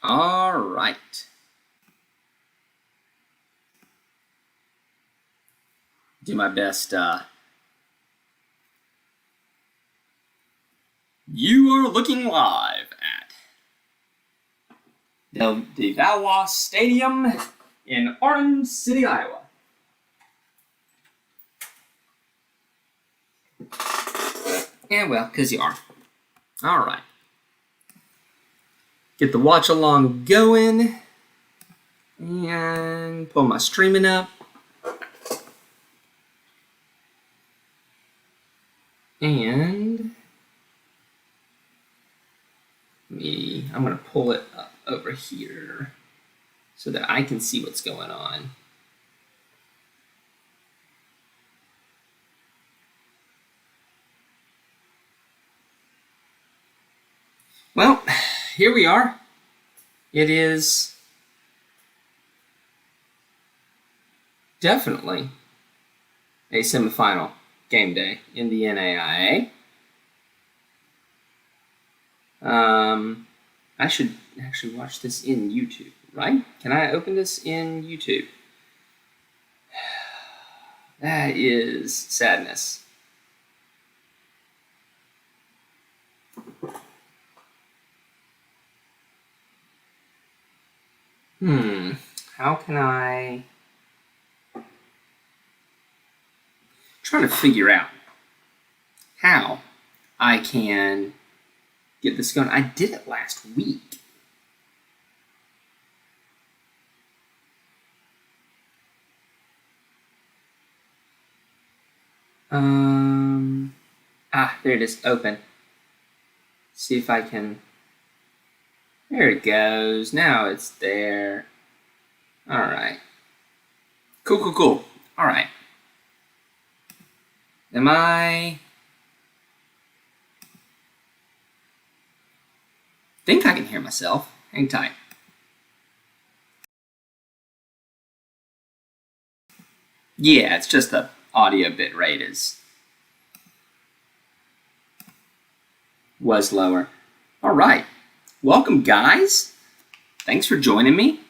All right. Do my best. You are looking live at the Valwas Stadium in Orange City, Iowa. Yeah, well, because you are. All right. Get the watch along going and pull my streaming up. And I'm going to pull it up over here so that I can see what's going on. Well, here we are. It is definitely a semifinal game day in the NAIA. I should actually watch this in YouTube, right? Can I open this in YouTube? That is sadness. How can I... trying to figure out how I can get this going. I did it last week. There it is, open. See if I can, there it goes. Now it's there. All right. Cool. All right. I think I can hear myself. Hang tight. Yeah, it's just the audio bit rate was lower. All right. Welcome, guys. Thanks for joining me.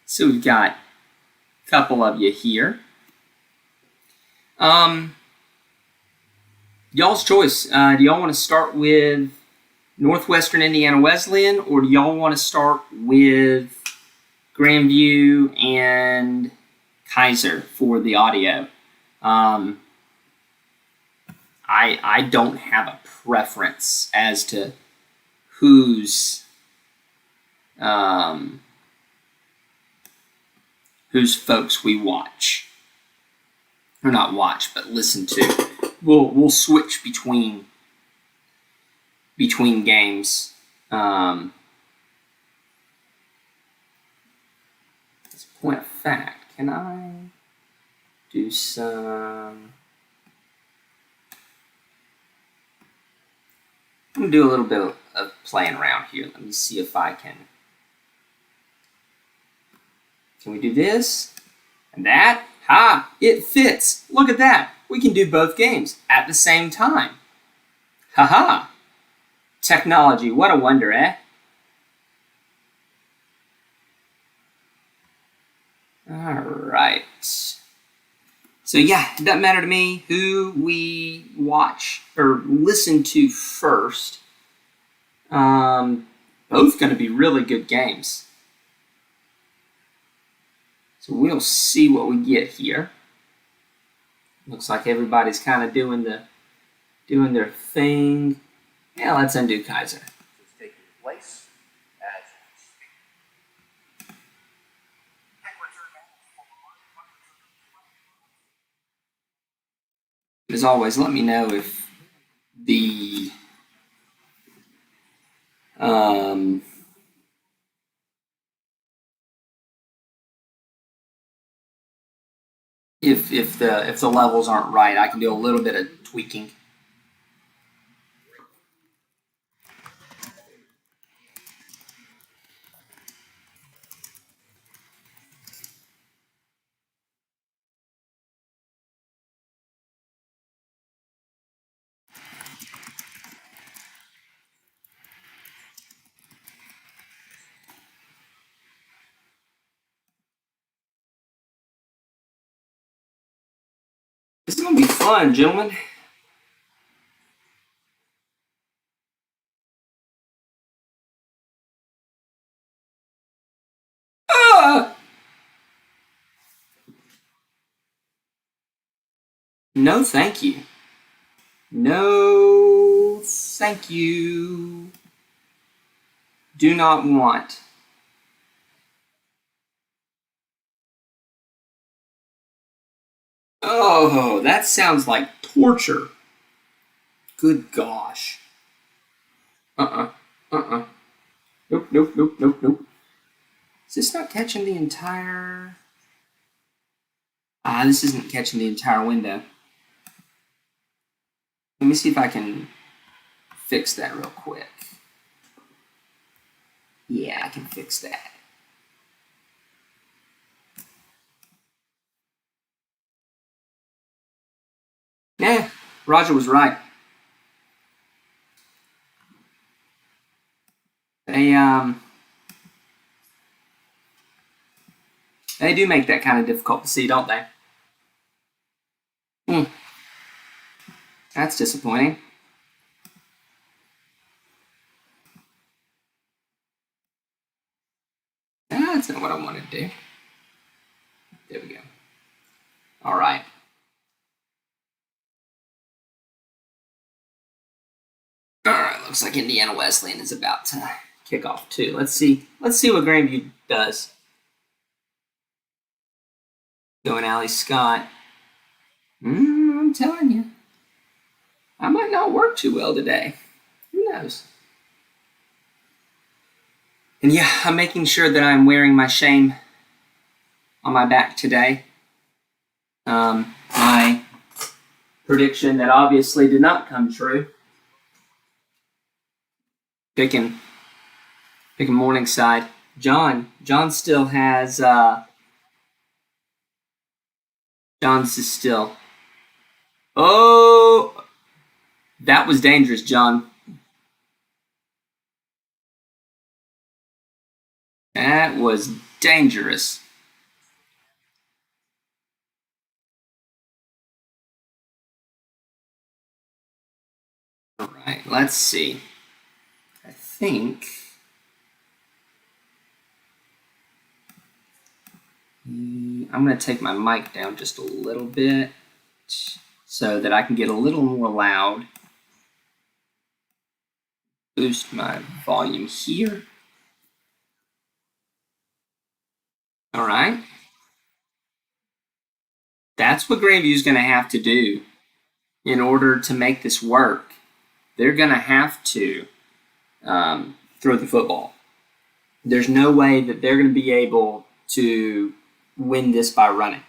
So we've got a couple of you here. Y'all's choice. Do y'all want to start with Northwestern Indiana Wesleyan, or do y'all want to start with Grandview and Kaiser for the audio? I don't have a preference as to whose folks we watch, or not watch, but listen to. We'll switch between games. As a point of fact, can I do some? I'm going to do a little bit of playing around here. Let me see if I can. Can we do this? And that? Ha! It fits! Look at that! We can do both games at the same time. Ha-ha! Technology, what a wonder, eh? All right. So yeah, it doesn't matter to me who we watch or listen to first. Both going to be really good games. So we'll see what we get here. Looks like everybody's kind of doing their thing. Yeah, let's undo Kaiser. Taking place as always, let me know if the if the levels aren't right. I can do a little bit of tweaking. This is going to be fun, gentlemen. No, thank you. No, thank you. Do not want. Oh, that sounds like torture. Good gosh. Uh-uh. Uh-uh. Nope, nope, nope, nope, nope. Is this not catching the entire... this isn't catching the entire window. Let me see if I can fix that real quick. Yeah, I can fix that. Yeah, Roger was right. They do make that kind of difficult to see, don't they? That's disappointing. That's not what I wanted to do. There we go. All right. All right. Looks like Indiana Wesleyan is about to kick off too. Let's see. Let's see what Grandview does. Going Allie Scott. I'm telling you, I might not work too well today. Who knows? And yeah, I'm making sure that I'm wearing my shame on my back today. My prediction that obviously did not come true. Picking Morningside. John still has. John's is still. Oh, that was dangerous, John. That was dangerous. All right, let's see. I think I'm going to take my mic down just a little bit so that I can get a little more loud. Boost my volume here. All right. That's what Grandview's going to have to do in order to make this work. They're going to have to throw the football. There's no way that they're going to be able to win this by running.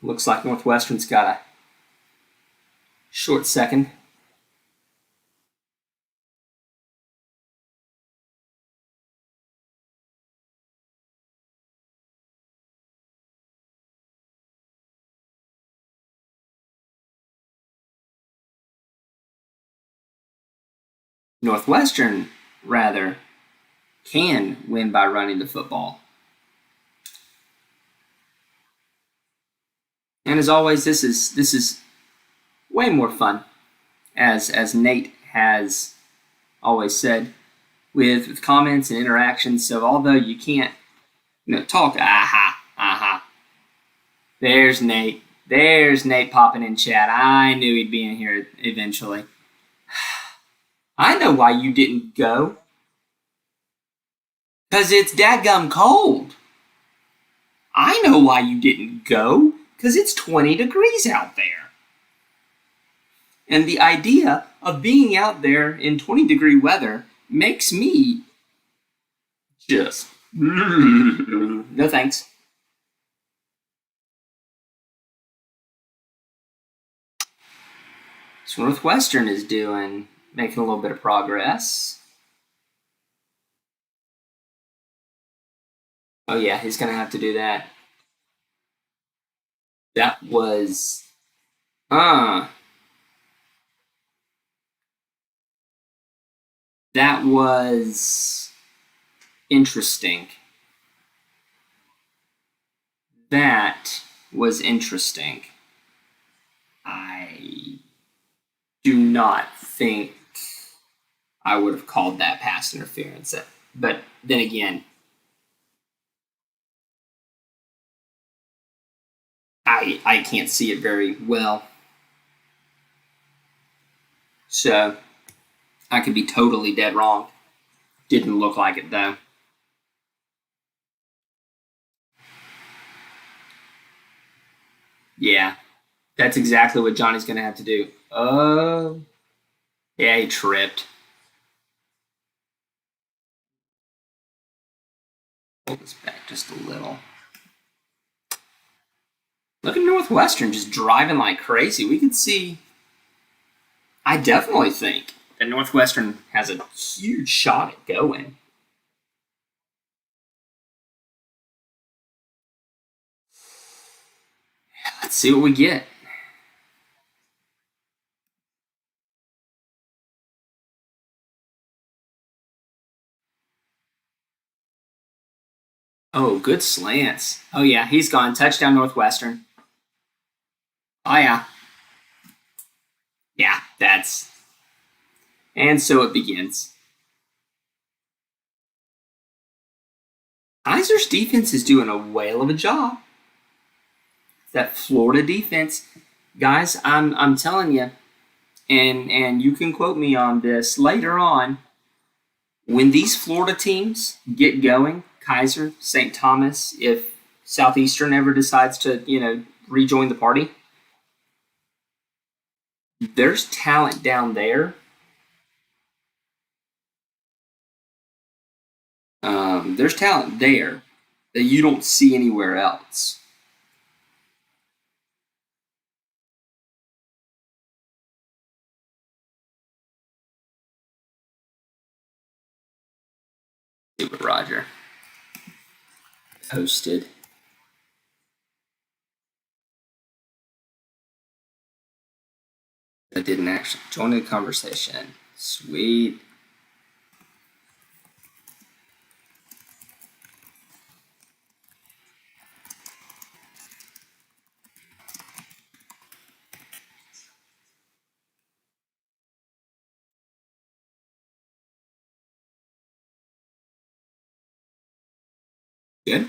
Looks like Northwestern's got a short second. Northwestern, rather, can win by running the football. And as always, this is way more fun, as Nate has always said, with comments and interactions. So although you can't talk, there's Nate. There's Nate popping in chat. I knew he'd be in here eventually. I know why you didn't go. Because it's dadgum cold. I know why you didn't go. Because it's 20 degrees out there. And the idea of being out there in 20-degree weather makes me just... no thanks. So Northwestern is making a little bit of progress. Oh yeah, he's going to have to do that. That was... That was interesting. That was interesting. I do not think I would have called that pass interference. But then again, I can't see it very well. So I could be totally dead wrong. Didn't look like it though. Yeah, that's exactly what Johnny's going to have to do. Yeah, he tripped. Pull this back just a little. Look at Northwestern just driving like crazy. We could see. I definitely think that Northwestern has a huge shot at going. Let's see what we get. Oh, good slants. Oh, yeah, he's gone. Touchdown, Northwestern. Oh, yeah. Yeah, that's. And so it begins. Kaiser's defense is doing a whale of a job. That Florida defense, guys, I'm telling you, and you can quote me on this later on. When these Florida teams get going, Kaiser, St. Thomas, if Southeastern ever decides to, rejoin the party, there's talent down there. There's talent there that you don't see anywhere else. See what Roger posted. I didn't actually join the conversation. Sweet. Good.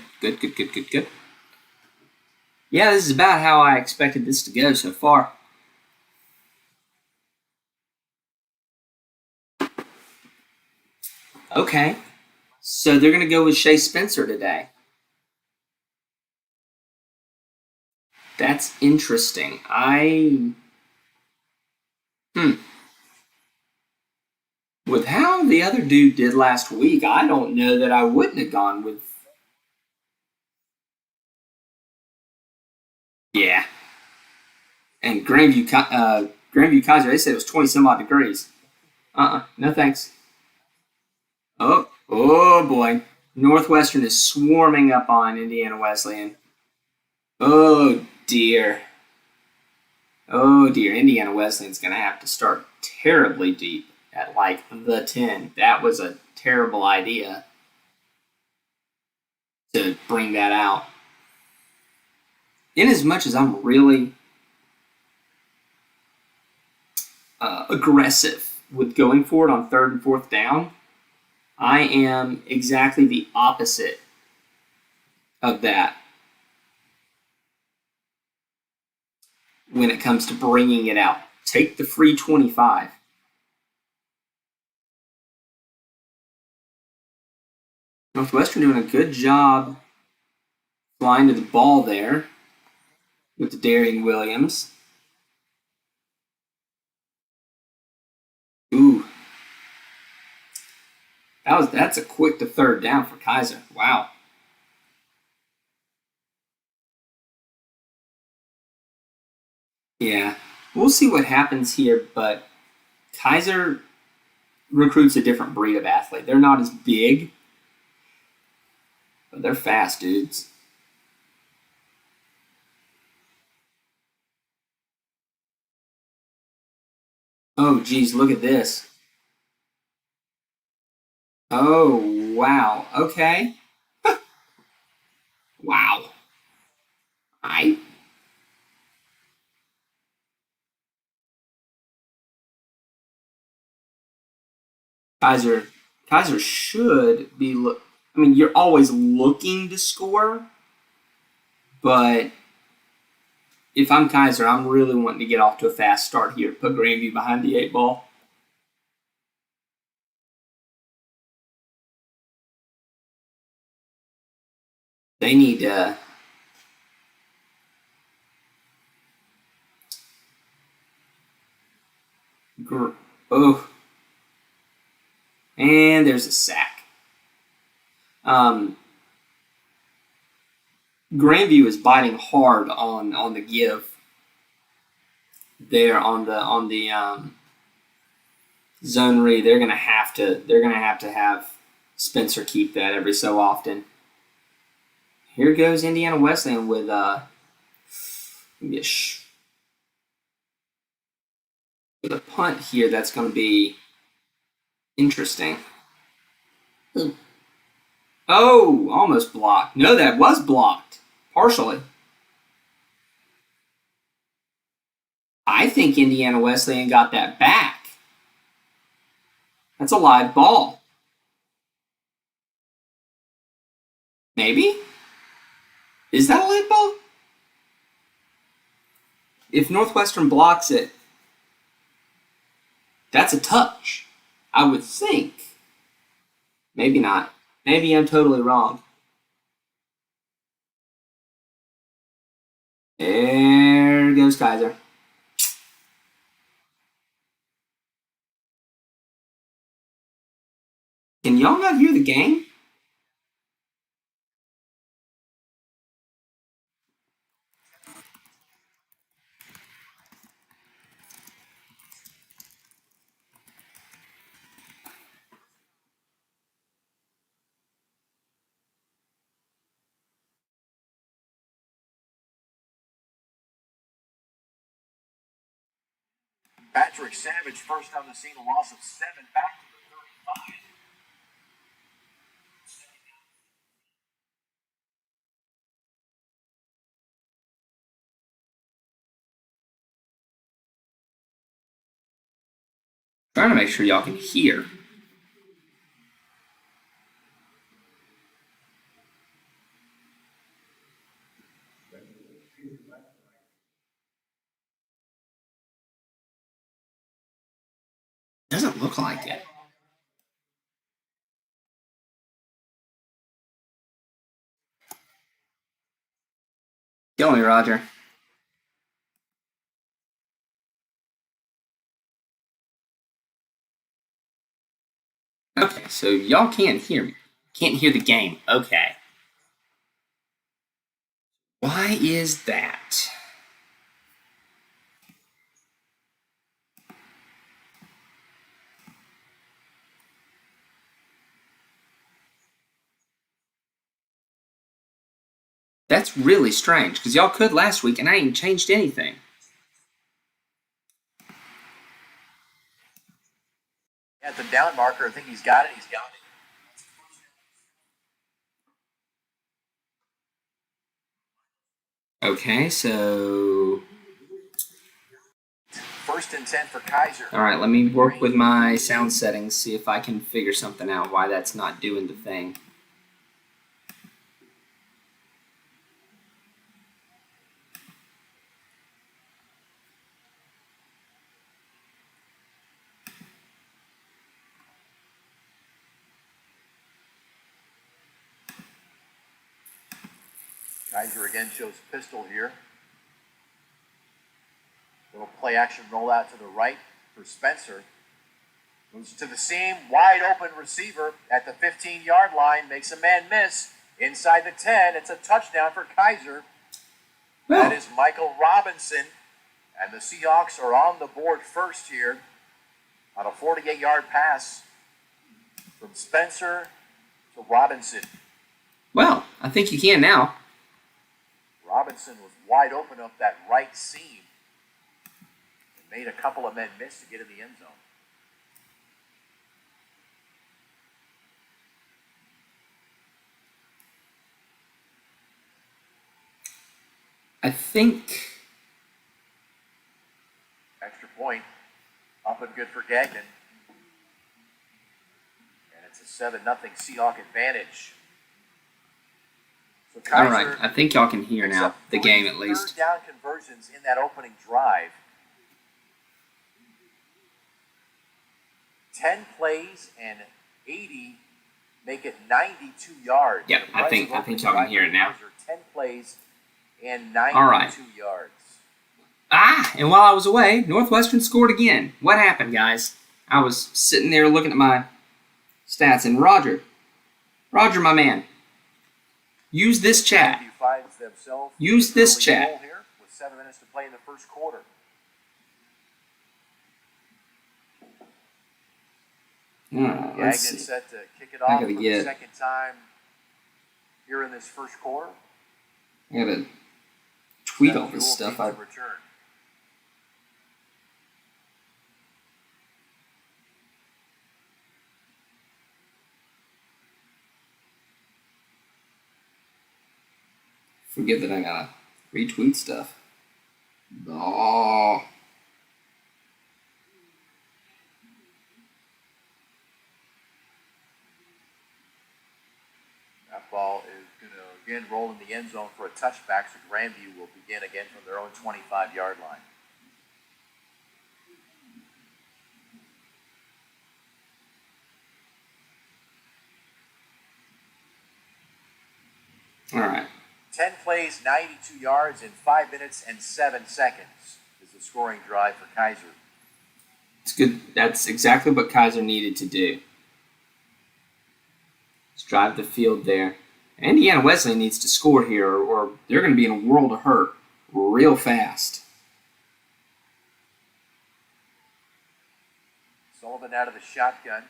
Yeah, this is about how I expected this to go so far. Okay, so they're going to go with Shea Spencer today. That's interesting. With how the other dude did last week, I don't know that I wouldn't have gone with. Yeah. And Grandview Kaiser, they said it was 20 some odd degrees. No thanks. Oh boy. Northwestern is swarming up on Indiana Wesleyan. Oh dear. Oh dear. Indiana Wesleyan's going to have to start terribly deep at like the 10. That was a terrible idea to bring that out. In as much as I'm really aggressive with going for it on third and fourth down, I am exactly the opposite of that when it comes to bringing it out. Take the free 25. Northwestern doing a good job flying to the ball there with the Darian Williams. Ooh. That's a quick to third down for Kaiser. Wow. Yeah. We'll see what happens here, but Kaiser recruits a different breed of athlete. They're not as big, but they're fast dudes. Oh, geez, look at this. Oh, wow. Okay. Wow. I Kaiser should be. I mean, you're always looking to score, but if I'm Kaiser, I'm really wanting to get off to a fast start here. Put Grandview behind the 8 ball. They need to. Oh, and there's a sack. Grandview is biting hard on the give there on the zone read. They're gonna have to have Spencer keep that every so often. Here goes Indiana Wesleyan with a punt here. That's going to be interesting. Oh, almost blocked. No, that was blocked partially. I think Indiana Wesleyan got that back. That's a live ball. Maybe? Is that a live ball? If Northwestern blocks it, that's a touch, I would think. Maybe not. Maybe I'm totally wrong. There goes Kaiser. Can y'all not hear the game? Patrick Savage first on the scene, a loss of 7 back to the 35. Trying to make sure y'all can hear. Doesn't look like it. Kill me, Roger. Okay, so y'all can't hear me. Can't hear the game. Okay. Why is that? That's really strange, because y'all could last week, and I ain't changed anything. At the down marker, I think he's got it. He's got it. Okay, so... First and 10 for Kaiser. All right, let me work with my sound settings, see if I can figure something out why that's not doing the thing. Kaiser again shows pistol here. Little play action rollout to the right for Spencer. Moves to the seam, wide open receiver at the 15-yard line, makes a man miss. Inside the 10, it's a touchdown for Kaiser. Well, that is Michael Robinson, and the Seahawks are on the board first here on a 48-yard pass from Spencer to Robinson. well, I think you can now. Robinson was wide open up that right seam and made a couple of men miss to get in the end zone. I think... Extra point, up and good for Gagnon. 7-0 Seahawk advantage. So All Kaiser right, I think y'all can hear now the game at least. Third down conversions in that opening drive. 10 plays and 80 make it 92 yards. Yeah, I think y'all can hear it now. 10 plays and 92 All right. yards. And while I was away, Northwestern scored again. What happened, guys? I was sitting there looking at my stats, and Roger, my man, use this chat. Use this chat. Here with 7 minutes to play in the first quarter. Let's see. Set to kick it off for the second time here in this first quarter. I gotta tweet all this stuff. I forget that I gotta retweet stuff. Oh. That ball is going to again roll in the end zone for a touchback, so Grandview will begin again from their own 25-yard line. All right. 10 plays, 92 yards in 5 minutes and 7 seconds is the scoring drive for Kaiser. It's good. That's exactly what Kaiser needed to do. Let's drive the field there. Indiana Wesleyan needs to score here, or they're going to be in a world of hurt real fast. Sullivan out of the shotgun.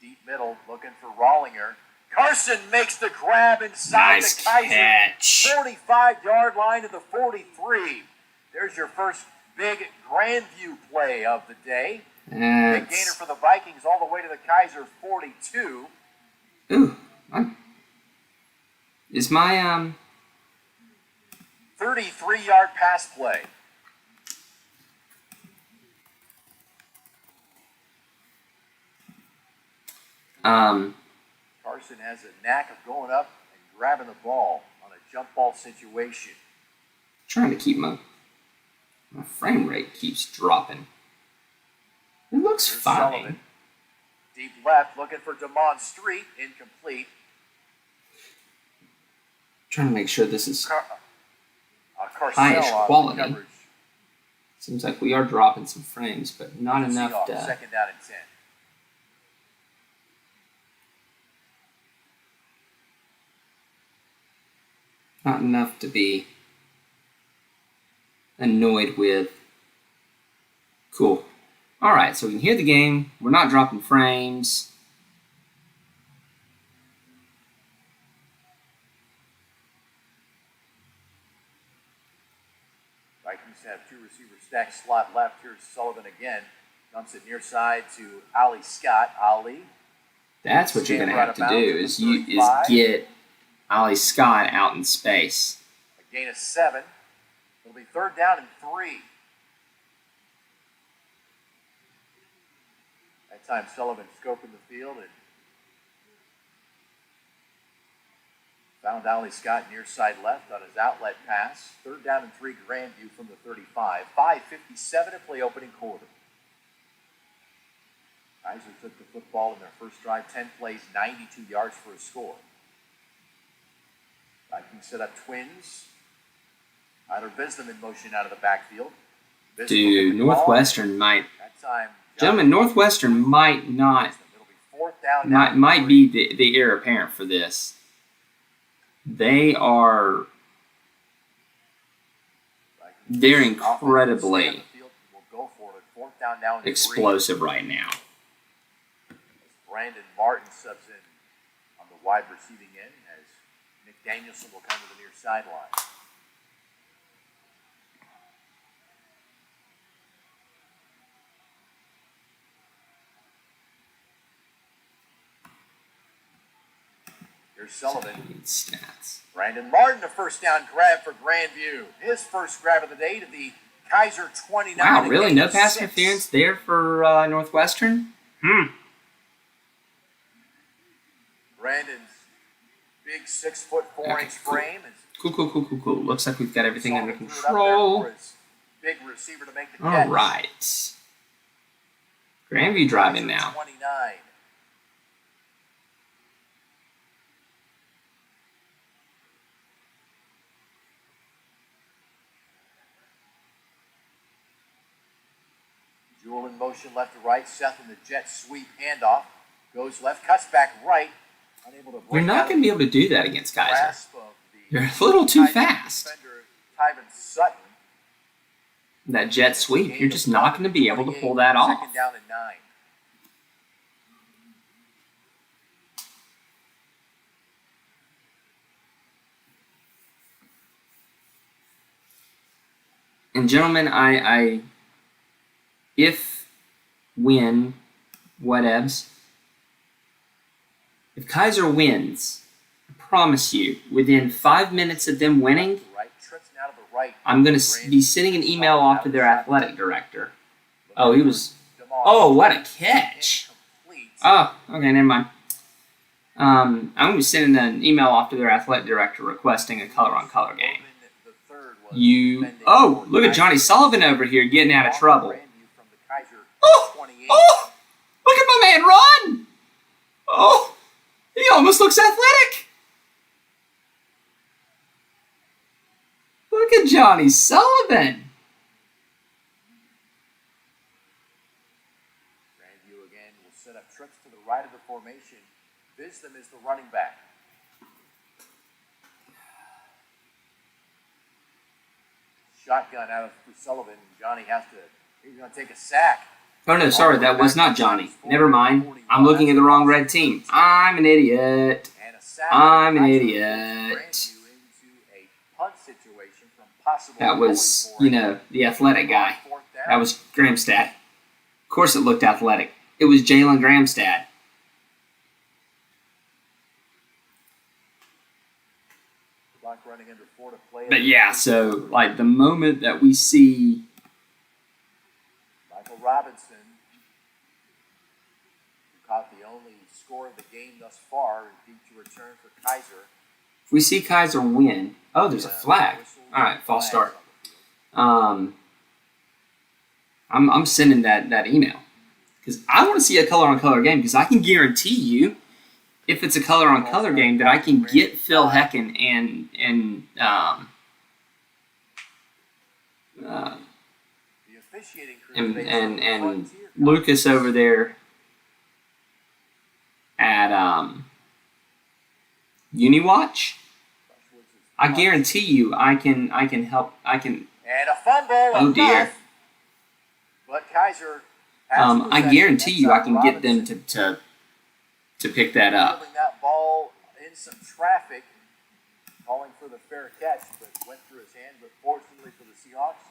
Deep middle, looking for Rollinger. Carson makes the grab inside the Kaiser catch. 45-yard line to the 43. There's your first big Grandview play of the day. Big gainer for the Vikings all the way to the Kaiser 42. Ooh. Is my 33-yard pass play. Carson has a knack of going up and grabbing the ball on a jump ball situation. Trying to keep my frame rate keeps dropping. It looks fine. Sullivan. Deep left, looking for Demond Street, incomplete. Trying to make sure this is high-ish quality. Seems like we are dropping some frames, but not enough to... Second down and 10. Not enough to be annoyed with. Cool. All right, so we can hear the game. We're not dropping frames. Vikings have two receivers stacked slot left. Here's Sullivan again. Dumps it near side to Ali Scott. Ali. That's what you're going to have to do is get Ali Scott out in space. A gain of 7. It'll be third down and 3. That time Sullivan scoping the field and found Ali Scott near side left on his outlet pass. Third down and 3, Grandview from the 35. 5:57 to play opening quarter. Kaiser took the football in their first drive, 10 plays, 92 yards for a score. Vikings set up twins. Tyler Bislam in motion out of the backfield. Dude, Northwestern might... Gentlemen, Northwestern might not... Might be the heir apparent for this. They are... They're incredibly explosive right now. Brandon Martin subs in on the wide receiving end as Nick Danielson will come to the near sideline. Here's Sullivan. Stats. Brandon Martin, a first down grab for Grandview. His first grab of the day to the Kaiser 29. Wow, really? No pass interference there for Northwestern? Brandon's big 6'4" frame is Cool. Looks like we've got everything under threw it up there control. for his big receiver to make the All catch. right. Grandview driving now. 29. Jewel in motion left to right. Seth in the jet sweep handoff. Goes left, cuts back right. Unable to break. You're not going to be able to do that against Kaiser. grasp of the You're a little too fast. defender, Tyven Sutton. That jet sweep, you're just not going to be able to pull that off. Second down and 9. And gentlemen, whatevs. If Kaiser wins, I promise you, within 5 minutes of them winning, I'm going to be sending an email off to their athletic director. Oh, he was... Oh, what a catch. Oh, okay, never mind. I'm going to be sending an email off to their athletic director requesting a color-on-color game. Oh, look at Johnny Sullivan over here getting out of trouble. Oh, look at my man run. Oh, he almost looks athletic. Look at Johnny Sullivan. Grandview again will set up trips to the right of the formation. Wisdom is the running back. Shotgun out for Sullivan. Johnny has to, he's going to take a sack. Oh, no, sorry, that was not Johnny. Never mind. I'm looking at the wrong red team. I'm an idiot. I'm an idiot. That was, the athletic guy. That was Gramstad. Of course it looked athletic. It was Jalen Gramstad. But yeah, so, like, the moment that we see... Michael Robinson, who caught the only score of the game thus far, deep to return for Kaiser. If we see Kaiser win... Oh, there's a flag. All right, false start. I'm sending that email. Because I want to see a color-on-color game, because I can guarantee you, if it's a color-on-color game, that I can get Phil Hecken and Lucas over there at UniWatch. I guarantee you, I can help. And a fumble. Oh dear. But Kaiser. I guarantee you, I can get them to pick that up. That ball in some traffic, calling for the fair catch, but went through his hand. But fortunately for the Seahawks,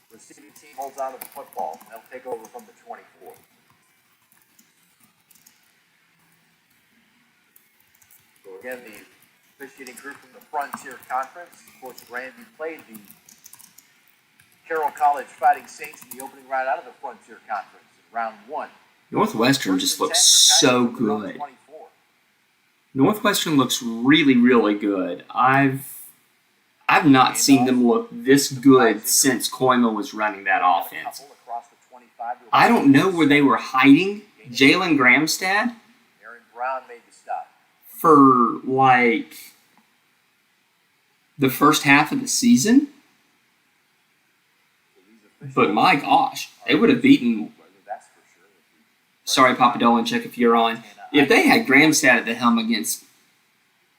the receiving team holds on to the football. They'll take over from the 24. So again, the officiating crew from the Frontier Conference. Of course, Grandview played the Carroll College Fighting Saints in the opening round out of the Frontier Conference in round 1. Northwestern just looks so good. Northwestern looks really, really good. I've not seen them look this good since Koima was running that offense. I don't know where they were hiding Jalen Gramstad for, like, the first half of the season. But my gosh, they would have beaten... Sorry, Papa Dolinchuk, if you're on. If they had Gramstad at the helm against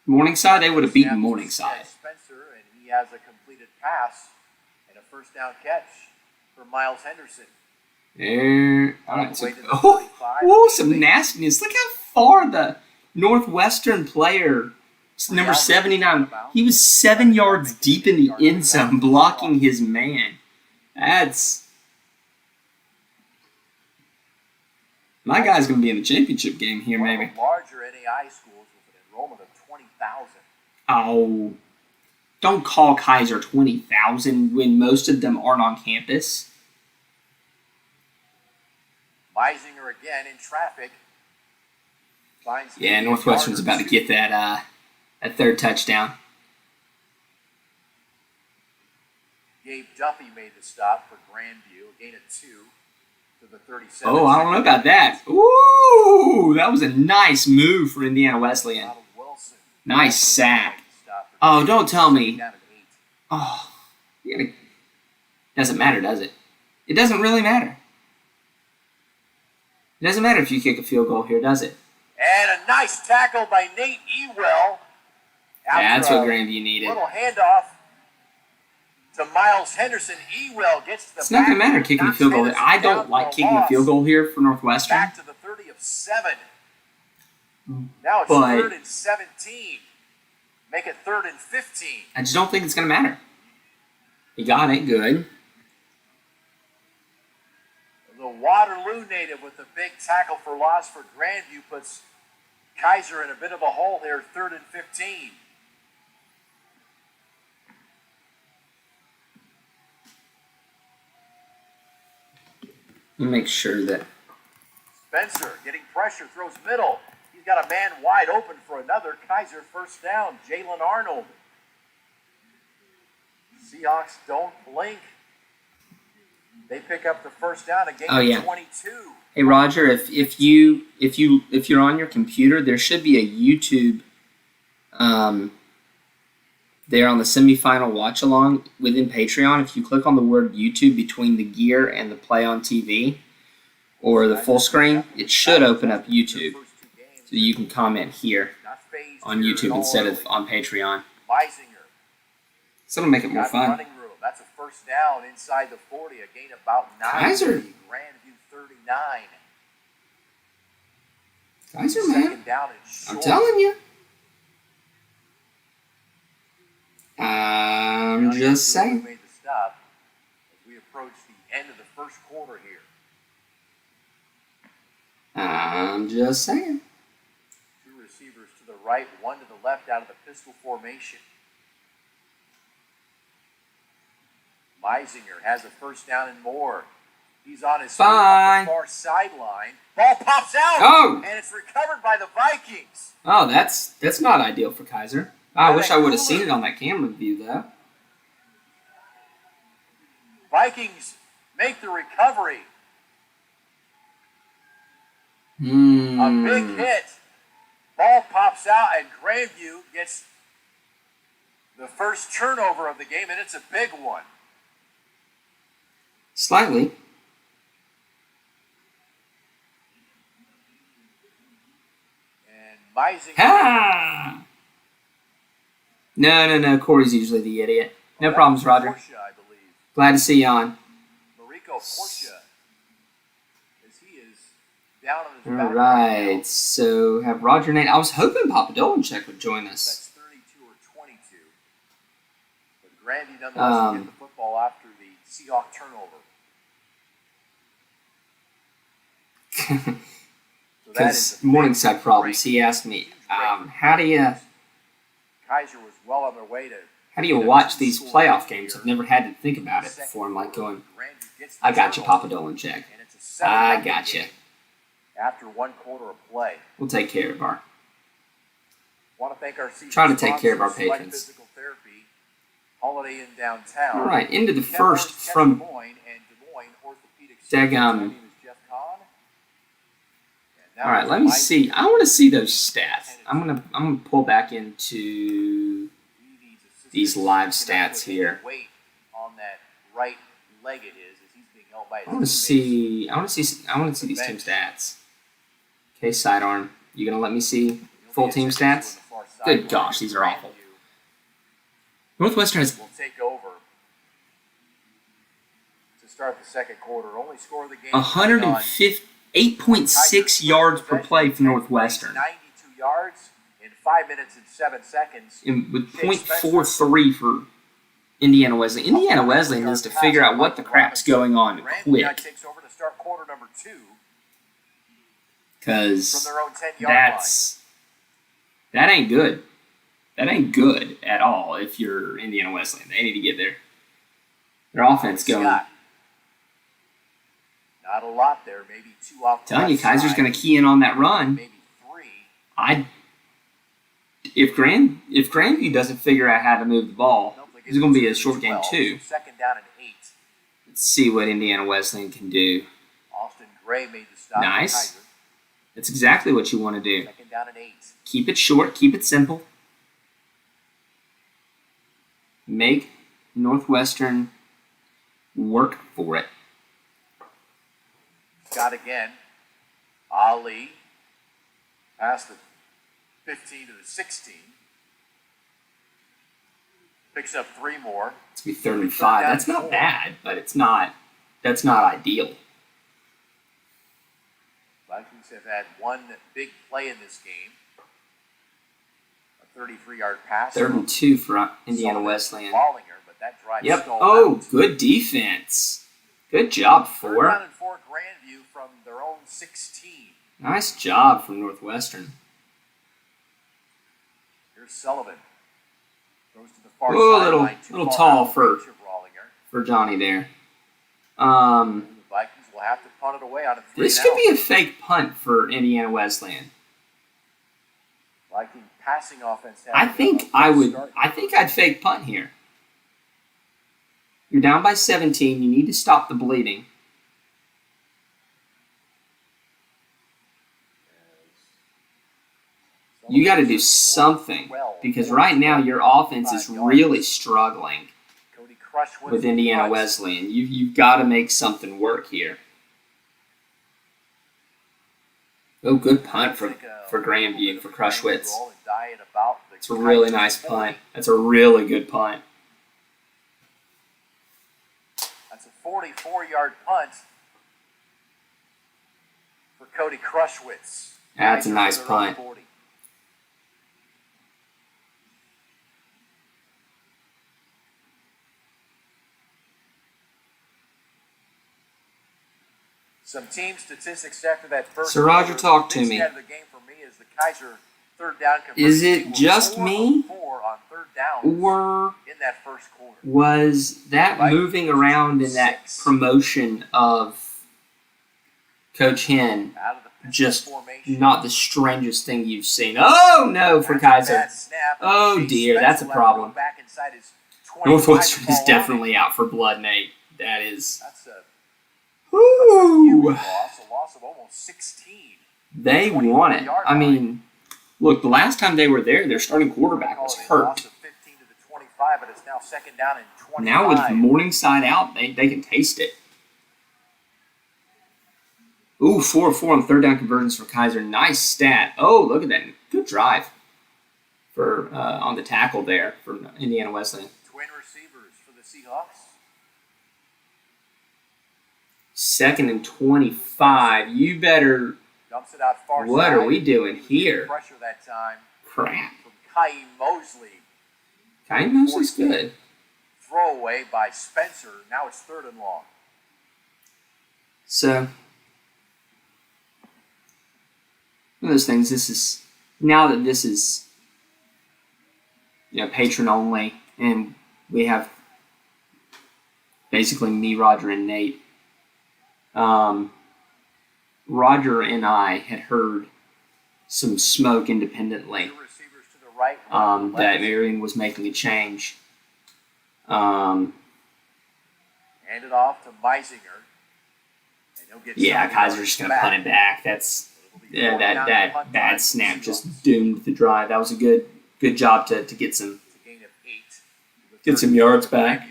Morningside, they would have beaten Morningside. Spencer, and he has a completed pass and a first down catch for Miles Henderson. There. All right. So, some nastiness. Look how far the Northwestern player, number 79, he was 7 yards deep in the end zone blocking his man. That's... My guy's going to be in the championship game here, maybe. Larger NAI schools with an enrollment of 20,000. Oh, don't call Kaiser 20,000 when most of them aren't on campus. Meisinger again in traffic. Finds Yeah, Northwestern's about to get that third touchdown. Gabe Duffy made the stop for Grandview, a gain of 2 to the 37. Oh, I don't know about that. Ooh, that was a nice move for Indiana Wesleyan. Nice sack. Oh, don't tell me. Oh, doesn't matter, does it? It doesn't really matter. It doesn't matter if you kick a field goal here, does it? And a nice tackle by Nate Ewell. That's what Grandview needed. Little handoff to Miles Henderson. Ewell gets the. It's not going to matter kicking a field goal. I don't like kicking a field goal here for Northwestern. Back to the 30 of 7. Now it's 3rd and 17. Make it 3rd and 15. I just don't think it's going to matter. He got it good. The Waterloo native with the big tackle for loss for Grandview puts Kaiser in a bit of a hole here, 3rd and 15. Let me make sure that Spencer getting pressure, throws middle. He's got a man wide open for another Kaiser first down. Jalen Arnold. Seahawks don't blink. They pick up the first down, a gain of 22. Hey Roger, if you're on your computer, there should be a YouTube there on the semifinal watch-along within Patreon. If you click on the word YouTube between the gear and the play on TV or the full screen, it should open up YouTube. So you can comment here on YouTube instead of on Patreon. So it'll make it more fun. That's a first down inside the 40, a gain about 9. Kaiser. Grandview 39. Kaiser, man. Second down and short. I'm telling you. I'm just saying. Made the stop as we approach the end of the first quarter here. I'm just saying. 2 receivers to the right, 1 to the left out of the pistol formation. Meisinger has a first down and more. He's on his feet off the far sideline. Ball pops out, and it's recovered by the Vikings. Oh, that's not ideal for Kaiser. I wish I would have seen it on that camera view, though. Vikings make the recovery. A big hit. Ball pops out, and Grandview gets the first turnover of the game, and it's a big one. Slightly. And Meisinger. Ha! No. Cory's usually the idiot. No problems, Roger. Portia, I believe. Glad to see you on. Mariko Portia. As he is down on his All back right. So have Roger Nate. I was hoping Papa Dolanchek would join us. That's 32 or 22. But Grandview nonetheless will get the football after the Seahawk turnover. Because Morningside Problems, he asked me, how do you Kaiser was well on their way to. How do you watch these playoff games? I've never had to think about it before. I'm like going, I got you, Papa Dolanchek. I got you. After 1 quarter of play, we'll take care of our. Want to thank our try to take care of our patrons. Physical Therapy, Holiday Inn downtown. All right, into the first from Dagum. All right, let me see. I want to see those stats. I'm gonna pull back into these live stats here. On that right leg it is as he's being held by his I want to see. I want to see these team stats. Okay, sidearm. You gonna let me see full team stats? Good gosh, these are awful. Northwestern has. Will take over to start the second quarter. Only score of the game. 8.6 yards per play for Northwestern. 92 yards in 5 minutes and 7 seconds. With .43 for Indiana Wesleyan. Indiana Wesleyan needs to figure out what the crap's going on quick. Takes over to start quarter number 2. Because that ain't good. That ain't good at all if you're Indiana Wesleyan. They need to get their offense going. Not a lot there, maybe 2 off the Telling you, left Kaiser's side, going to key in on that run. maybe 3. If Grandview doesn't figure out how to move the ball, it's going to be a short game too. Second down and 8. Let's see what Indiana Wesleyan can do. Austin Gray made the stop. Nice. That's exactly what you want to do. Second down and 8. Keep it short. Keep it simple. Make Northwestern work for it. Got again. Ali past the 15 to the 16. Picks up 3 more. It's going to be 3rd and 5. That's not bad, but that's not ideal. Vikings have had one big play in this game. A 33-yard pass. 3rd and 2 for Indiana Wesleyan. Wallinger, but that drive Yep. stalled Oh, out. good defense. Good job, 3rd 4. down and 4 Grandview from their own 16. Nice job from Northwestern. Here's Sullivan. Goes to the far Oh, sideline. little tall for Wallinger. Johnny there. The Vikings will have to punt it away on a 3 This could be a fake punt for Indiana Wesleyan. Viking passing offense. I think I'd fake punt here. You're down by 17. You need to stop the bleeding. You got to do something because right now your offense is really struggling with Indiana Wesleyan. You've got to make something work here. Oh, good punt for Grandview, for Krushwitz. It's a really nice punt. That's a really good punt. That's a 44-yard punt for Cody Krushwitz. That's a nice punt. Some team statistics after that first. So Roger, talk to me. Of the game for me is the Kaiser third down Is it just me, on third down or in that first quarter? Was that moving around in that promotion of Coach Hen just not the strangest thing you've seen? Oh no, for Kaiser. Oh dear, that's a problem. Northwestern is definitely out for blood, Nate. That is. That's a Ooh. loss of almost 16. They won it. I mean, look, the last time they were there, their starting quarterback was hurt. Loss of 15 to the 25, but it's now second down and 25. Now with Morningside out, they can taste it. Ooh, 4 of 4 on third down conversions for Kaiser. Nice stat. Oh, look at that. Good drive for on the tackle there for Indiana Wesleyan. Twin receivers for the Seahawks. 2nd and 25. You better. Dumps it out far What side. are we doing here? Pressure that time. Crap. From Kai Mosley. Kai Mosley's good. Throwaway by Spencer. Now it's 3rd and long. So, one of those things. Now that this is patron only, and we have basically me, Roger, and Nate. Roger and I had heard some smoke independently that Marion was making a change. Hand it off to Meisinger. Kaiser's just going to punt it back. That bad snap just doomed the drive. That was a good job to get some yards back.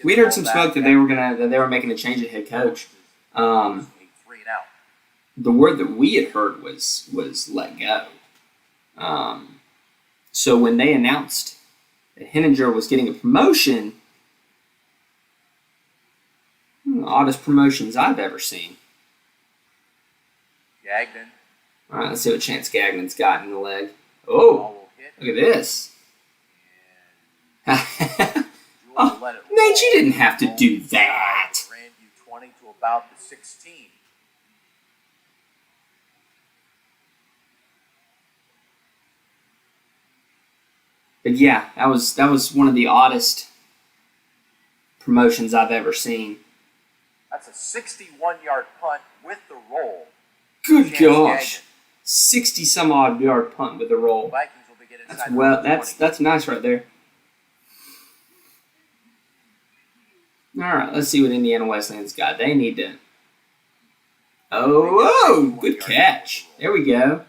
We'd heard some smoke that they were making a change at head coach. The word that we had heard was let go. So when they announced that Henninger was getting a promotion, oddest promotions I've ever seen. Gagnon. All right, let's see what Chance Gagnon's got in the leg. Oh, look at this. Oh, Nate, you didn't have to do that. Grandview 20 to about the 16. But yeah, that was one of the oddest promotions I've ever seen. That's a 61-yard punt with the roll. Good Chance gosh. Gagnon. 60-some-odd yard punt with a roll. Vikings will begin inside That's nice right there. All right, let's see what Indiana Wesleyan's got. They need to. Oh, good catch. There we go.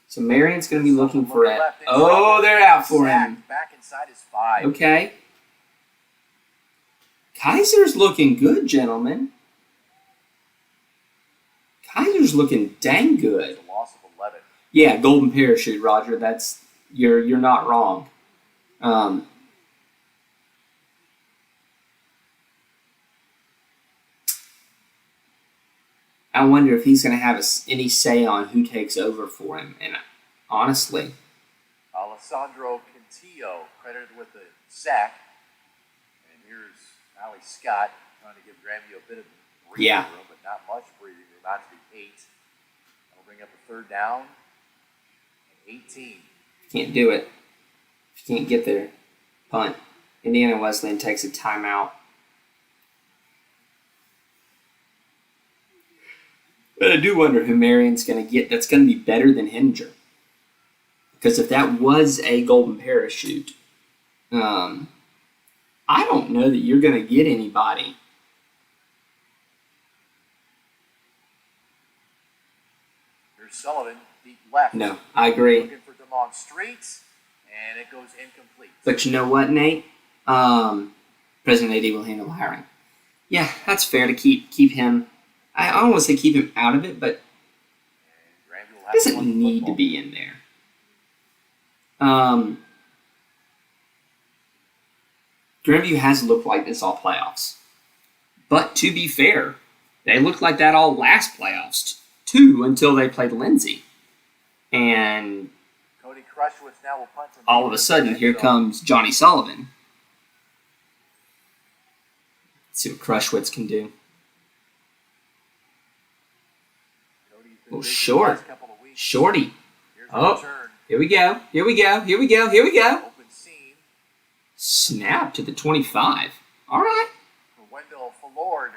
So Marion's going to be looking for it. Oh, they're out for him. Back inside his 5. Okay. Kaiser's looking good, gentlemen. Kaiser's looking dang good. It's a loss of 11. Yeah, golden parachute, Roger. That's you're not wrong. I wonder if he's going to have any say on who takes over for him. And honestly, Alessandro Cantillo credited with the sack. And here's Ali Scott trying to give Grandview a bit of breathing room, but not much breathing room. Not to be 8. That'll bring up a 3rd down. And 18. Can't do it. If you can't get there, punt. Indiana Wesleyan takes a timeout. But I do wonder who Marion's going to get that's going to be better than Henninger. Because if that was a golden parachute, I don't know that you're going to get anybody. Here's Sullivan, deep left. No, I agree. Looking for Demond Streets, and it goes incomplete. But you know what, Nate? President AD will handle the hiring. Yeah, that's fair to keep him. I don't want to say keep him out of it, but he doesn't need to be in there. Grandview has looked like this all playoffs. But to be fair, they looked like that all last playoffs, too, until they played Lindsay. And Cody Crushwitz now will punt from all of a sudden, here comes Johnny Sullivan. Let's see what Crushwitz can do. Oh, short. Shorty. Oh, here we go. Here we go. Here we go. Here we go. Snap to the 25. All right. For Wendell Fallord.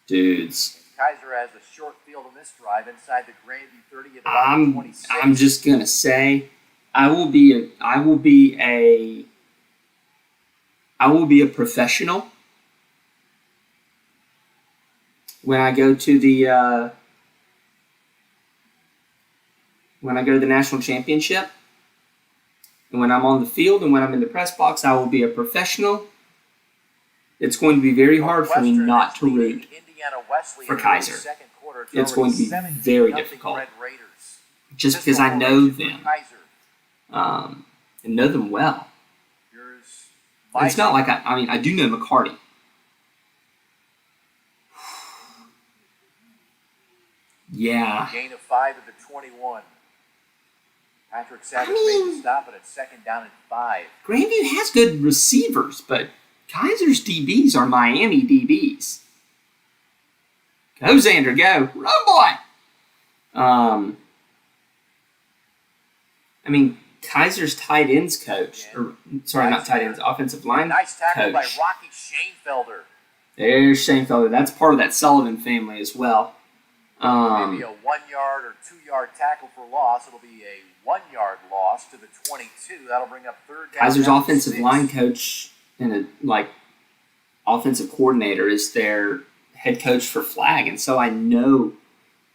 Dudes. Kaiser has a short field on this drive inside the Grandview 30 at about 26. I'm just gonna say, I will be a professional when I go to the national championship, and when I'm on the field and when I'm in the press box, I will be a professional. It's going to be very hard for me not to root for Kaiser. It's going to be very difficult, just because I know them and know them well. And it's not like I do know McCarty. Yeah. Gain of 5 at the 21. Patrick Savage made the stop at 2nd down and 5. Grandview has good receivers, but Kaiser's DBs are Miami DBs. Go, Xander, go. Run, boy! Kaiser's tight ends coach, not tight ends, offensive line nice tackle coach. By Rocky Shanefelder. There's Shanefelder. That's part of that Sullivan family as well. Maybe a 1-yard or 2-yard tackle for loss. It'll be a 1-yard loss to the 22. That'll bring up 3rd down. Kaiser's offensive line coach and offensive coordinator is their head coach for flag, and so I know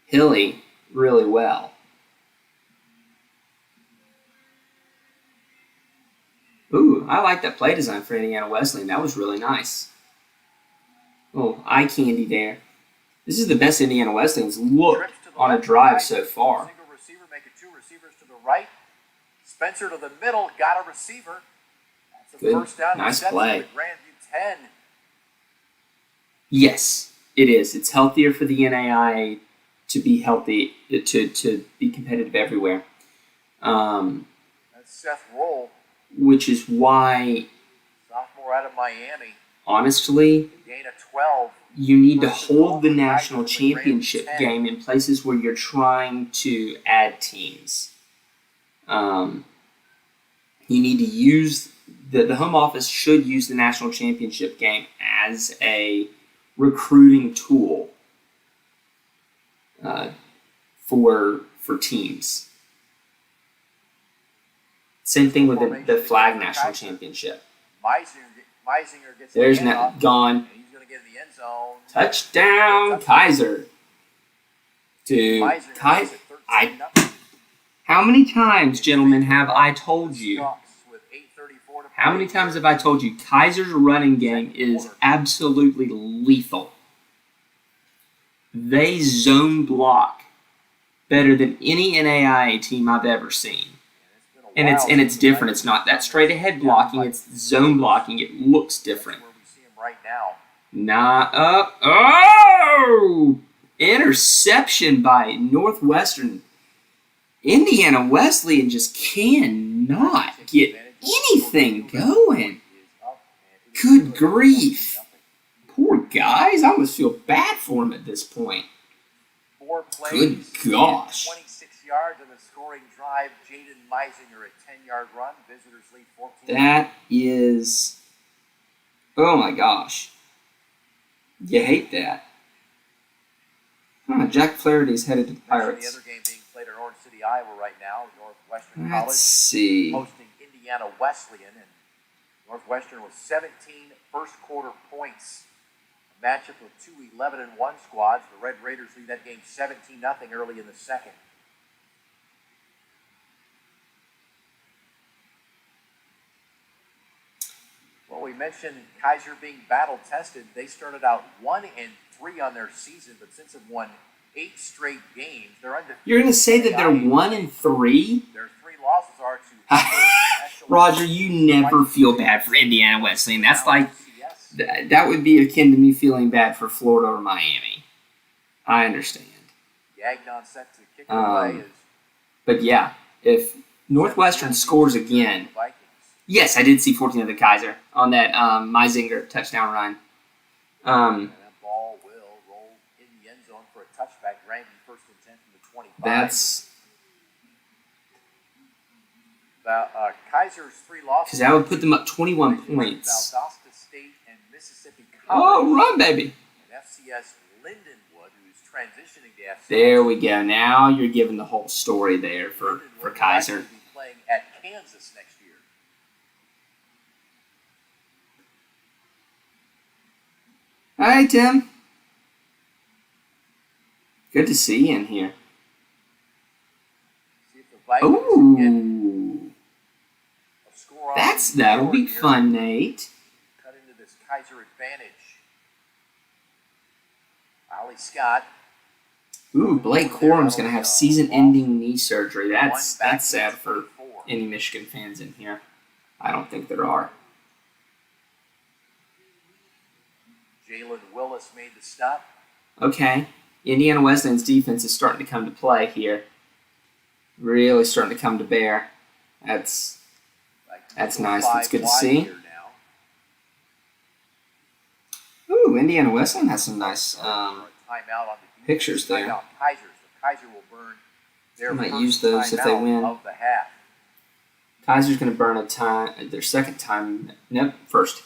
Hilly really well. Ooh, I like that play design for Indiana Wesleyan. That was really nice. Oh, eye candy there. This is the best Indiana Wesleyan's looked on a drive so far. Single receiver, make it 2 receivers to the right. Spencer to the middle, got a receiver. That's a Good. First down. Nice play. Grandview 10. Yes, it is. It's healthier for the NAIA to be healthy, to be competitive everywhere. That's Seth Roll. Which is why, sophomore out of Miami. Honestly, Gain of 12. You need to hold the national championship game in places where you're trying to add teams. I You need to use the home office should use the national championship game as a recruiting tool for teams. Same thing with the flag national championship. Meisinger gets There's the not gone. and he's going to get in the end zone. Touchdown, Kaiser. Dude, Kaiser. How many times, gentlemen, have I told you? How many times have I told you Kaiser's running game is absolutely lethal? They zone block better than any NAIA team I've ever seen. And it's different. It's not that straight ahead blocking. It's zone blocking. It looks different. Where we see him right now. Interception by Northwestern. Indiana Wesleyan just cannot get anything going. Good grief. Poor guys. I almost feel bad for him at this point. 4 plays, Good gosh. 26 yards on the scoring drive. Jaden Meisinger a 10-yard run. Visitors lead 14. That is... Oh my gosh. You hate that. Jack Flaherty's headed to the Pirates. The other game being played at Orange City, Iowa right now. Northwestern Let's College see. hosting Indiana Wesleyan. And Northwestern with 17 first-quarter points. A matchup of two 11-1 squads. The Red Raiders lead that game 17-0 early in the second. Well, we mentioned Kaiser being battle-tested. They started out 1-3 on their season, but since they've won 8 straight games, they're undefeated. You're going to say that they're 1-3? Their 3 losses are to Roger, you never feel bad for Indiana Wesleyan. That's like, that would be akin to me feeling bad for Florida or Miami. I understand. Gagnon set to kick away. But yeah, if Northwestern scores again, yes, I did see 14 of the Kaiser on that Meisinger touchdown run. And that ball will roll in the end zone for a touchback. Ranking first and 10 from the 25. That's... Kaiser's 3 losses. Because that would put them up 21 points. Valdosta State and Mississippi College. Oh, run, baby. And FCS Lindenwood, who's transitioning to FCS. There we go. Now you're giving the whole story there for Kaiser. Will be playing at Kansas next year. Hi, Tim. Good to see you in here. See if the Vikings can get Ooh. a score on That'll be fun, Nate. Cut into this Kaiser advantage. Ollie Scott. Ooh, Blake Corum's going to have season-ending knee surgery. That's sad for any Michigan fans in here. I don't think there are. Jalen Willis made the stop. Okay. Indiana Wesleyan's defense is starting to come to play here. Really starting to come to bear. That's nice. That's good to see. Ooh, Indiana Wesleyan has some nice pictures there. Kaiser will burn their I might first use those if they win. of the half. Kaiser's going to burn a time, their second time. Nope, first.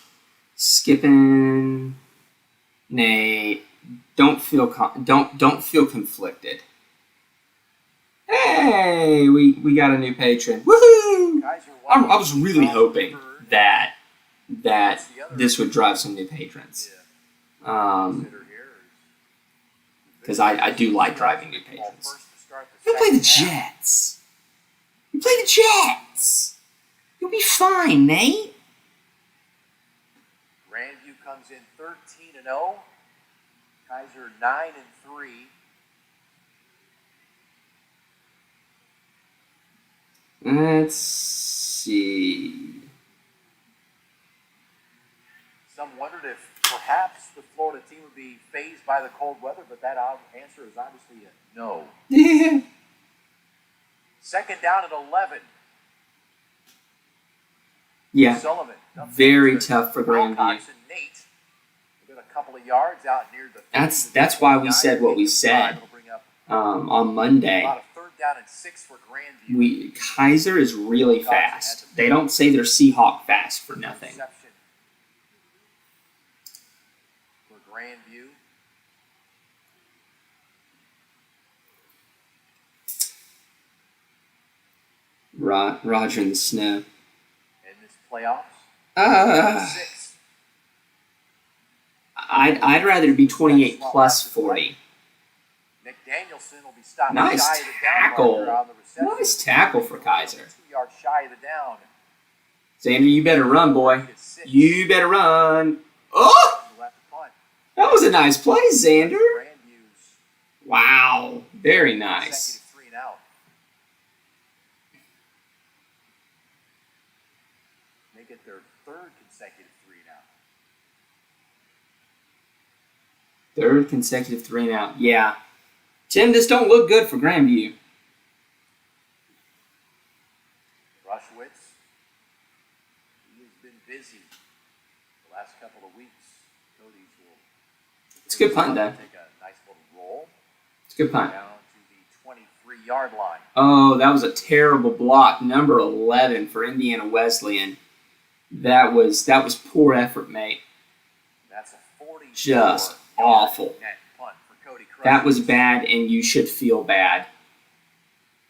Skipping. Nate, don't feel conflicted. Hey, we got a new patron. Woohoo! I was really hoping that this would drive some new patrons. Because I do like driving new patrons. You play the Jets. You play the Jets. You'll be fine, Nate. Grandview comes in 13-0. Kaiser 9-3. Let's see. Some wondered if perhaps the Florida team would be fazed by the cold weather, but that answer is obviously a no. Yeah. Second down at 11. Yeah. Sullivan. Very tough for Grandview. Wilcox and Nate. We've got a couple of yards out near the. That's why we said what we said on Monday. down and 6 for Grandview. Kaiser is really fast. They don't say they're Seahawk fast for nothing. Interception for Grandview. Roger in the snow. In this playoffs. 6. I'd rather be 28 plus 40. Nick Danielson will be stopped Nice shy of the tackle. down on the reception. Nice tackle for Kaiser. 2 yards shy of the down. Xander, you better run, boy. You better run. Oh! That was a nice play, Xander. Grandview's Wow. Very nice. consecutive 3 and out. Make it their 3rd consecutive 3 and out. Third consecutive 3 and out. Yeah. Tim, this don't look good for Grandview. Rushwitz, he has been busy the last couple of weeks. Cody's will. It's a good punt, though. Take a nice little roll. It's a good punt. Down to the 23-yard line. Oh, that was a terrible block. Number 11 for Indiana Wesleyan. That was poor effort, mate. That's a 40. Just awful. Net punt for Cody Crutchfield. That was bad, and you should feel bad.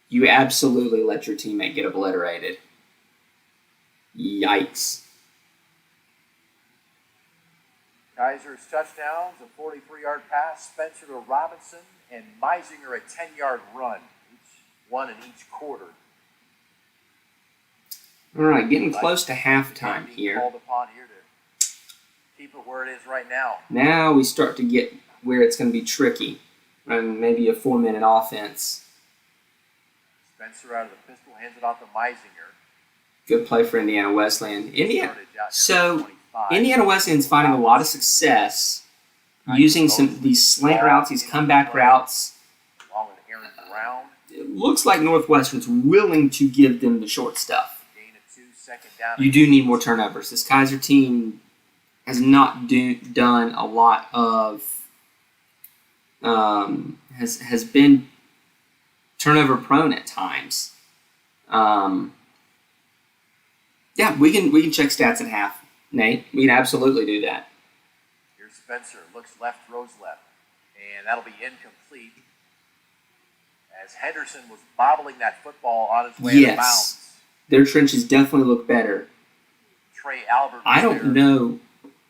You absolutely let your teammate get obliterated. Yikes. Kaiser's touchdowns, a 43-yard pass, Spencer to Robinson, and Meisinger a 10-yard run, one in each quarter. All right, getting close to halftime here. Called upon here to keep it where it is right now. Now we start to get where it's going to be tricky, and maybe a 4-minute offense. Spencer out of the pistol, hands it off to Meisinger. Good play for Indiana Wesleyan. Indiana Wesleyan's finding a lot of success using these slant routes, these comeback routes. Along with Aaron Brown. It looks like Northwestern's willing to give them the short stuff. Gain of 2, second down. You do need more turnovers. This Kaiser team has not done a lot of has been turnover prone at times. Yeah, we can check stats at half, Nate. We can absolutely do that. Here's Spencer, looks left, throws left, and that'll be incomplete. As Henderson was bobbling that football on his way to bounds. Their trenches definitely look better. Trey Albert. I don't know.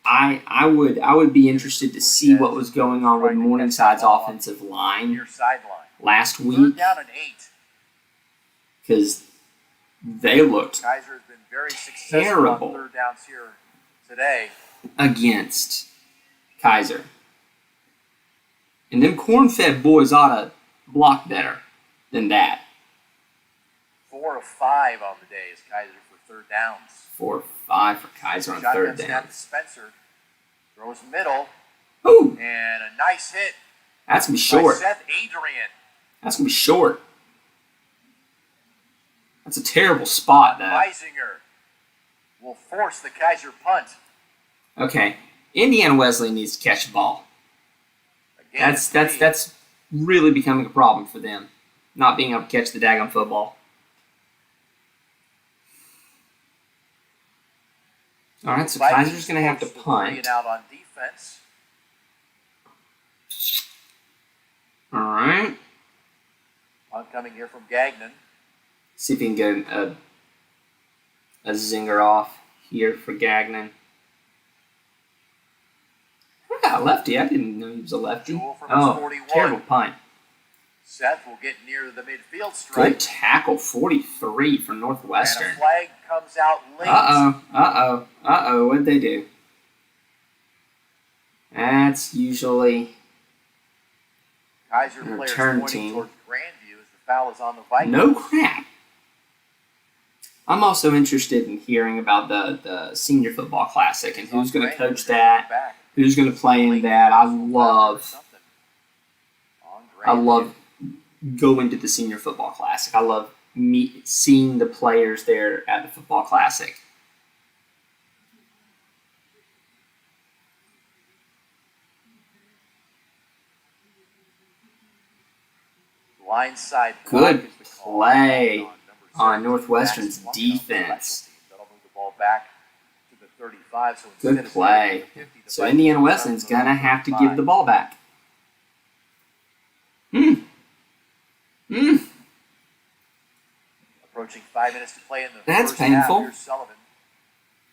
I would be interested to see what was going on with Morningside's offensive line last week. Down an 8. Because they looked Kaiser has been very successful terrible on third downs here today against Kaiser. And them corn-fed boys ought to block better than that. 4 of 5 on the day is Kaiser for third downs. 4 of 5 for Kaiser on third down. Snap to Spencer. Throws middle. Ooh. And a nice hit. That's going to be short. Seth Adrian. That's going to be short. That's a terrible spot, though. Meisinger will force the Kaiser punt. Okay. Indiana Wesleyan needs to catch the ball. Again, that's really becoming a problem for them, not being able to catch the daggone football. All right, so Kaiser's going to have to punt. Out on defense. All right. Punt coming here from Gagnon. See if he can get a zinger off here for Gagnon. Yeah, lefty. I didn't know he was a lefty. Oh, terrible punt. Seth will get near the midfield stripe. Good tackle, 43 for Northwestern. And a flag comes out late. Uh-oh. What'd they do? That's usually Kaiser players pointing towards Grandview as the foul is on the Vikings. No crap. I'm also interested in hearing about the Senior Football Classic and who's going to coach that, who's going to play in that. I love going to the Senior Football Classic. I love seeing the players there at the Football Classic. Blindside block Good is the call play number on 17, Northwestern's Max Lumpkin on defense. special teams. That'll move the ball back to the 35. So instead Good of play. starting at the 50, the So Vikings Indiana will Wesleyan's start going to from the have to 35. give the ball back. Approaching 5 minutes to play in the That's first painful. half. Here's Sullivan.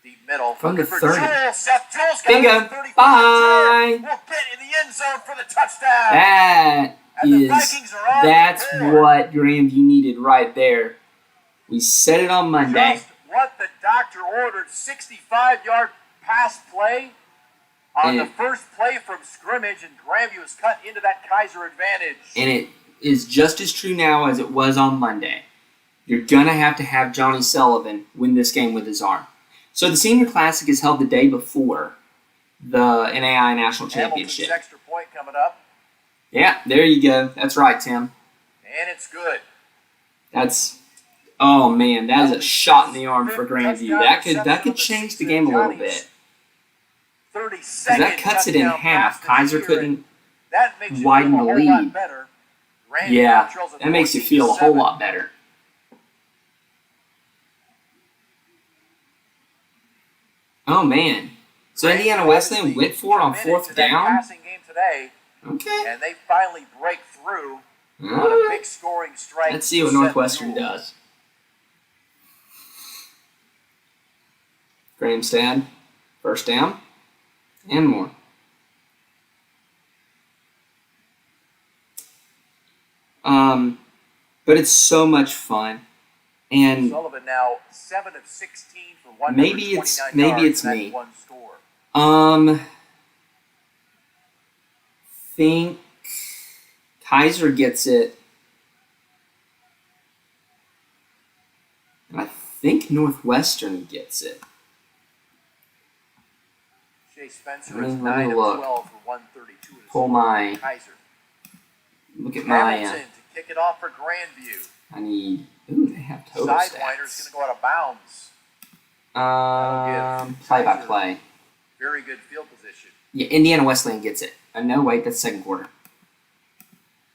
Deep middle. From the Looking for 30. Jules. Seth Jules got Bingo. it to the 35. Bye. Will get in the end zone for the touchdown. That And the is, Vikings are on that's the board. what Grandview needed right there. We said it on Monday. Just what the doctor ordered. 65-yard pass play on the first play from scrimmage, and Grandview is cut into that Kaiser advantage. And it is just as true now as it was on Monday. You're going to have Johnny Sullivan win this game with his arm. So the Senior Classic is held the day before the NAIA National Championship. Hamilton's extra point coming up. Yeah, there you go. That's right, Tim. And it's good. Oh man, that is a shot in the arm for Grandview. That could change the game a little bit. 30 Because seconds. that cuts it in half. Kaiser couldn't widen the lead. Yeah, that makes you feel a whole lot better. Oh man. So Indiana Wesleyan went for it on fourth down? Okay. And they finally break through on a big scoring strike. Let's see what Northwestern does. Grahamstad, first down, and more. But it's so much fun, and Sullivan now 7 of 16 for 129 maybe it's yards, me. One score. Think Kaiser gets it, and I think Northwestern gets it. Shea Spencer Let is me 9 of look. 12 for 132. Pull my Kaiser. look at my. Hamilton to kick it off for Grandview. I need. Ooh, they have total Sidewinder's stats. going to go out of bounds. Play by play. Very good field position. Yeah, Indiana Wesleyan gets it. No, wait, that's second quarter.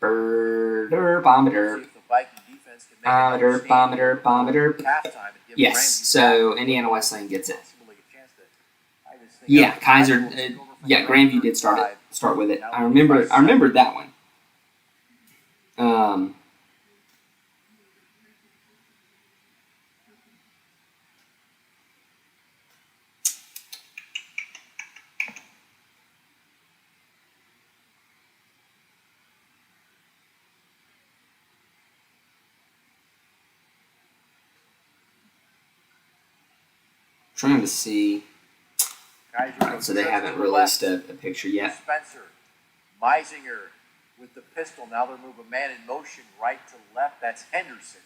Bomber. See if the Viking defense can make another stand Bomber. halftime and give Yes, Grandview so Indiana Wesleyan gets it. possibly a chance to tie this thing Yeah, up. Kaiser. Will take over from Yeah, the Grandview did 35. start with it. I remembered that one. Trying to see. Kaiser So they goes haven't to the released left. a picture yet. Spencer, Meisinger with the pistol. Now they'll move a man in motion right to left. That's Henderson.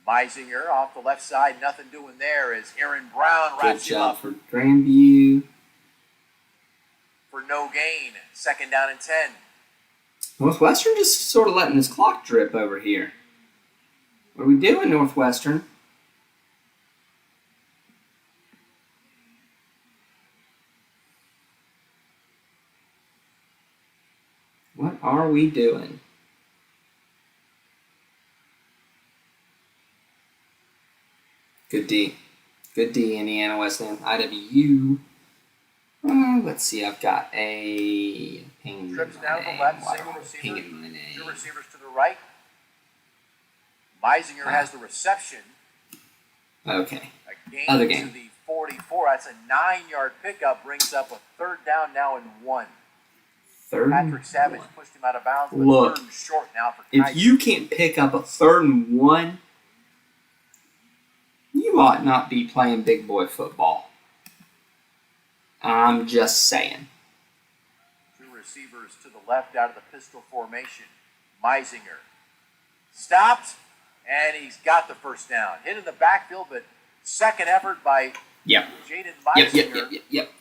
Meisinger off the left side. Nothing doing there as Aaron Brown Good wraps him job up for Grandview. for no gain. Second down and 10. Northwestern just sort of letting this clock drip over here. What are we doing, Northwestern? What are we doing? Good D. Good D, Indiana Wesleyan. IWU. Let's see, I've got a ping. Trips down to the left, single receiver. Two receivers to the right. Meisinger has the reception. Okay. A gain Other to game. the 44. That's a 9-yard pickup. Brings up a third down now and 1. Third Patrick and Savage one. pushed him out of bounds, but Look, third and short now for If Kaiser. you can't pick up a 3rd and 1, you ought not be playing big boy football. I'm just saying. Two receivers to the left out of the pistol formation. Meisinger stopped, and he's got the first down. Hit in the backfield, but second effort by Yep. Jaden Meisinger. Yep.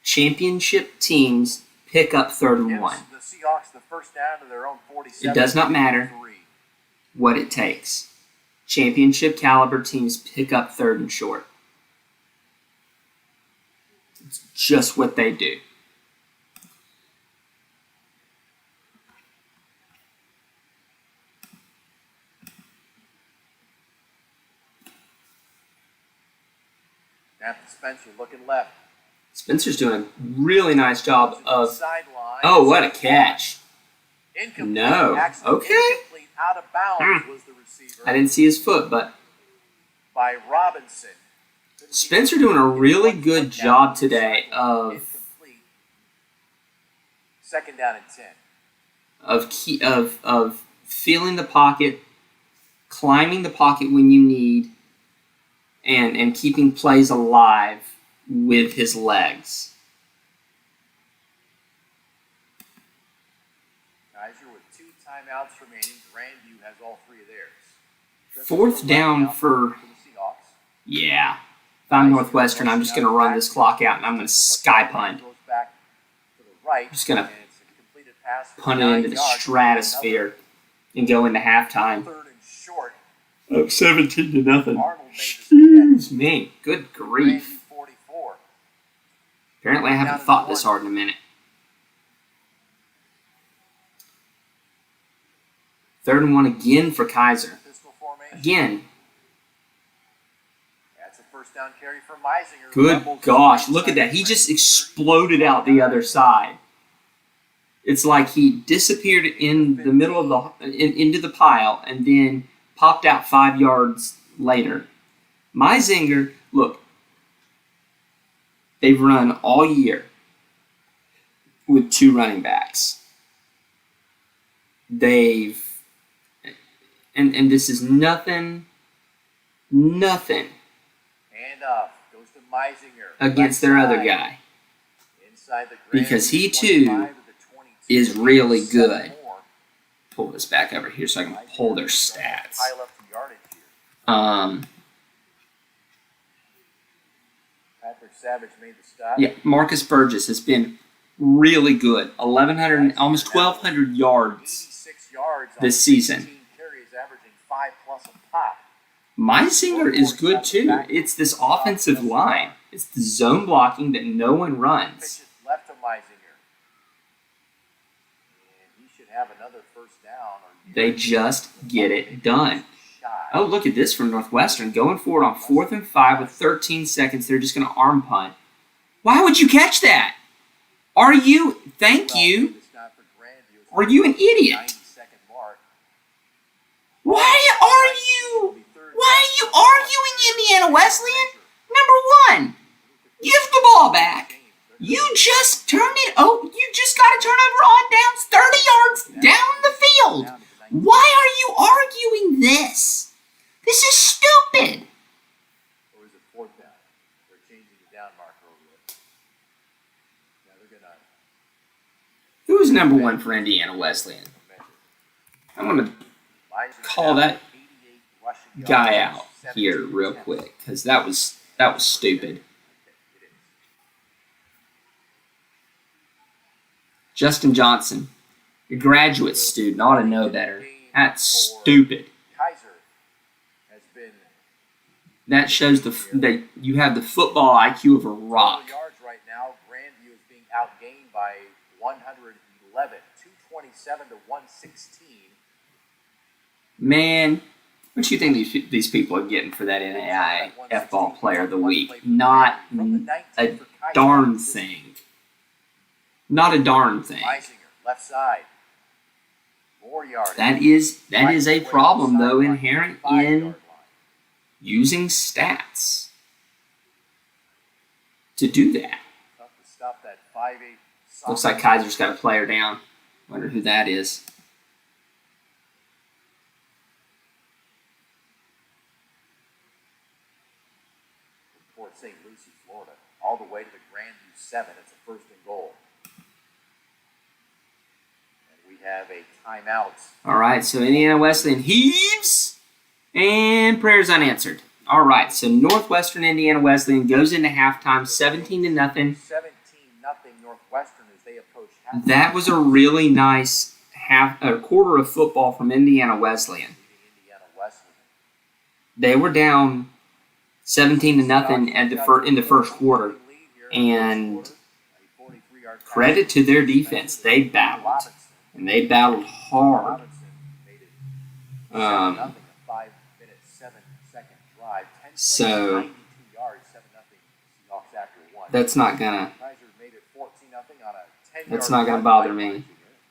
Championship teams pick up 3rd and Gives 1. the Seahawks the first down to their own 47. It does not matter what it takes. Championship caliber teams pick up 3rd and short. It's just what they do. Snap to Spencer, looking left. Spencer's doing a really nice job of. Sideline. Oh, what a catch! Incomplete. No. Actually, Okay. incomplete. Out of bounds was the receiver. I didn't see his foot, but By Robinson. Spencer doing a really good job today of Incomplete. Second down and 10. of feeling the pocket, climbing the pocket when you need, and keeping plays alive with his legs. Kaiser with 2 timeouts remaining. Grandview has all 3 of theirs. Fourth down for, yeah. If I'm Northwestern, I'm just going to run this clock out, and I'm going to sky punt. I'm just going to punt it into the stratosphere and go into halftime. Third and short. Oh, 17-0. Excuse me. Good grief. 44. Apparently I haven't thought this hard in a minute. Third and 1 again for Kaiser. Pistol formation. Again. That's a first down carry for Meisinger. Good gosh. Look at that. He just exploded out the other side. It's like he disappeared in the middle of the into the pile and then popped out 5 yards later. Meisinger, look, they've run all year with 2 running backs. And this is nothing And goes to Meisinger. against their other guy. Inside the Because he too is really good. Pull this back over here so I can pull their stats. Pile up the yardage here. Patrick Savage made the stop. Yeah, Marcus Burgess has been really good. 1,100, almost 1,200 yards 86 yards on this season. 15 carries, averaging 5+ a pop. Meisinger is good too. It's this offensive line. It's the zone blocking that no one runs. Pitches left to Meisinger. And he should have another first down. They just get it done. Oh, look at this from Northwestern. Going forward on 4th and 5 with 13 seconds. They're just going to arm punt. Why would you catch that? Are you? Thank you. Are you an idiot? Why are you arguing, Indiana Wesleyan? Number 1, give the ball back. You just turned it. Oh, you just got to turn over on downs 30 yards down the field. Why are you arguing this? This is stupid. Or is it 4th down? They're changing the down marker over it. Now they're gonna. Who's number 1 for Indiana Wesleyan? I'm gonna call that guy out here real quick because that was stupid. Justin Johnson, your graduate student ought to know better. That's stupid. Kaiser has been That shows that you have the football IQ of a rock. yards right now. Grandview is being outgained by 111, 227 to 116. Man, what do you think these people are getting for that NAIAFBALL Player of the Week? Not a darn thing. Not a darn thing. Meisinger, left side. More yards. That is a problem, though, inherent in using stats to do that. Tough to stop that 5'8". Looks like Kaiser's got a player down. Wonder who that is. Port St. Lucie, Florida, all the way to the Grandview 7. It's a 1st and goal. And we have a timeout. All right, so Indiana Wesleyan heaves, and prayers unanswered. All right, so Northwestern Indiana Wesleyan goes into halftime, 17-0. 17-0 Northwestern as they approach halftime. That was a really nice quarter of football from Indiana Wesleyan. They were down 17-0 in the first quarter, and credit to their defense, they battled, and they battled hard. So That's not gonna. Kaiser made it 14-0 on a 10-yard That's not gonna bother me,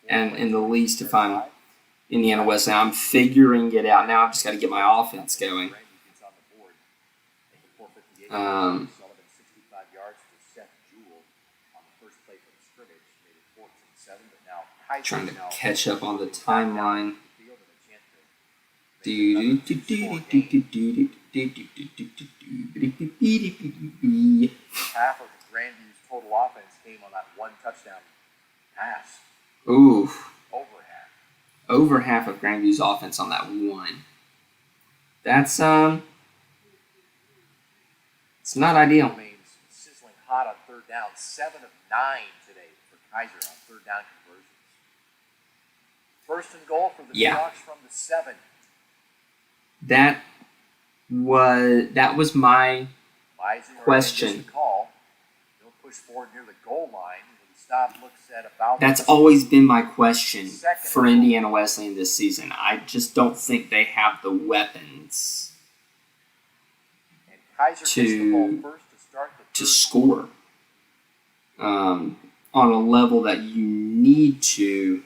and in the least if I'm Indiana Wesleyan. I'm figuring it out now. I've just got to get my offense going. Sullivan 65 yards to Seth Jewell on the first play from scrimmage, made it 14-7. But now Kaiser Trying to now catch up on the timeline. Half of Grandview's total offense came on that one touchdown pass. Ooh. Over half. Over half of Grandview's offense on that one. That's it's not ideal. Remains sizzling hot on third down. 7 of 9 today for Kaiser on third down conversions. First and goal for the Seahawks from the 7. That was my question. Call. He'll push forward near the goal line. When he stops, looks at about. That's always been my question for Indiana Wesleyan this season. I just don't think they have the weapons to score on a level that you need to.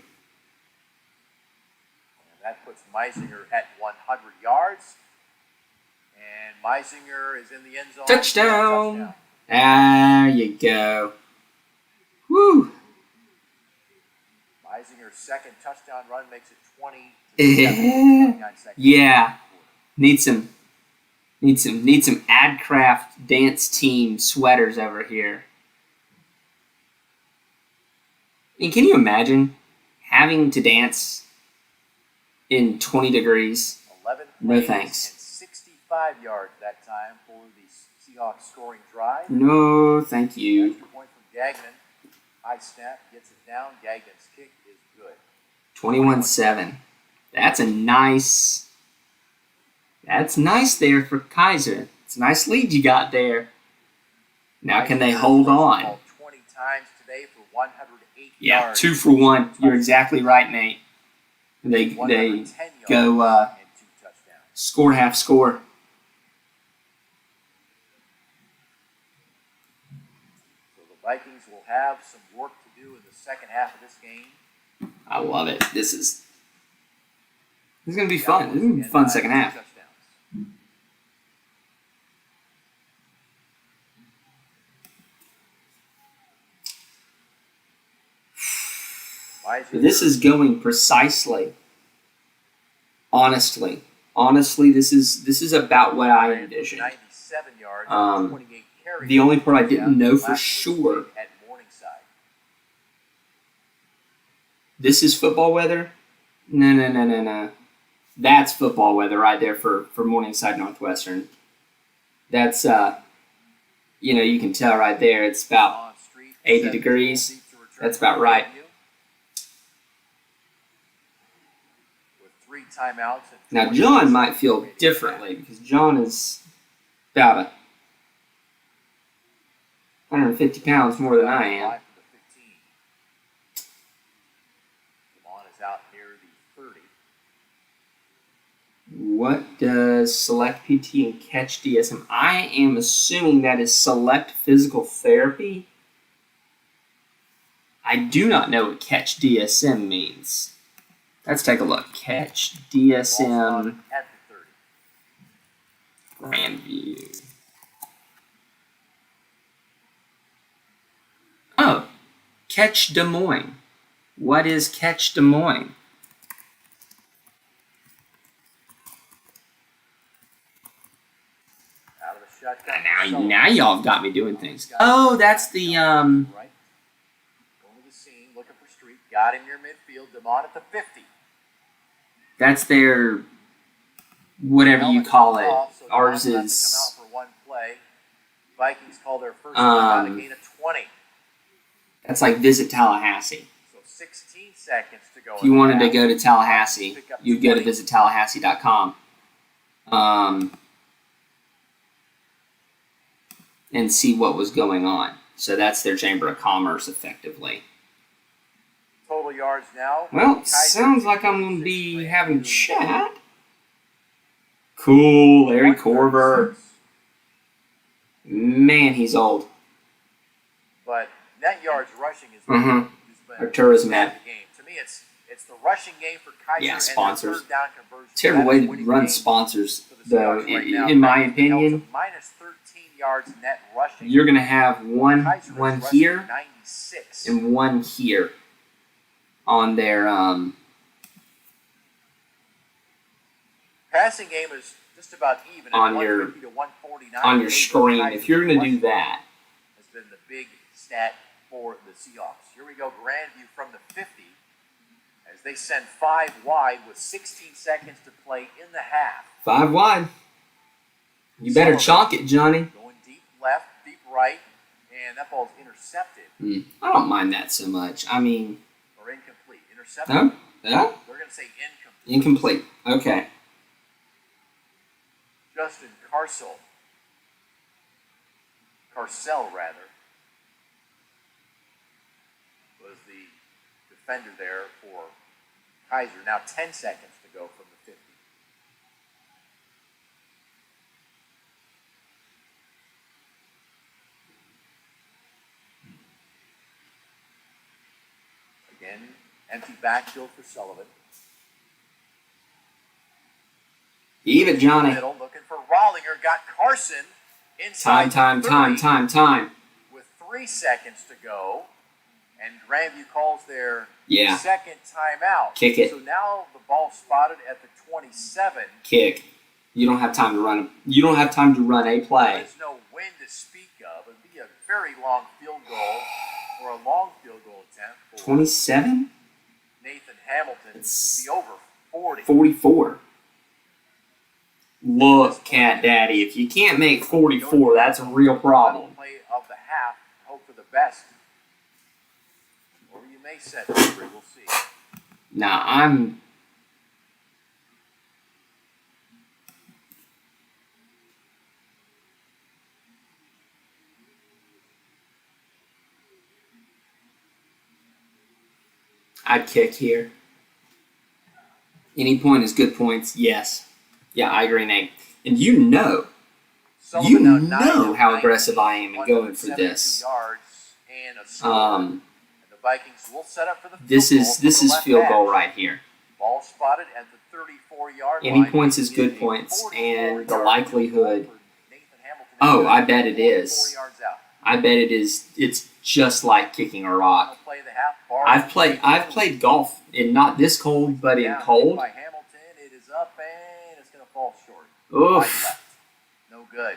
And that puts Meisinger at 100 yards. And Meisinger is in the end zone. Touchdown! There you go. Woo! Meisinger's second touchdown run makes it 20. Yeah. Need some AdCraft dance team sweaters over here. I mean, can you imagine having to dance in 20 degrees? 11 no thanks. And 65 yards that time for the Seahawks scoring drive. No, thank you. Extra point from Gagnon. High snap, gets it down. Gagnon's kick is good. 21-7. That's nice there for Kaiser. It's a nice lead you got there. Now can they hold on? 20 times today for 108 Yeah, yards. 2 for 1. You're exactly right, Nate. They go score half score. So the Vikings will have some work to do in the second half of this game. I love it. This is going to be fun. This is going to be a fun second half. This is going precisely. Honestly, this is about what I envisioned. 97 yards, 28 carries. The only part I didn't know for sure. At Morningside. This is football weather? No. That's football weather right there for Morningside Northwestern. That's you can tell right there it's about 80 degrees. That's about right. Timeouts. Now, John might feel differently because John is about 150 pounds more than I am. Is out near the 30. What does Select PT and Catch DSM? I am assuming that is Select Physical Therapy. I do not know what Catch DSM means. Let's take a look. Catch DSM at the 30. Grandview. Oh, Catch Des Moines. What is Catch Des Moines? Out of the shotgun. Now y'all have got me doing things. Oh, that's the Going to the scene, looking for Street. Got him near midfield. DeMont at the 50. That's their whatever you call it. Ours is. Come out for one play. Vikings call their first down, a gain of 20. That's like Visit Tallahassee. So 16 seconds to go. If you wanted to go to Tallahassee, you'd go to visitallahassee.com. And see what was going on. So that's their Chamber of Commerce, effectively. Total yards now. Well, sounds like I'm going to be having chat. Cool, Larry Korver. Man, he's old. but net yards rushing is Artura's mad. the game. To me, it's the rushing game for Kaiser. Yeah, sponsors. And third down conversion. Terrible way to run sponsors, though. In my opinion, minus 13 yards net rushing. You're going to have one here 96. and one here on their passing game is just about even on at your 150 to 149. on your screen. If you're going to do that, has been the big stat for the Seahawks. Here we go, Grandview from the 50 as they send 5 wide with 16 seconds to play in the half. 5 wide. You better chalk it, Johnny. Going deep left, deep right, and that ball's intercepted. I don't mind that so much. I mean, or incomplete. Intercepted. No? Yeah? They're going to say incomplete. Incomplete. Okay. Justin Carcel, was the defender there for Kaiser. Now 10 seconds to go from the 50. Again, empty backfield for Sullivan. Heave it, Johnny. Middle, looking for Rollinger. Got Carson inside. Time. With 3 seconds to go. And Grandview calls their second timeout. Kick it. So now the ball spotted at the 27. Kick. You don't have time to run. You don't have time to run a play. There's no wind to speak of. It'd be a very long field goal or a long field goal attempt. 27? Nathan Hamilton. It'd be over 40. 44. Look, Cat Daddy, if you can't make 44, that's a real problem. Play of the half. Hope for the best. Or you may set history. We'll see. Now, I'd kick here. Any point is good points. Yes. Yeah, I agree, Nate. And you know how aggressive I am in going for this. The Vikings will set up for the this is field goal right here. Ball spotted at the 34-yard line. Any points is good points, and the likelihood. Oh, I bet it is. I bet it is. It's just like kicking a rock. I've played golf in not this cold, but in cold. By Hamilton, it is up and it's going to fall short. Oof. No good.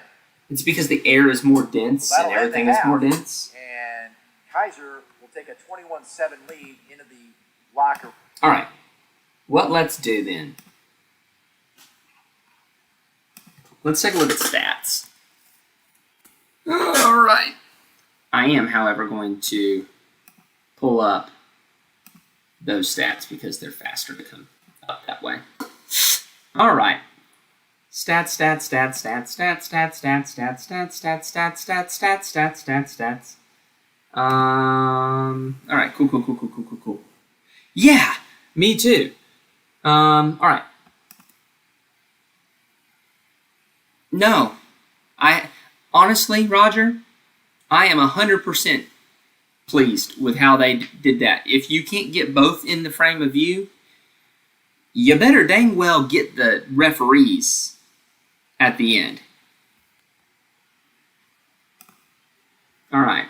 It's because the air is more dense and everything is more dense. And Kaiser will take a 21-7 lead into the locker. All right. What let's do then? Let's take a look at stats. All right. I am, however, going to pull up those stats because they're faster to come up that way. All right. Stats. All right. Cool. Yeah, me too. All right. No, honestly, Roger, I am 100% pleased with how they did that. If you can't get both in the frame of view, you better dang well get the referees at the end. All right.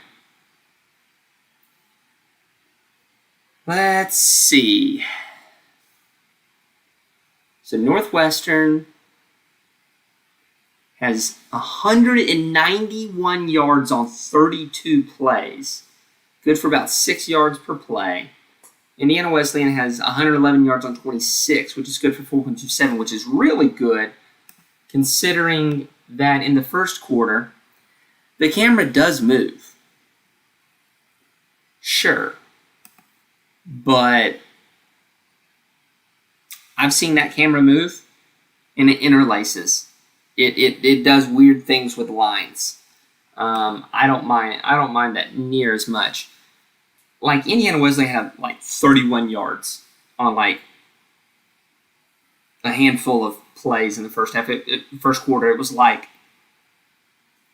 Let's see. So Northwestern has 191 yards on 32 plays. Good for about 6 yards per play. Indiana Wesleyan has 111 yards on 26, which is good for 4.27, which is really good considering that in the first quarter, the camera does move. Sure. But I've seen that camera move and it interlaces. It does weird things with lines. I don't mind that near as much. Like Indiana Wesleyan had like 31 yards on like a handful of plays in the first half. First quarter, it was like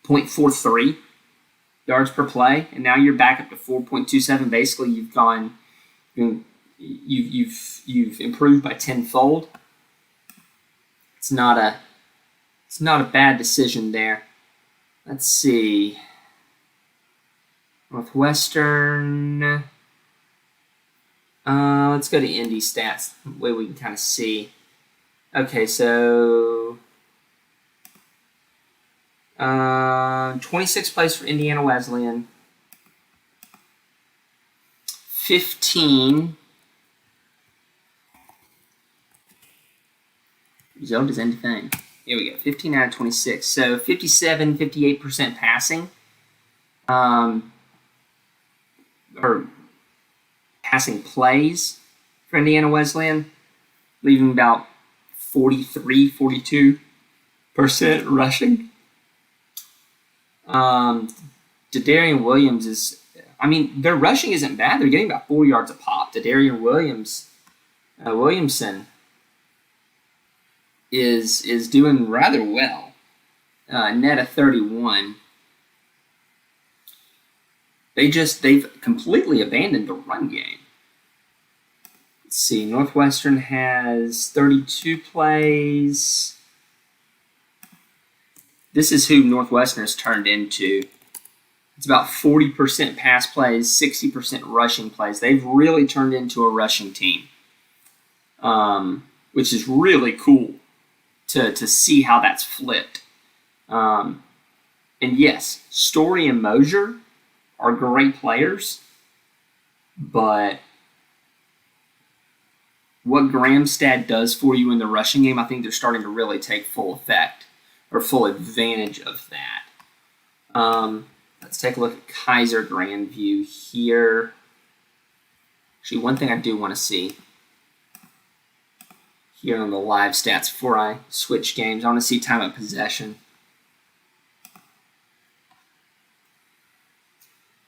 0.43. yards per play, and now you're back up to 4.27. Basically, you've improved by tenfold. It's not a bad decision there. Let's see. Northwestern. Let's go to Indy stats. Way we can kind of see. Okay, so 26th place for Indiana Wesleyan. 15. Zelda's anything. Here we go. 15 out of 26. So 57, 58% passing. Or passing plays for Indiana Wesleyan, leaving about 43, 42% rushing. Dadarian Williams is, their rushing isn't bad. They're getting about 4 yards a pop. Dadarian Williamson is doing rather well. Net of 31. They've completely abandoned the run game. Let's see, Northwestern has 32 plays. This is who Northwestern has turned into. It's about 40% pass plays, 60% rushing plays. They've really turned into a rushing team, which is really cool to see how that's flipped. And yes, Story and Mosier are great players, but what Gramstad does for you in the rushing game, I think they're starting to really take full effect or full advantage of that. Let's take a look at Kaiser Grandview here. Actually, one thing I do want to see here on the live stats before I switch games, I want to see time of possession.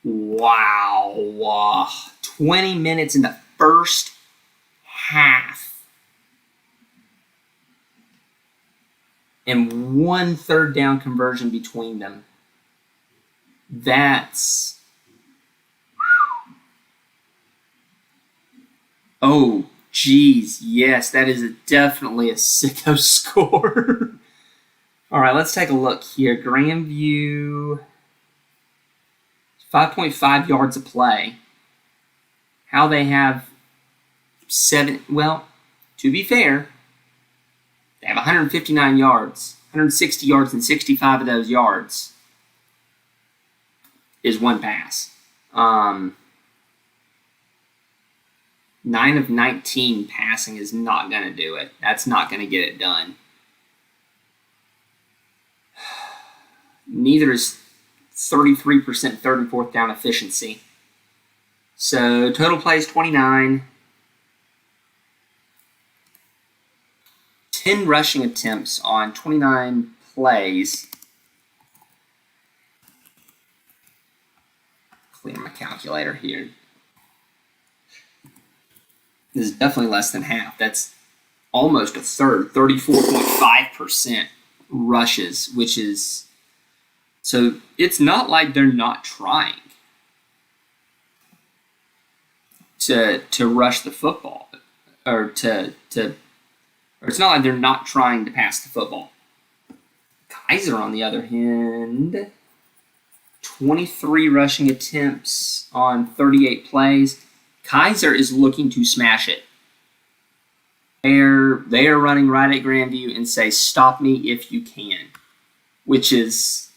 Wow. 20 minutes in the first half. And 1 third down conversion between them. That's... Oh, geez. Yes, that is definitely a sicko score. All right, let's take a look here. Grandview... 5.5 yards a play. How they have 7, well, to be fair, they have 159 yards. 160 yards, and 65 of those yards is one pass. 9 of 19 passing is not going to do it. That's not going to get it done. Neither is 33% third and fourth down efficiency. So total plays 29. 10 rushing attempts on 29 plays. Clear my calculator here. This is definitely less than half. That's almost a third, 34.5% rushes, which is... So it's not like they're not trying to rush the football, or or it's not like they're not trying to pass the football. Kaiser, on the other hand, 23 rushing attempts on 38 plays. Kaiser is looking to smash it. They are running right at Grandview and say, "Stop me if you can," which is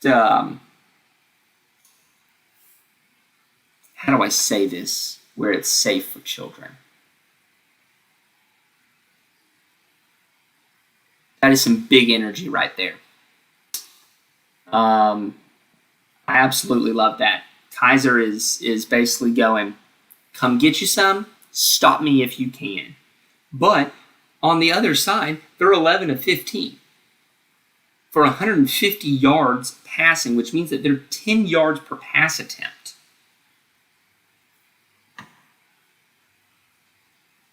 how do I say this where it's safe for children? That is some big energy right there. I absolutely love that. Kaiser is basically going, come get you some, stop me if you can. But on the other side, they're 11 of 15 for 150 yards passing, which means that they're 10 yards per pass attempt.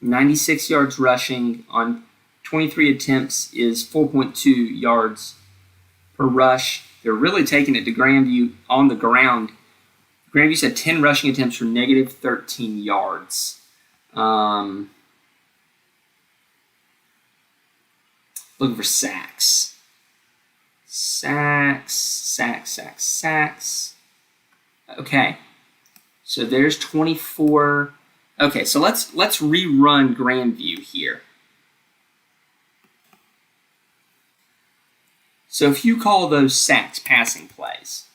96 yards rushing on 23 attempts is 4.2 yards per rush. They're really taking it to Grandview on the ground. Grandview said 10 rushing attempts for negative 13 yards. Looking for sacks. Sacks. Okay. So there's 24. Okay, so let's rerun Grandview here. So if you call those sacks passing plays,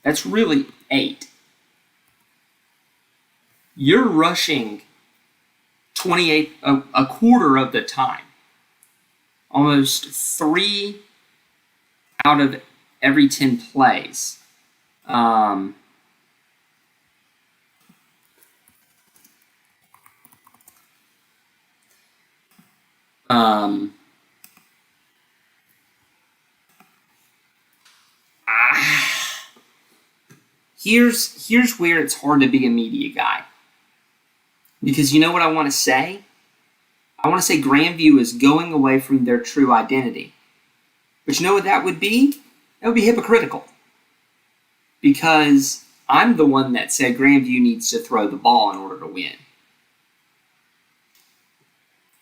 that's really 8. You're rushing 28, a quarter of the time. Almost 3 out of every 10 plays. Here's where it's hard to be a media guy. Because you know what I want to say? I want to say Grandview is going away from their true identity. But you know what that would be? That would be hypocritical. Because I'm the one that said Grandview needs to throw the ball in order to win.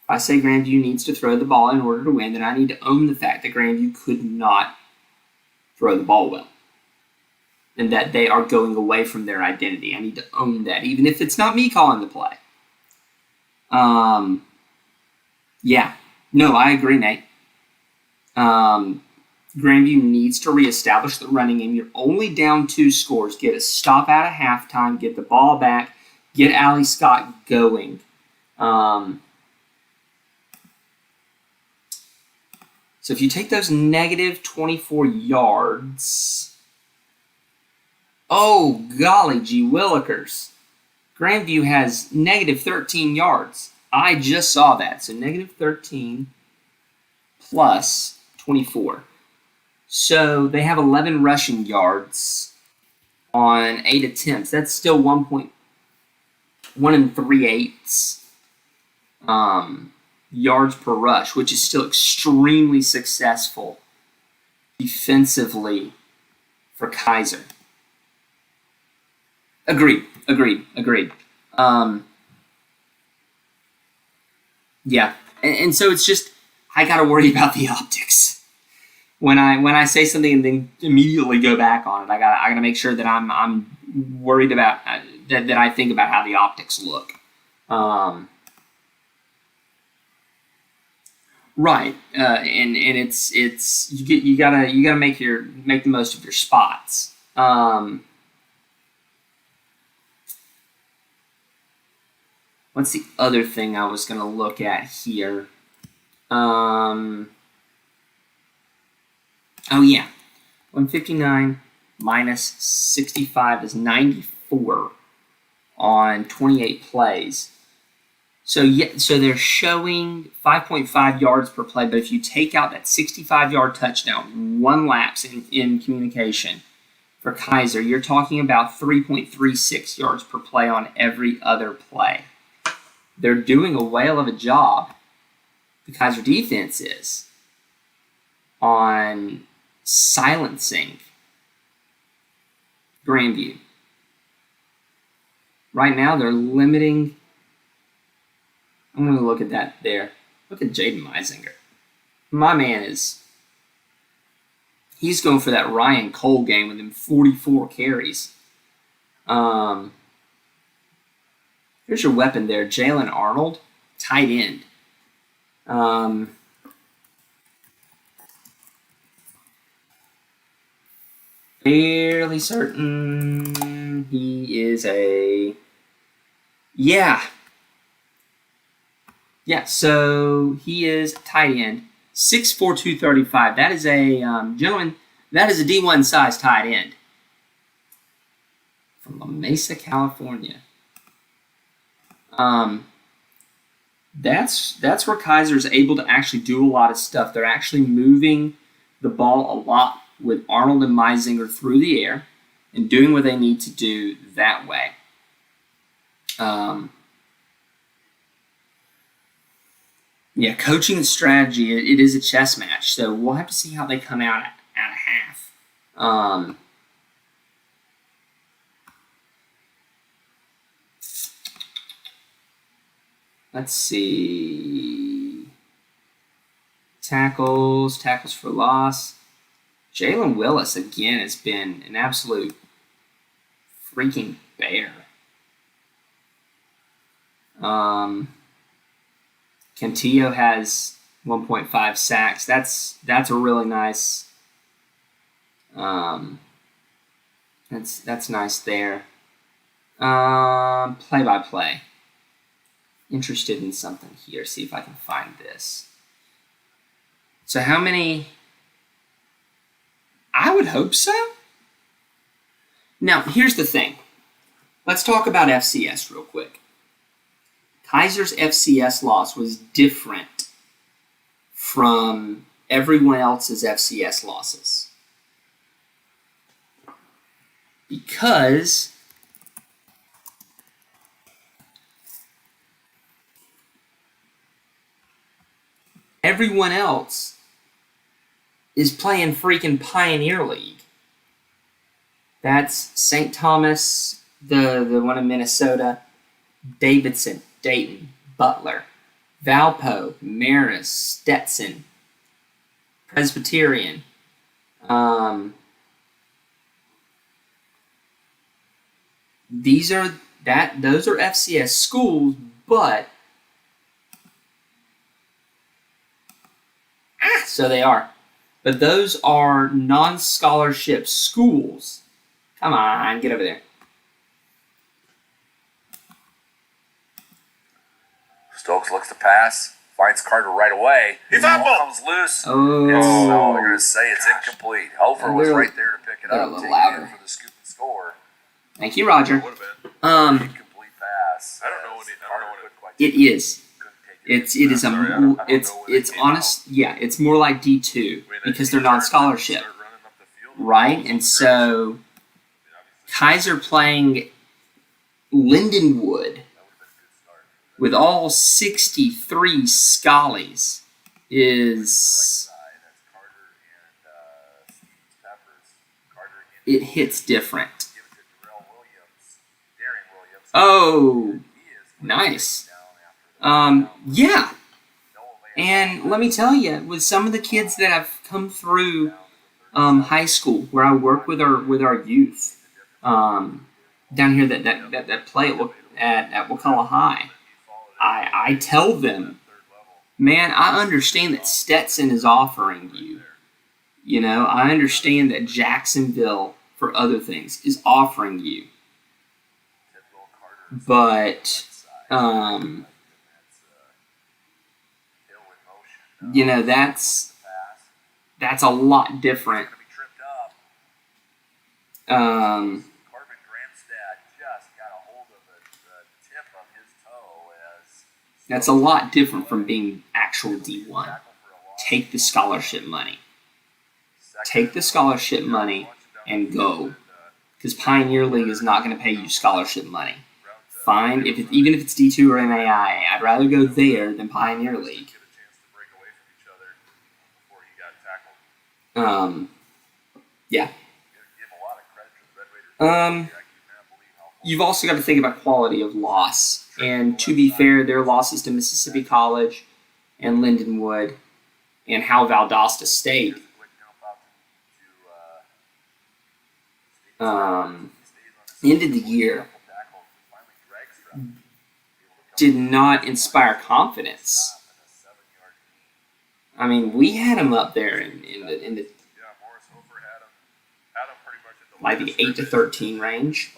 If I say Grandview needs to throw the ball in order to win, then I need to own the fact that Grandview could not throw the ball well. And that they are going away from their identity. I need to own that, even if it's not me calling the play. Yeah. No, I agree, Nate. Grandview needs to reestablish the running game. You're only down 2 scores. Get a stop out of halftime. Get the ball back. Get Allie Scott going. So if you take those negative 24 yards... Oh, golly gee willikers. Grandview has negative 13 yards. I just saw that. So negative 13 plus 24. So they have 11 rushing yards on 8 attempts. That's still 1 3/8 yards per rush, which is still extremely successful defensively for Kaiser. Agreed. Yeah, and so it's just I got to worry about the optics when I say something and then immediately go back on it. I got to make sure that I'm worried about that I think about how the optics look. Right, and it's you gotta make the most of your spots. What's the other thing I was going to look at here? Oh, yeah. 159 minus 65 is 94 on 28 plays. So they're showing 5.5 yards per play, but if you take out that 65-yard touchdown, 1 lapse in communication for Kaiser, you're talking about 3.36 yards per play on every other play. They're doing a whale of a job, the Kaiser defense is, on silencing Grandview. Right now, they're limiting. I'm going to look at that there. Look at Jaden Meisinger. My man he's going for that Ryan Cole game with him 44 carries. Here's your weapon there, Jalen Arnold, tight end. Fairly certain he is a... Yeah, so he is tight end, 6'4", 235. That is a, gentlemen, that is a D1 size tight end from La Mesa, California. That's where Kaiser's able to actually do a lot of stuff. They're actually moving the ball a lot with Arnold and Meisinger through the air and doing what they need to do that way. Yeah, coaching and strategy, it is a chess match, so we'll have to see how they come out at a half. Let's see. Tackles for loss. Jalen Willis, again, has been an absolute freaking bear. Cantillo has 1.5 sacks. That's a really nice. That's nice there. Play-by-play. Interested in something here. See if I can find this. So how many? I would hope so. Now, here's the thing. Let's talk about FCS real quick. Kaiser's FCS loss was different from everyone else's FCS losses. Because everyone else is playing freaking Pioneer League. That's St. Thomas, the one in Minnesota, Davidson, Dayton, Butler, Valpo, Marist, Stetson, Presbyterian. Those are FCS schools, but so they are. But those are non-scholarship schools. Come on, get over there. Stokes looks to pass, finds Carter right away. He comes loose. Oh, you're going to say it's incomplete. Hofer was right there to pick it up. A little louder For the scoop and score. Thank you, Roger. Incomplete pass. I don't know what it is. It's honest. Yeah, it's more like D2 because they're non-scholarship, right? And so Kaiser playing Lindenwood with all 63 Scullies is it hits different. Oh, nice. Yeah. And let me tell you, with some of the kids that have come through high school, where I work with our youth down here that play at Wakulla High, I tell them, man, I understand that Stetson is offering you. You know, I understand that Jacksonville, for other things, is offering you. But, you know, that's a lot different. That's a lot different from being actual D1. Take the scholarship money. Take the scholarship money and go. Because Pioneer League is not going to pay you scholarship money. Fine, even if it's D2 or NAIA, I'd rather go there than Pioneer League. Yeah. You've also got to think about quality of loss. And to be fair, their losses to Mississippi College and Lindenwood and Hal Valdosta State ended the year did not inspire confidence. I mean, we had them up there in the like the 8 to 13 range.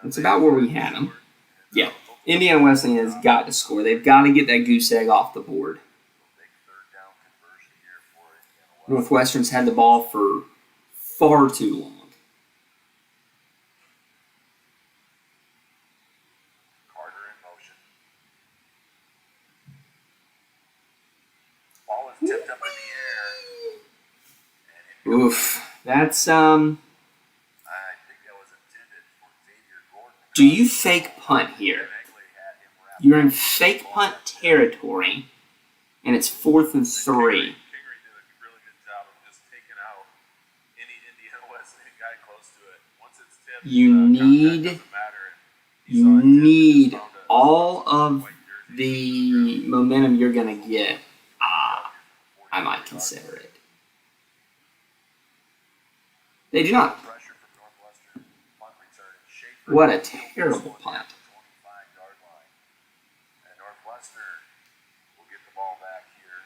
That's about where we had them. Yeah, Indiana Wesleyan has got to score. They've got to get that goose egg off the board. Northwestern's had the ball for far too long. Carter in motion. Ball is tipped up in the air. Oof, that's I think that was intended for Xavier Gordon. Do you fake punt here? You're in fake punt territory, and it's 4th and 3. Kingery did a really good job of just taking out any Indiana Wesleyan guy close to it. Once it's tipped, You need doesn't matter. And you need all of the momentum you're going to get. I might consider it. They do not. Pressure from Northwestern. Punt return. Schaefer. What a terrible punt. 25-yard line. And Northwestern will get the ball back here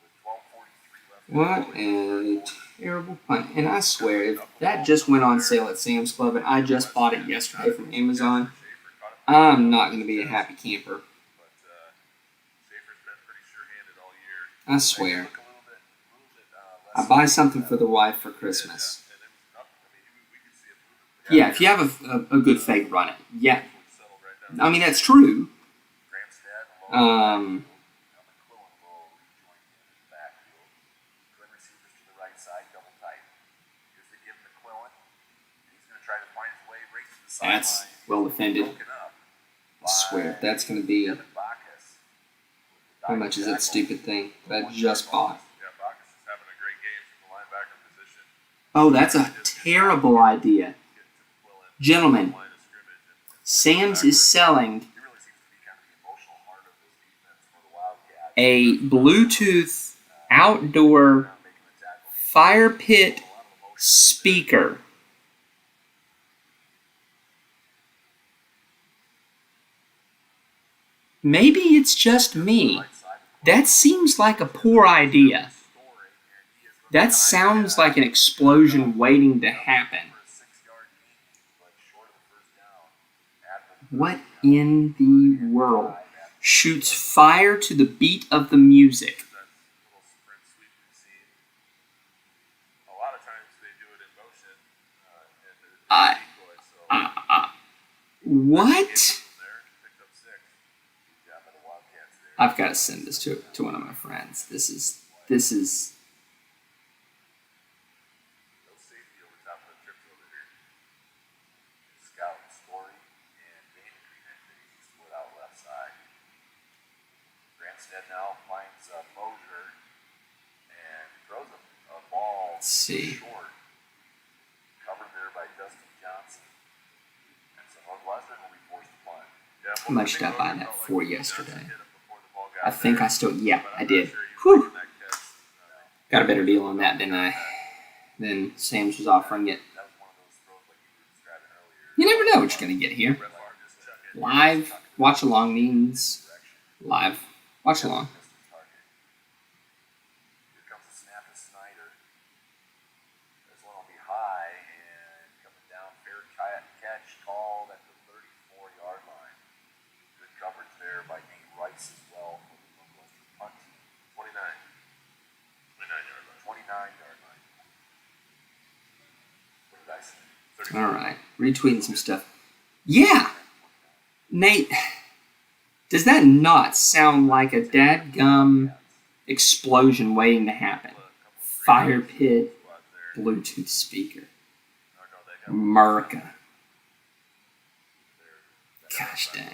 with 12:43 left. What a terrible punt. And I swear, if that just went on sale at Sam's Club and I just bought it yesterday from Amazon, I'm not going to be a happy camper. But Schaefer's been pretty sure-handed all year. I swear. Look a little bit I buy something for the wife for Christmas. And it was nothing. I mean, we could see it moving. Yeah, if you have a good fake, run it. Yeah. Settled right down. I mean, that's true. Gramstad. McClellan will rejoin the backfield. Twin receivers to the right side, double tight. Here's the give McClellan. He's going to try to find his way right to the sideline. That's well defended. Broken up I swear, that's going to be... Devin Bacchus. How much is that stupid thing that I just bought? Yeah, Bacchus is having a great game from the linebacker position. Oh, that's a terrible idea. Getting to McClellan. Gentlemen, Line of scrimmage. And Sam's is selling He really seems to be kind of the emotional heart of this defense for the Wildcats. a Bluetooth outdoor Making the tackle. fire pit speaker. Maybe it's just me. That seems like a poor idea. That sounds like an explosion waiting to happen. What in the world? Shoots fire to the beat of the music. that little sprint sweep receive. A lot of times they do it in motion. And I- decoy, so What? from there, picked up 6. Good job by the Wildcats there. I've got to send this to one of my friends. This is No safety over top of the trips over here. Scout, Cory, and Dane Green entries split out left side. Gramstad now finds Mosier and throws a ball Let's see. short. Covered there by Dustin Johnson. And so Northwestern will be forced to punt. yeah, How much did I buy that for yesterday? hit him before the ball got I think there, I still, yeah, but I I'm did. not sure he's Whew. making that catch. Got a better deal on that than than Sam's was offering it. That was one of those throws like you were describing earlier. You never know what you're gonna get here. Red Bar just chuck it. Live watch along means live watch along. Missed his target. Here comes the snap to Snyder. This one will be high and coming down. Fair catch called at the 34-yard line. Good coverage there by Nate Rice as well for the Northwestern punt team. 29. 29-yard line. 29-yard line. What did I say? 30. All right, retweeting some stuff. Yeah, Nate. Does that not sound like a dadgum explosion waiting to happen? Fire pit, Squad there. Bluetooth speaker, Oh, no, they got America. Gosh dang.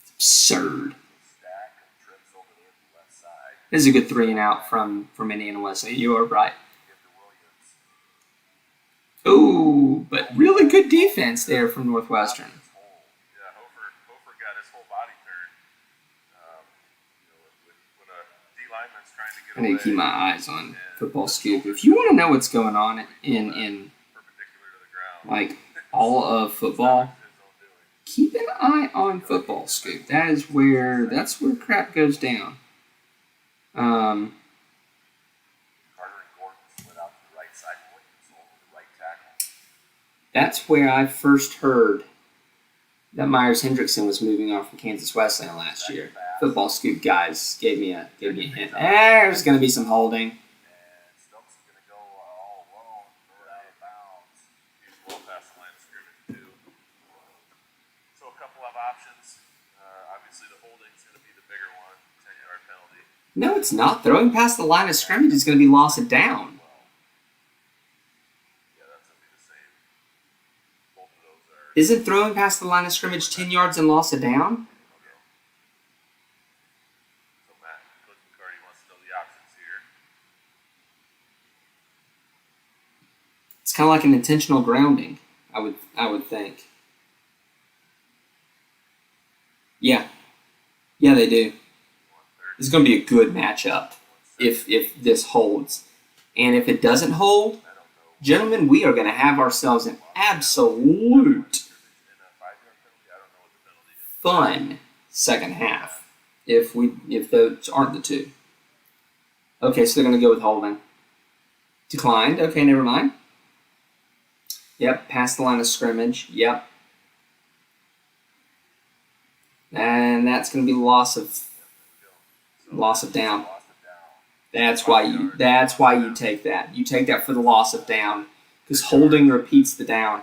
It's absurd. Stack of trips over there to the left side. This is a good 3 and out from Indiana Wesleyan. You are right. Give to Williams. Ooh, but really good defense there from Northwestern. Yeah, Hofer got his whole body turned. When a D lineman's trying to get I need away, to keep my eyes on Football Scoop. If you want to know what's going on in perpendicular to the ground. like all of football, His own doing. keep an eye on Football Scoop. That's where crap goes down. Carter and Gordon split out to the right side. Williams over the right tackle. That's where I first heard that Myers Hendrickson was moving on from Kansas Wesleyan last year. Football Scoop guys gave me a hint. There's going to be some holding. And Stokes is going to go all alone. Throw it out of bounds. He's well past the line of scrimmage, too. So a couple of options. Obviously, the holding's going to be the bigger one, 10-yard penalty. No, it's not. Throwing past the line of scrimmage is going to be loss of down. Yeah, that's going to be the same. Both of those are Isn't throwing past the line of scrimmage 10 yards and loss of down? So Matt, Coach McCarty wants to know the options here. It's kind of like an intentional grounding, I would think. Yeah. Yeah, they do. This is going to be a good matchup if this holds. And if it doesn't hold, gentlemen, we are going to have ourselves an absolute fun second half if those aren't the two. Okay, so they're going to go with holding. Declined. Okay, never mind. Yep, past the line of scrimmage. Yep. And that's going to be loss of down. That's why you take that. You take that for the loss of down because holding repeats the down.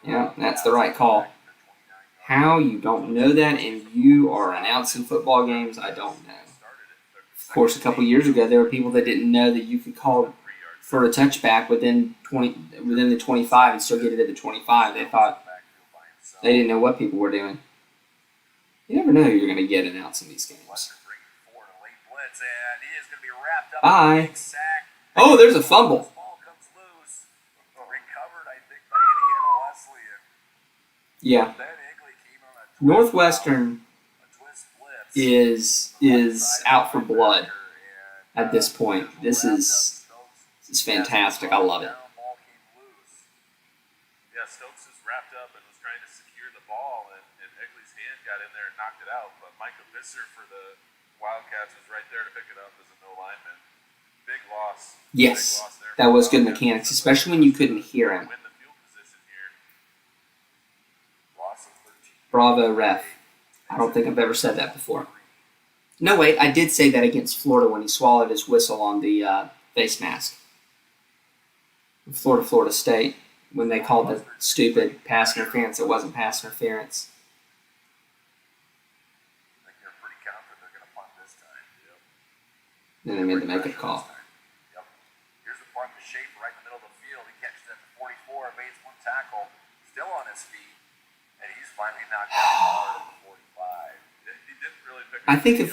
Yeah, that's the right call. How you don't know that and you are announcing football games, I don't know. Of course, a couple years ago, there were people that didn't know that you could call for a touchback within the 25 and still get it at the 25. They didn't know what people were doing. You never know who you're going to get announcing these games. Bye. Oh, there's a fumble. Yeah. Northwestern is out for blood at this point. This is fantastic. I love it. Yeah, Stokes is wrapped up and was trying to secure the ball, and Egley's hand got in there and knocked it out. But Micah Visser for the Wildcats was right there to pick it up as a no lineman. Big loss. Yes, Big loss there that was good mechanics, especially when you couldn't hear him. Win the field position here. Bravo, ref. I don't think I've ever said that before. No, wait, I did say that against Florida when he swallowed his whistle on the face mask. Florida State, when they called the stupid pass interference, it wasn't pass interference. I think they're pretty confident they're going to punt this time. Yep. Then they made the make-up call. Yep. Here's the punt to Schaefer right in the middle of the field. He catches at the 44, evades one tackle, still on his feet, and he's finally knocked out at the 45. He didn't really pick I think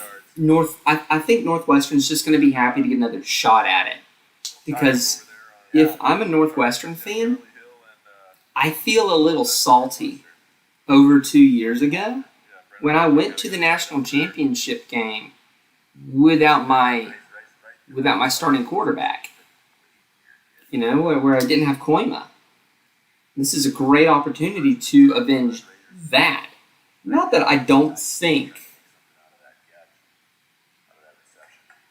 I think Northwestern's just going to be happy to get another shot at it, because if I'm a Northwestern fan, I feel a little salty over 2 years ago when I went to the national championship game without my starting quarterback. You know, where I didn't have Koima. This is a great opportunity to avenge that. Not that I don't think.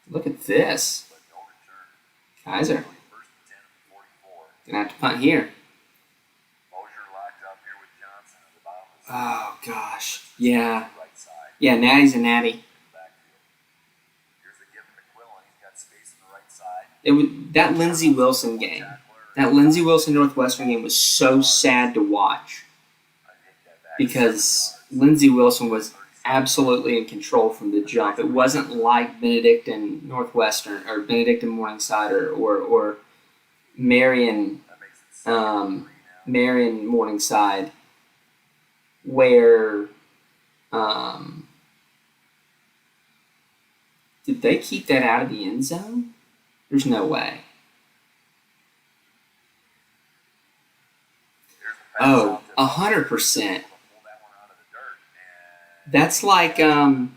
Look at this. Kaiser. Gonna have to punt here. Oh gosh. Yeah. Yeah, Natty's a natty. That Lindsey Wilson game. That Lindsey Wilson Northwestern game was so sad to watch. Because Lindsey Wilson was absolutely in control from the jump. It wasn't like Benedict and Northwestern or Benedict and Morningside or Marion Morningside, where did they keep that out of the end zone? There's no way. Oh, 100%. That's like the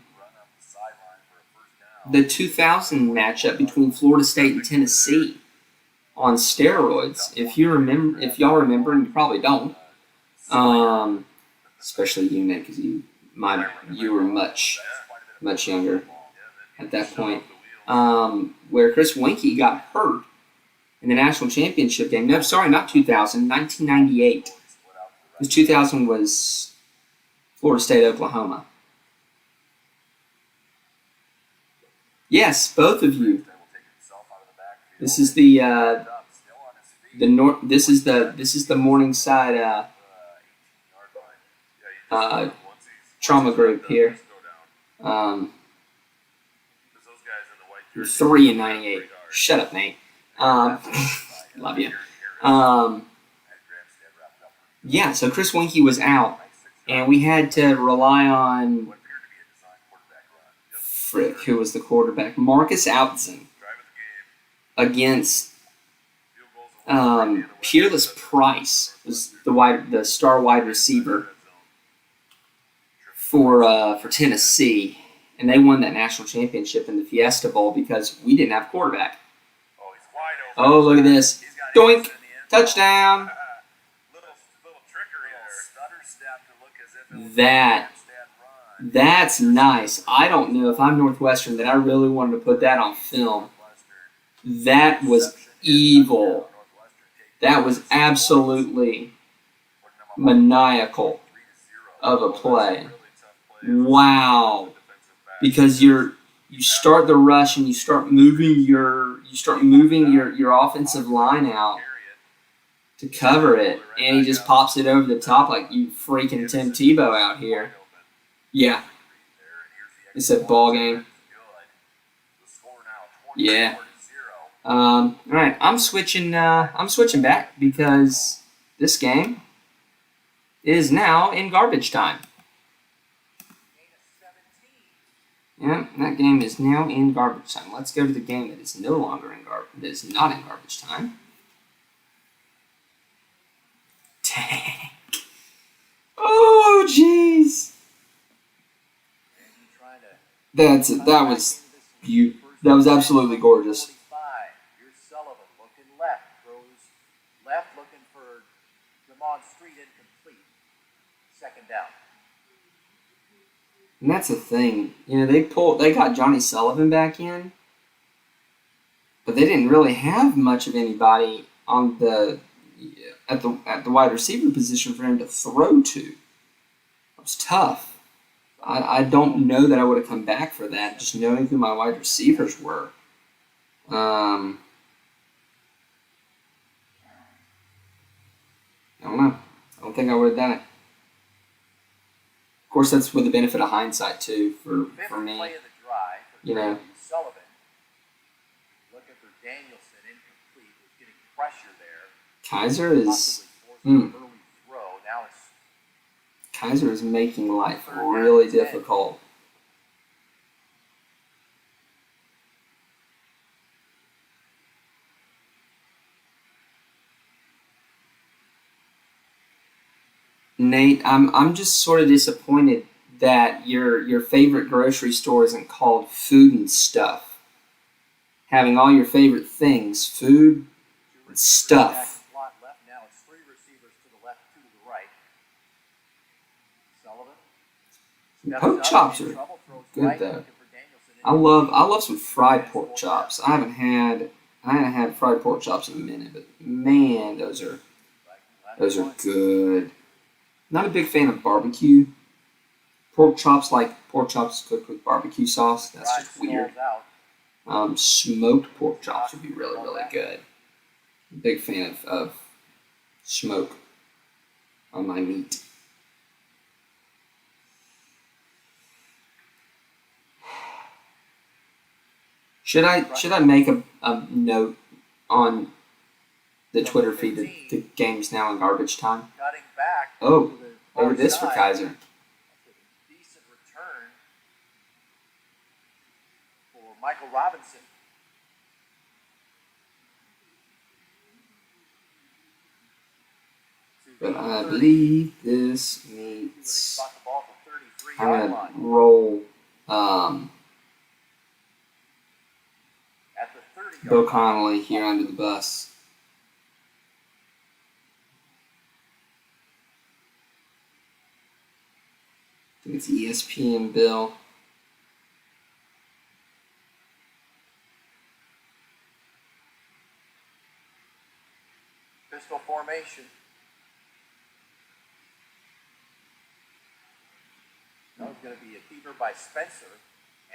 2000 matchup between Florida State and Tennessee on steroids. If y'all remember, and you probably don't, especially you, Nick, because you were much younger at that point, where Chris Weinke got hurt in the national championship game. No, sorry, not 2000, 1998. Because 2000 was Florida State, Oklahoma. Yes, both of you. This is the Morningside trauma group here. 3 in 98. Shut up, Nate. Love you. Yeah, so Chris Winkie was out, and we had to rely on What appeared to be a design quarterback run. Just Frick, who was the quarterback, Marcus Outzen driving the game. against Field goals away from Indiana West. Peerless Price was the star wide receiver for Tennessee, and they won that national championship in the Fiesta Bowl because we didn't have a quarterback. Oh, he's wide open. Oh, look at this! He's got Doink! Hicks in the end zone. Touchdown! little trickery there. Stutter step to look as if it was That- a handstand run. That's nice. I don't know if I'm Northwestern that I really wanted to put that on film. That was evil. That was absolutely maniacal of a play. Wow. Because you start the rush and you start moving your offensive line out to cover it, and he just pops it over the top like you freaking Tim Tebow out here. Yeah. It's a ball game. Yeah. All right, I'm switching back because this game is now in garbage time. Yeah, that game is now in garbage time. Let's go to the game that is no longer that is not in garbage time. Dang. Oh, jeez. That was beautiful. That was absolutely gorgeous. Here's Sullivan looking left, throws left, looking for Demond Street, incomplete. Second down. And that's the thing. You know, they got Johnny Sullivan back in, but they didn't really have much of anybody on at the wide receiver position for him to throw to. It was tough. I don't know that I would have come back for that, just knowing who my wide receivers were. I don't know. I don't think I would have done it. Of course, that's with the benefit of hindsight, too, for me. Play of the drive for You know. Sullivan. Looking for Danielson, incomplete. Was getting pressure there. Kaiser is Possibly forced an early throw. Now it's Kaiser is making life really difficult. Nate, I'm just sort of disappointed that your favorite grocery store isn't called Food and Stuff. Having all your favorite things, food and stuff. slot left. Now it's three receivers to the left, two to the right. Sullivan. Pork chops are good though. I love some fried pork chops. I haven't had fried pork chops in a minute, but man, those are good. Not a big fan of barbecue pork chops, like pork chops cooked with barbecue sauce. That's just weird. Smoked pork chops would be really, really good. Big fan of smoke on my meat. Should I make a note on the Twitter feed that the game's now in garbage time? Cutting back. Oh, look at this for Kaiser. Decent return for Michael Robinson. But I believe this meets. Caught the ball at the 33-yard I'm line. gonna roll At the 30-yard Bill line. Connolly here under the bus. I think it's ESPN Bill. Pistol formation. That was going to be a keeper by Spencer,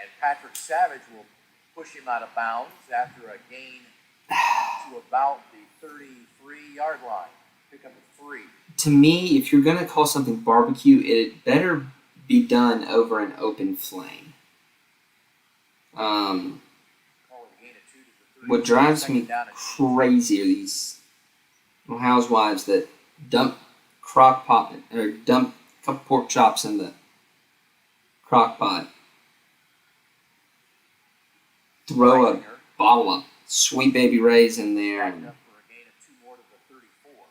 and Patrick Savage will push him out of bounds after a gain to about the 33-yard line. Pick up a 3. To me, if you're gonna call something barbecue, it better be done over an open flame. Call it a gain of 2 to the 30. What drives me Second down and crazy are these housewives that dump crock pot or dump a couple pork chops in the crock pot. Throw a bottle of Sweet Baby Ray's in there. Backed And up for a gain of 2 more to the 34.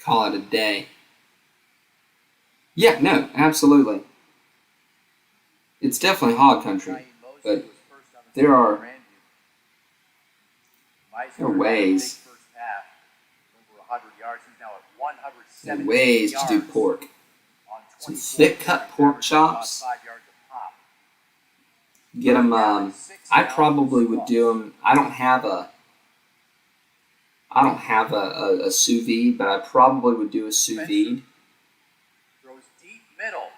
call it a day. Yeah, no, absolutely. It's definitely hog country, Naeem Mosley but was first on the there field are for Grandview. there are Meisner had a big ways first half, over 100 yards. He's now at there are 117 ways to yards do pork. on Some 24 thick cut carries, pork averaging about chops. 5 yards a pop. Get them. Third down and 6 I now probably for would Bucks. do them. I don't have a sous vide, but I probably would do a sous vide. Throws deep middle.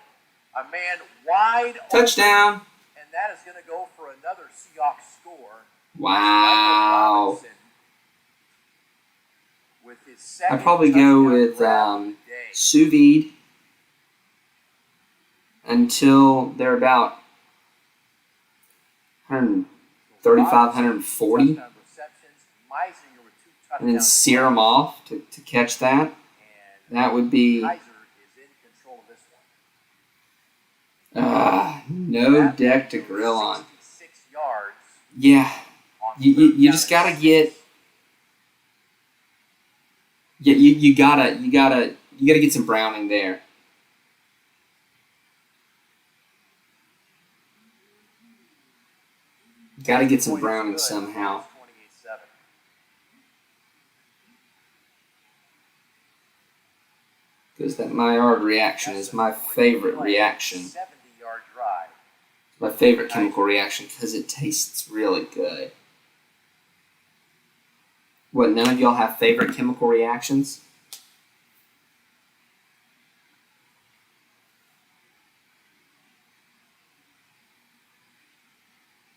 A man wide open. Touchdown! And that is going to go for another Seahawks score. Wow. Robinson with his second I'd probably go touchdown with grab of the day. sous vide until they're about 135, 140, Touchdown receptions. Meisinger with 2 touchdowns. and then sear them off to catch that. And That would be Kaiser is in control of this one. no That deck to goes grill on. 66 yards Yeah, on you third down just and gotta 6. get. Yeah, you gotta get some browning there. Gotta get some Point is browning good. somehow. 28-7. Because that Maillard reaction is my favorite reaction. 70-yard drive. My favorite chemical reaction because it tastes really good. What, none of y'all have favorite chemical reactions?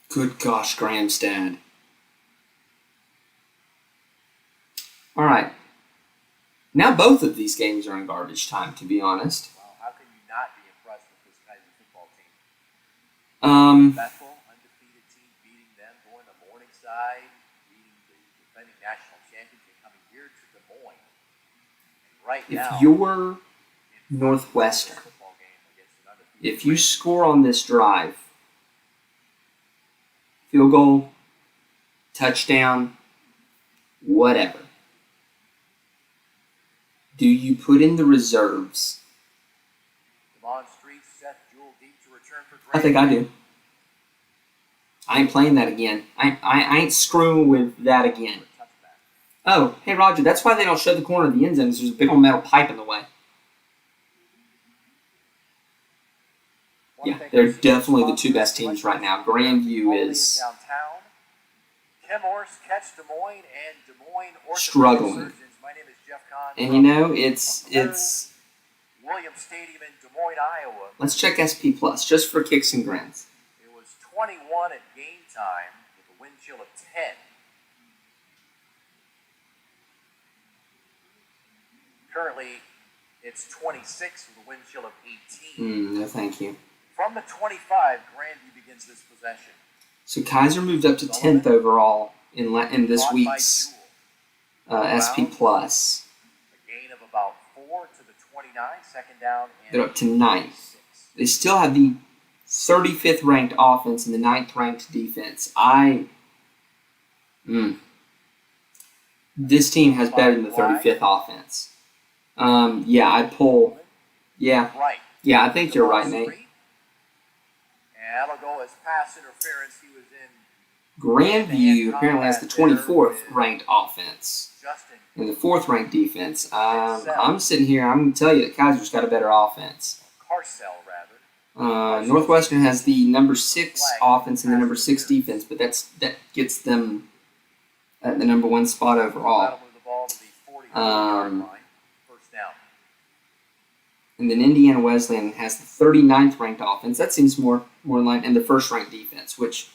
Good gosh, Gramstad. All right. Now both of these games are in garbage time, to be honest. Well, how can you not be impressed with this Kaiser football team? Bethel, undefeated team, beating them, going to Morningside, beating the defending national champions, and coming here to Des Moines. And right now, If you're Northwestern, football game against an undefeated if you score on this drive, field goal, touchdown, whatever, do you put in the reserves? Devon Street, Seth Jewell deep to return for I think I do. I ain't playing that again. I ain't screwing with that again. touchback. Oh, hey Roger, that's why they don't show the corner of the end zone, because there's a big old metal pipe in the way. Yeah, they're definitely the two best teams right now. Grandview is downtown. Chemours catch Des Moines and Des Moines orthopedic struggling. surgeons. My name is Jeff Kahn. And from you know, it's Williams Stadium in Des Moines, Iowa. let's check SP Plus just for kicks and grins. It was 21 at game time with a wind chill of 10. Currently, it's 26 with a wind chill of 18. No, thank you. From the 25, Grandview begins this possession. So Kaiser moved up to 10th overall in this Caught by week's Jewell. SP Plus. A gain of about 4 to the 29, second down. And They're up to 9th. 6. They still have the 35th ranked offense and the 9th ranked defense. This team has better than the 35th offense. Yeah, I'd pull. Yeah, Right. yeah, I think you're right, Nate. And that'll go as pass interference. He was in Grandview apparently has the 24th ranked offense Justin. and the 4th ranked defense. I'm sitting here. I'm going to tell you that Kaiser's got a better offense. Carcel, rather. Northwestern has the number 6 offense and the number 6 defense, but that gets them at the number 1 spot overall. That'll move the ball to the 44-yard line. First down. And then Indiana Wesleyan has the 39th ranked offense. That seems more in line, and the 1st ranked defense, which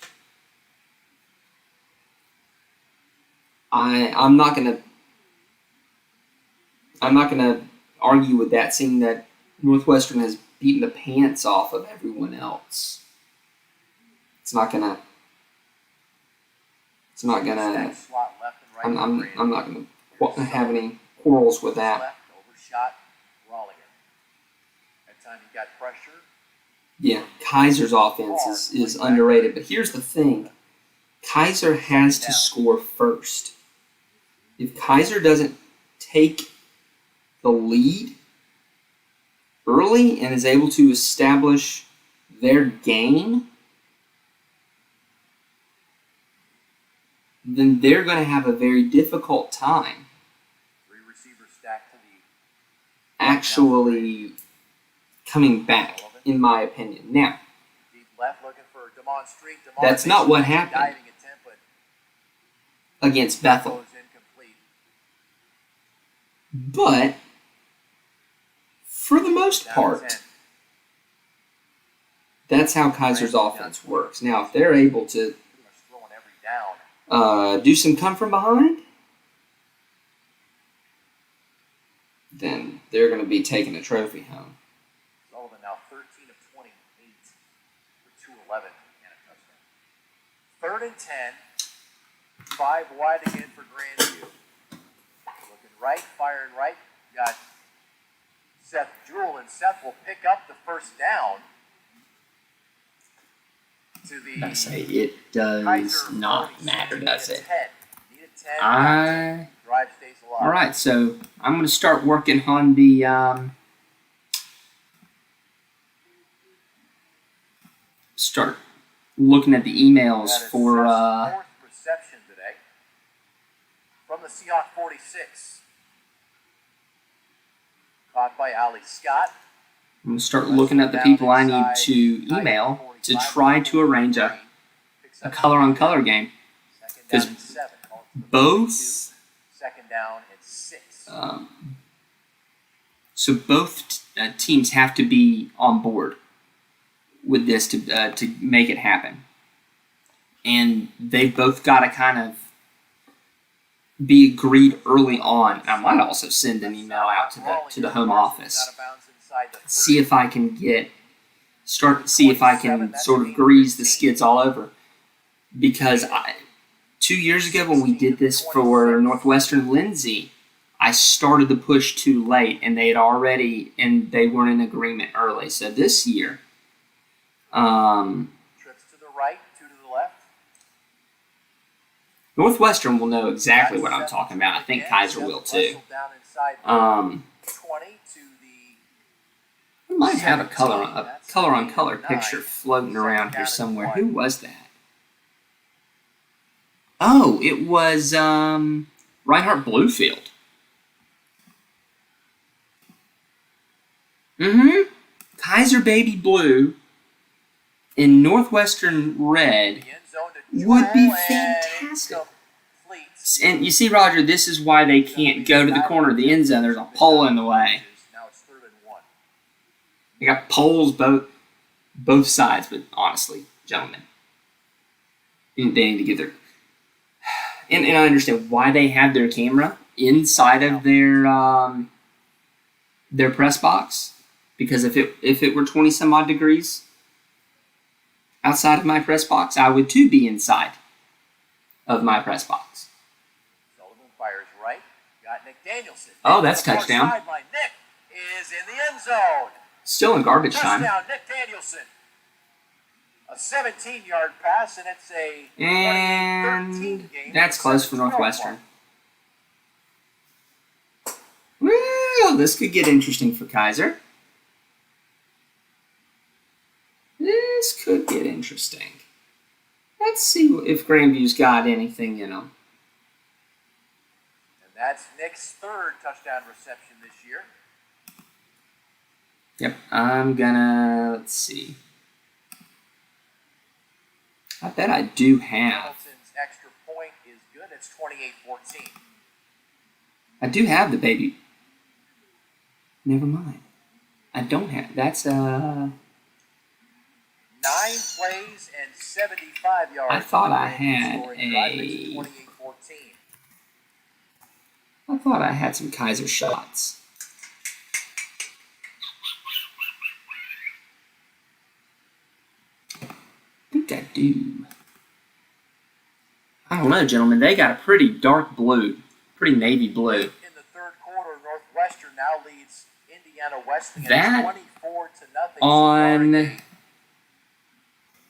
I'm not gonna argue with that, seeing that Northwestern has beaten the pants off of everyone else. It's not gonna. Stack slot left and right I'm for not gonna have any quarrels with that. Left, overshot Rolligan. That time he got pressure. Yeah, Kaiser's offense is underrated. But here's the thing. Kaiser has to score first. If Kaiser doesn't take the lead early and is able to establish their game, then they're going to have a very difficult time Three receivers stacked to the actually coming back, in my opinion. Now, deep left looking for Demond Street. that's not what happened against Bethel. But for the most part, that's how Kaiser's offense works. Now, if they're able to do some come from behind, then they're going to be taking a trophy home. Sullivan now 13 of 28 for 211 and a touchdown. 3rd and 10. 5 wide again for Grandview. Looking right, firing right. Got Seth Jewell, and Seth will pick up the first down. To the I say it does Kaiser not 46. matter, does it? Need a 10. Drive stays alive. All right, so I'm going to start working on the start looking at the emails That is for Seth's 4th reception today from the Seahawk 46. Caught by Ali Scott. I'm going to start looking at the people I need to email to try to arrange a color-on-color game. Because both, Second down and 6. so both teams have to be on board with this to make it happen. And they've both got to kind of be agreed early on. I might also send an email out to the home office. See if I can see if I can sort of grease the skids all over. Because 2 years ago when we did this for Northwestern Lindsay, I started the push too late, and they weren't in agreement early. So this year, Trips to the right, 2 to the left. Northwestern will know exactly what I'm talking about. I think Kaiser will too. 20 to the I might have a color-on-color picture floating around here somewhere. Who was that? Oh, it was Reinhardt Bluefield. Kaiser Baby Blue in Northwestern Red would be fantastic. And you see, Roger, this is why they can't go to the corner of the end zone. There's a pole in the way. Now it's 3rd and 1. They got poles both sides, but honestly, gentlemen, they need to give their... And I understand why they have their camera inside of their press box, because if it were 20 some odd degrees outside of my press box, I would too be inside of my press box. Sullivan fires right. Got Nick Danielson. Oh, that's touchdown. Sideline. Nick is in the end zone. Still in garbage time. Touchdown, Nick Danielson. A 17-yard pass, and it's a 13 game. That's close for Northwestern. Well, this could get interesting for Kaiser. This could get interesting. Let's see if Grandview's got anything in them. And that's Nick's 3rd touchdown reception this year. Yep, I'm gonna, let's see. I bet I do have. Hamilton's extra point is good. It's 28-14. I do have the baby. Never mind. I don't have. That's 9 plays and 75 yards. I thought I had I thought I had some Kaiser shots. I think I do. I don't know, gentlemen. They got a pretty dark blue, pretty navy blue. In the 3rd quarter, Indiana Wesleyan That 24-0. on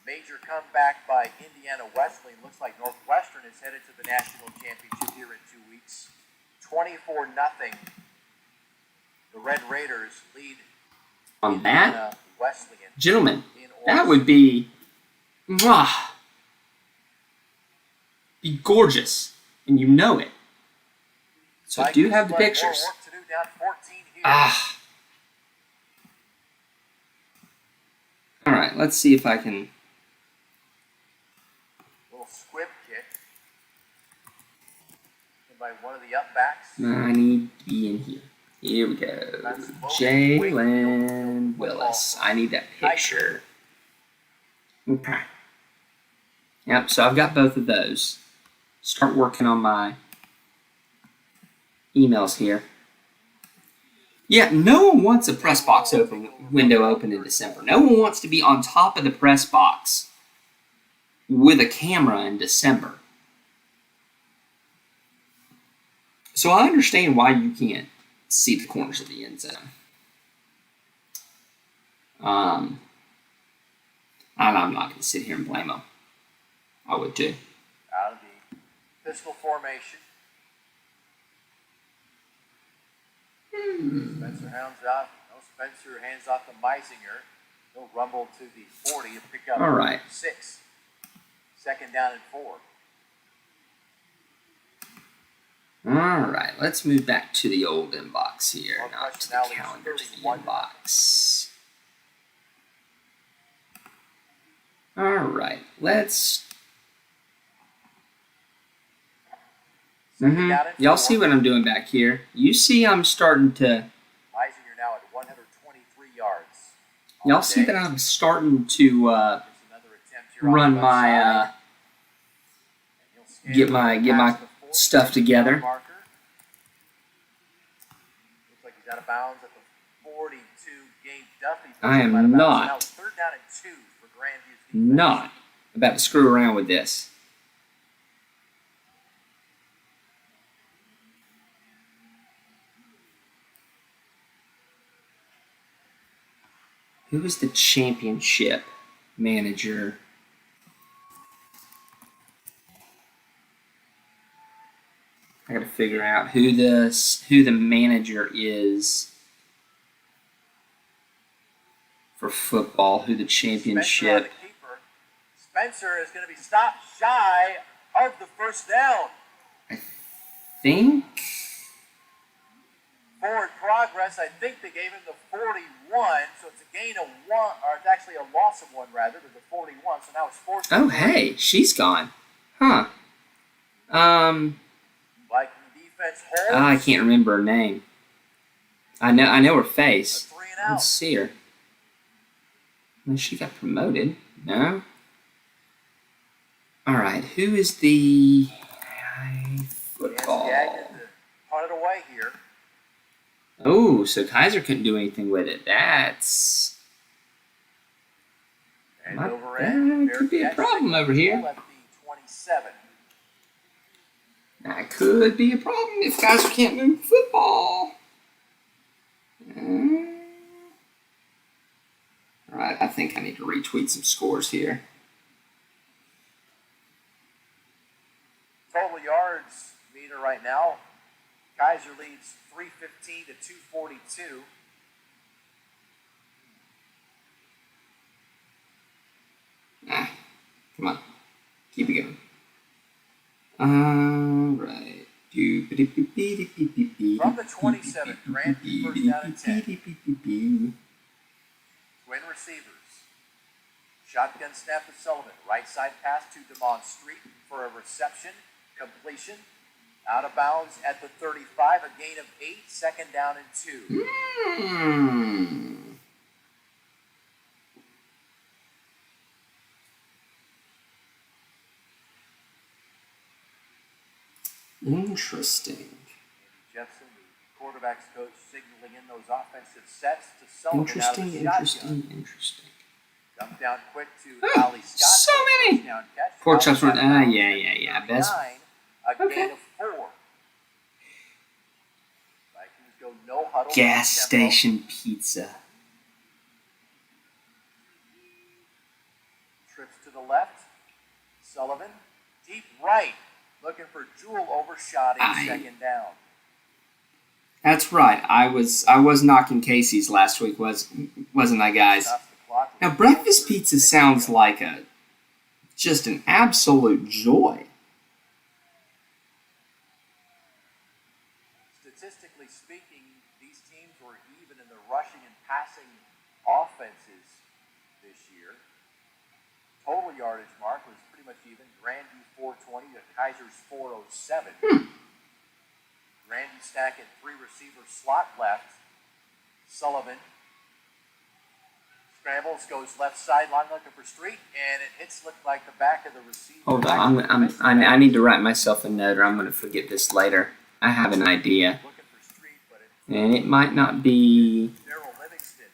Major comeback by Indiana Wesleyan. Looks like Northwestern is headed to the national championship here in 2 weeks. 24-0. The Red Raiders lead on Indiana that, Wesleyan. gentlemen, in that Orleans. would be gorgeous, and you know it. So I do have the pictures. More work to do, down 14 here. All right, let's see if I can. Little squib kick by one of the upbacks. I need to be in here. Here we go. Jalen Willis. I need that picture. Okay. Yep, so I've got both of those. Start working on my emails here. Yeah, no one wants a press box window open in December. No one wants to be on top of the press box with a camera in December. So I understand why you can't see the corners of the end zone. And I'm not going to sit here and blame them. I would too. Out of the pistol formation. Spencer hands off. No, Spencer hands off to Meisinger. He'll rumble to the 40 and pick up All right. 6. 2nd down and 4. All right, let's move back to the old inbox here, One not to the question now calendar, leaves to the 31. inbox. All right, let's. Y'all see what I'm doing back here? You see, I'm starting to. Meisinger now at 123 yards. Y'all see that I'm starting to run my get my stuff together. Looks like he's out of bounds at the 42. Gabe Duffy. I am Now not it's 3rd down and 2 for Grandview's defense. not about to screw around with this. Who is the championship manager? I gotta figure out who the manager is for football. Who the championship? Spencer is going to be stopped shy of the 1st down. I think. Forward progress. I think they gave him the 41, so it's a gain of 1, or it's actually a loss of 1 rather than the 41. So now it's 4th. Oh, hey, she's gone. Huh. Viking defense holds. I can't remember her name. I know her face. A 3 and out. Let's see her. Well, she got promoted. No. All right. Who is the football? Punt it away here. Oh, so Kaiser couldn't do anything with it. That's that could be a problem over here. At the 27. That could be a problem if Kaiser can't move football. All right, I think I need to retweet some scores here. Total yards meter right now. Kaiser leads 315 to 242. Come on. Keep it going. All right. From the 27, Grandview 1st down and 10. Twin receivers. Shotgun snap to Sullivan. Right side pass to Demond Street for a reception. Completion. Out of bounds at the 35. A gain of 8. 2nd down and 2. Interesting. Andy Jepson, the quarterback's coach, signaling in those offensive sets to Sullivan out of the shotgun. Interesting. Jump down quick to Ali Scott. So many. Poor Chubbs went, yeah. Best. A gain of 4. Vikings go Go no huddle. Gas tempo. station pizza. Trips to the left. Sullivan. Deep right. Looking for Jewel overshotting second down. That's right. I was knocking Casey's last week, wasn't I, guys? Now, breakfast pizza sounds like just an absolute joy. Statistically speaking, these teams were even in the rushing and passing offenses this year. Total yardage mark was pretty much even. Grandview 420 to Kaiser's 407. Grandview stacking 3 receiver slot left. Sullivan scrambles, goes left sideline looking for Street, and it hits look like the back of the receiver. Hold on, I need to write myself a note, or I'm going to forget this later. I have an idea, Looking for Street, but and it might not be. Darrell Livingston.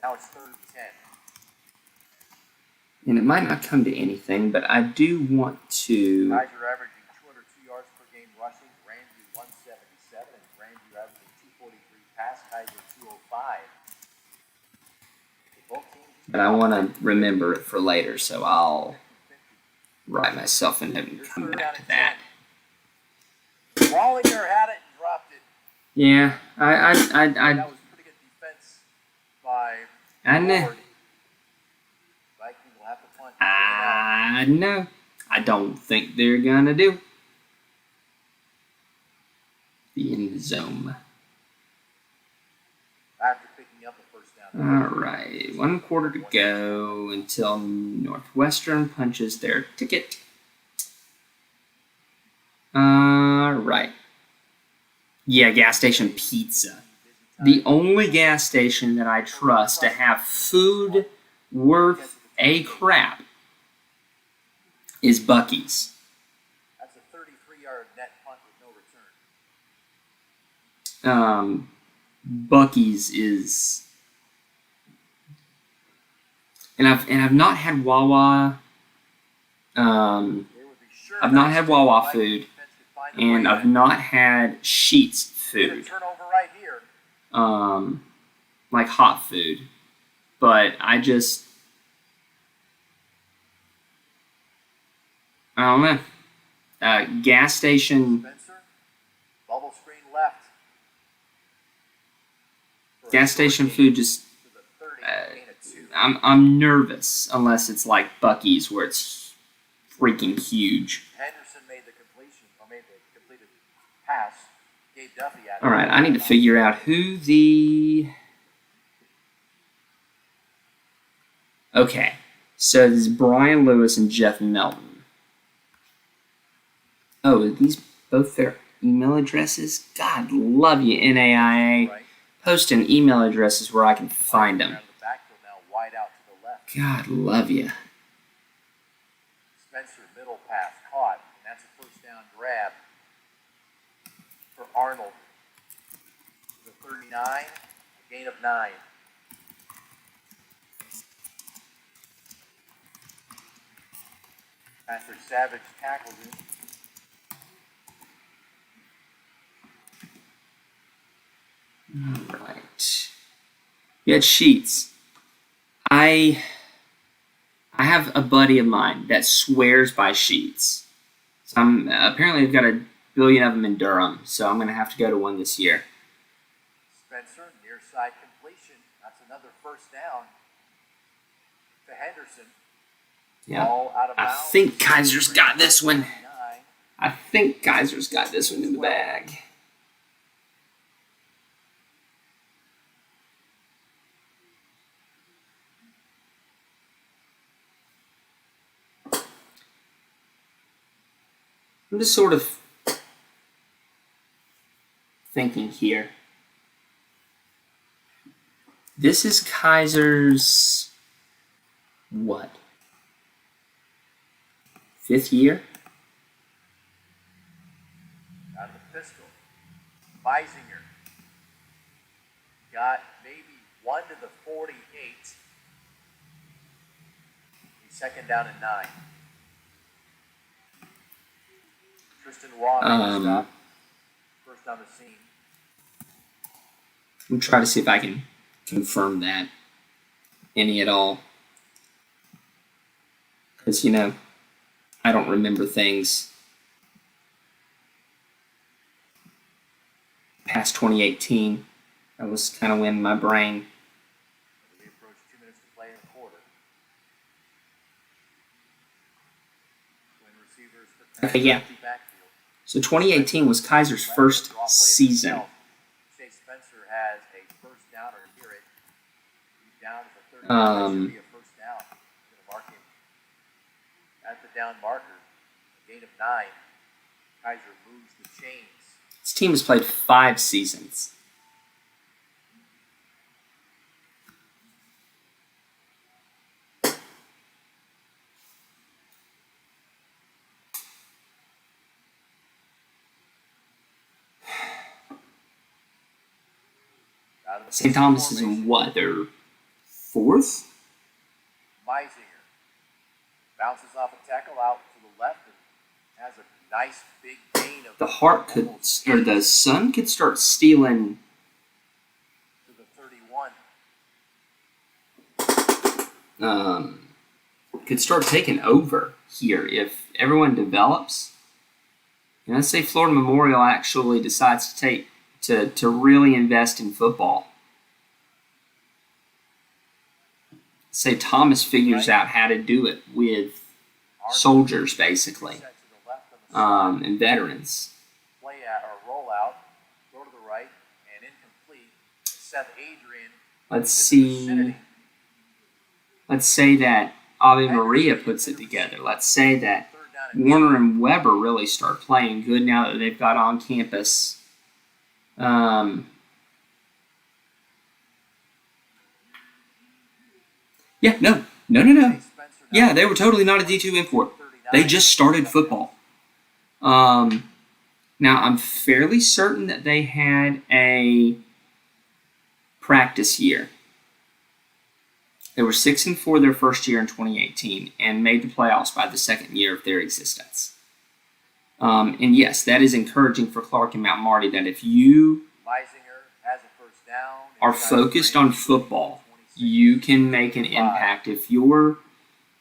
Now it's 3rd and 10. And it might not come to anything, but I do want to. Kaiser averaging 202 yards per game rushing, Grandview 177, and Grandview averaging 243 pass, Kaiser 205. Both teams. But I want to remember it for later, so I'll write myself a note and come back to that. Wallinger had it and dropped it. Yeah, That was pretty good defense by I know. Cory. Viking will have to punt. I know. I don't think they're gonna do. The end zone. After picking up a first down. All right, 1 quarter to go until Northwestern punches their ticket. All right. Yeah, gas station pizza. The only gas station that I trust to have food worth a crap is Buc-ee's. That's a 33-yard net punt with no return. Buc-ee's is, and I've not had Wawa. I've not had Wawa food, and I've not had Sheetz food. Turnover right here. Like hot food, but I don't know. Gas station. Spencer, bubble screen left. Gas station food just. I'm nervous unless it's like Buc-ee's where it's freaking huge. Henderson made the completed pass. Gave Duffy out. All right, I need to figure out who the. Okay, so this is Brian Lewis and Jeff Melton. Oh, are these both their email addresses? God love you, NAIA. Right. Posting email addresses where I can find them. The backfield now wide out to the left. God love you. Spencer middle pass caught, and that's a first down grab for Arnold. The 39, a gain of 9. After Savage tackled him. All right. You had Sheetz. I have a buddy of mine that swears by Sheetz. So apparently they've got a billion of them in Durham, so I'm going to have to go to one this year. Spencer, near side completion. That's another first down to Henderson. Yeah. All out of I bounds. think Kaiser's got this one. 9. I think Kaiser's got this one in the bag. I'm just sort of thinking here. This is Kaiser's what? 5th year? Out of the pistol. Beisinger. Got maybe 1 to the 48. He's second down and 9. Tristan Waugh made the stop. first on the scene. Let me try to see if I can confirm that any at all. Because, I don't remember things past 2018. That was kind of when my brain. We approach 2 minutes to play in the quarter. When receivers Okay, yeah. backfield. So 2018 was Kaiser's first season. Chase Spencer has a first down or near it. He's down to the 30. That should be a first down. Going to mark him at the down marker. A gain of 9. Kaiser moves the chains. This team has played 5 seasons. St. Thomas is in what? Their 4th? Meisinger bounces off a tackle out to the left and has a nice big gain of The Sun could start stealing. To the 31. Could start taking over here if everyone develops. And let's say Florida Memorial actually decides to really invest in football. Say Thomas figures out how to do it with soldiers, basically, and veterans. Play out or roll out, throw to the right, and incomplete. Seth Adrian. Let's see. Let's say that Ave Maria puts it together. Let's say that Warner and Weber really start playing good now that they've got on campus. No. Yeah, they were totally not a D2 import. They just started football. Now, I'm fairly certain that they had a practice year. They were 6-4 their first year in 2018 and made the playoffs by the second year of their existence. And yes, that is encouraging for Clark and Mount Marty that if you are focused on football, you can make an impact. If your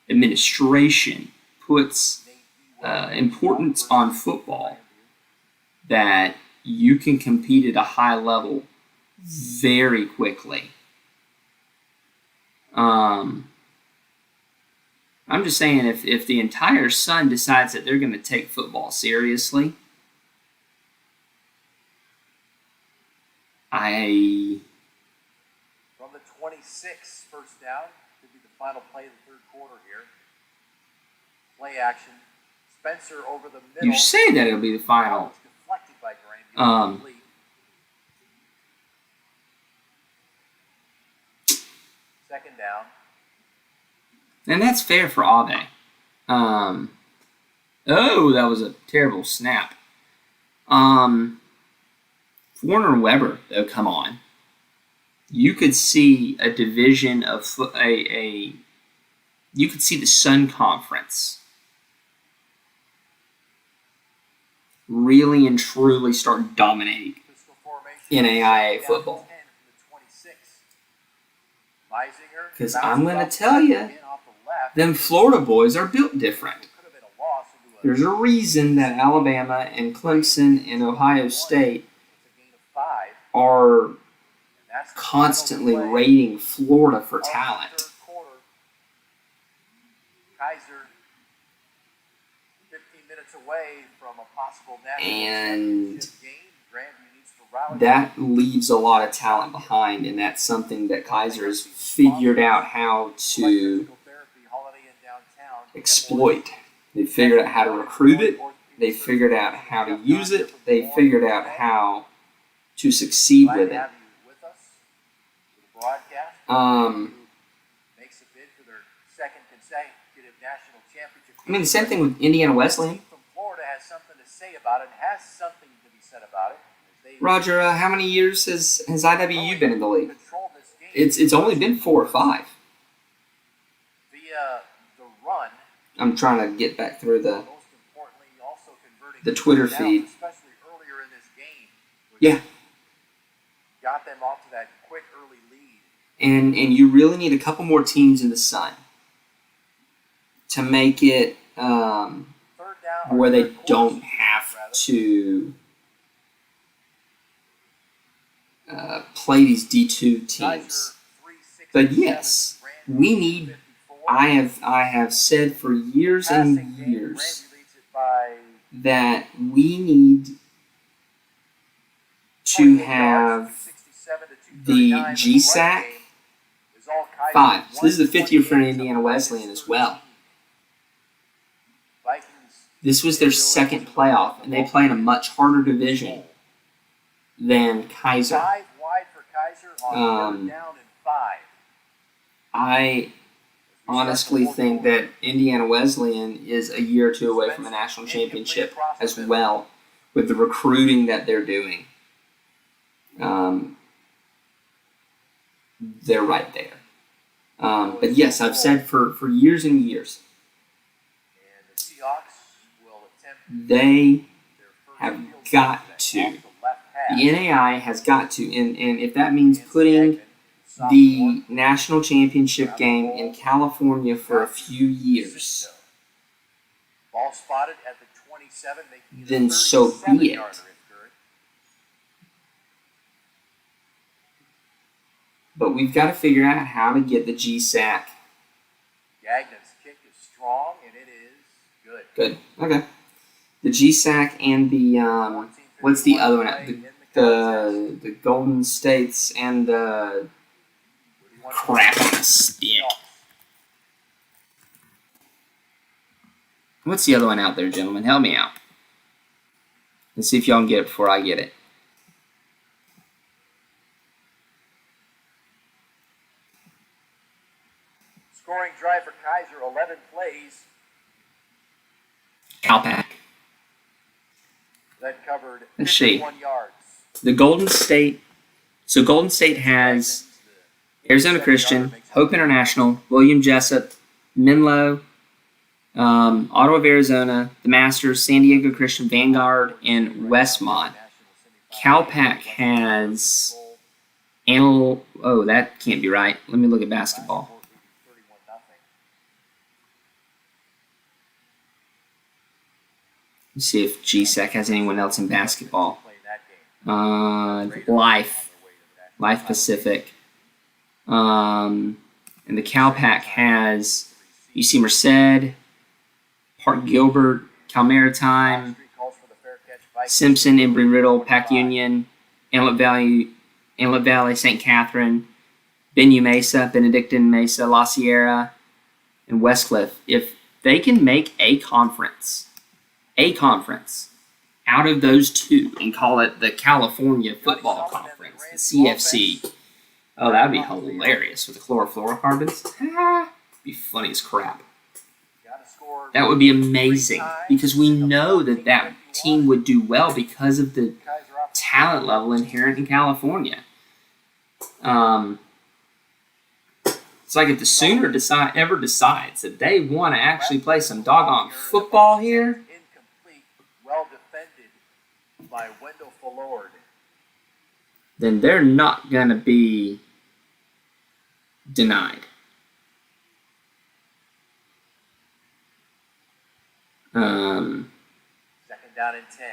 administration puts importance on football, that you can compete at a high level very quickly. I'm just saying if the entire Sun decides that they're going to take football seriously, From the 26, first down. Could be the final play of the third quarter here. Play action. Spencer over the middle. You say that it'll be the final. Deflected by Grandview. Second down. And that's fair for Ave. Oh, that was a terrible snap. Warner and Weber, though, come on. You could see a division of you could see the Sun Conference really and truly start dominating NAIA football. Because I'm going to tell you, them Florida boys are built different. There's a reason that Alabama and Clemson and Ohio State are constantly rating Florida for talent. Kaiser 15 minutes away from a possible national And championship game. Grandview needs to rally. that leaves a lot of talent behind, and that's something that Kaiser has figured out how to exploit. They figured out how to recruit it. They figured out how to use it. They figured out how to succeed with it. Makes a bid for their second consecutive national championship. I mean, the same thing with Indiana Wesleyan. From Florida has something to say about it. Has something to be said about it. Roger, how many years has IWU been in the league? It's only been 4 or 5. Via the run. I'm trying to get back through the Most importantly, also converting Twitter feed. especially earlier in this game. Yeah. Got them off to that quick early lead. And you really need a couple more teams in the Sun to make it Third down, where they third quarter, don't have to play these D2 teams. Kaiser, But yes, we need. I have said for years and years that we need to have the GSAC 5. So this is the 5th year for Indiana Wesleyan as well. This was their second playoff, and they play in a much harder division than Kaiser. 5 wide for Kaiser on third down and 5. I honestly think that Indiana Wesleyan is a year or two away from a national championship as well, with the recruiting that they're doing. They're right there. But yes, I've said for years and years, And the Seahawks will attempt they their first have field got goal to. off the left hash. The NAI has got to, and if that means Against putting Beckman, sophomore, the national championship game in California for a few years, Ball spotted at the 27, making it a then so be 37-yarder it. if good. But we've got to figure out how to get the GSAC. Gagnon's kick is strong, and it is good. Good. Okay. The GSAC and the what's the other one? The Golden States and the crap on a stick. What's the other one out there, gentlemen? Help me out. Let's see if y'all can get it before I get it. Scoring drive for Kaiser, 11 plays. Calpac. That covered Let's see. 51 yards. The Golden State. So Golden State has Arizona Christian, Hope International, William Jessup, Menlo, Ottawa of Arizona, the Masters, San Diego Christian, Vanguard, and Westmont. Calpac has oh, that can't be right. Let me look at basketball. Let's see if GSAC has anyone else in basketball. Life Pacific. And the Calpac has UC Merced, Park Gilbert, Cal Maritime, Simpson, Embry-Riddle, Pac Union, Inlet Valley, St. Catherine, Benue Mesa, Benedictine Mesa, La Sierra, and Westcliff. If they can make a conference out of those two and call it the California Football Conference, the CFC, oh, that would be hilarious with the chlorofluorocarbons. Be funny as crap. That would be amazing because we know that that team would do well because of the talent level inherent in California. It's like if the Sooner ever decides that they want to actually play some doggone football here, Incomplete, well defended by Wendell Fullord. then they're not going to be denied. Second down and 10.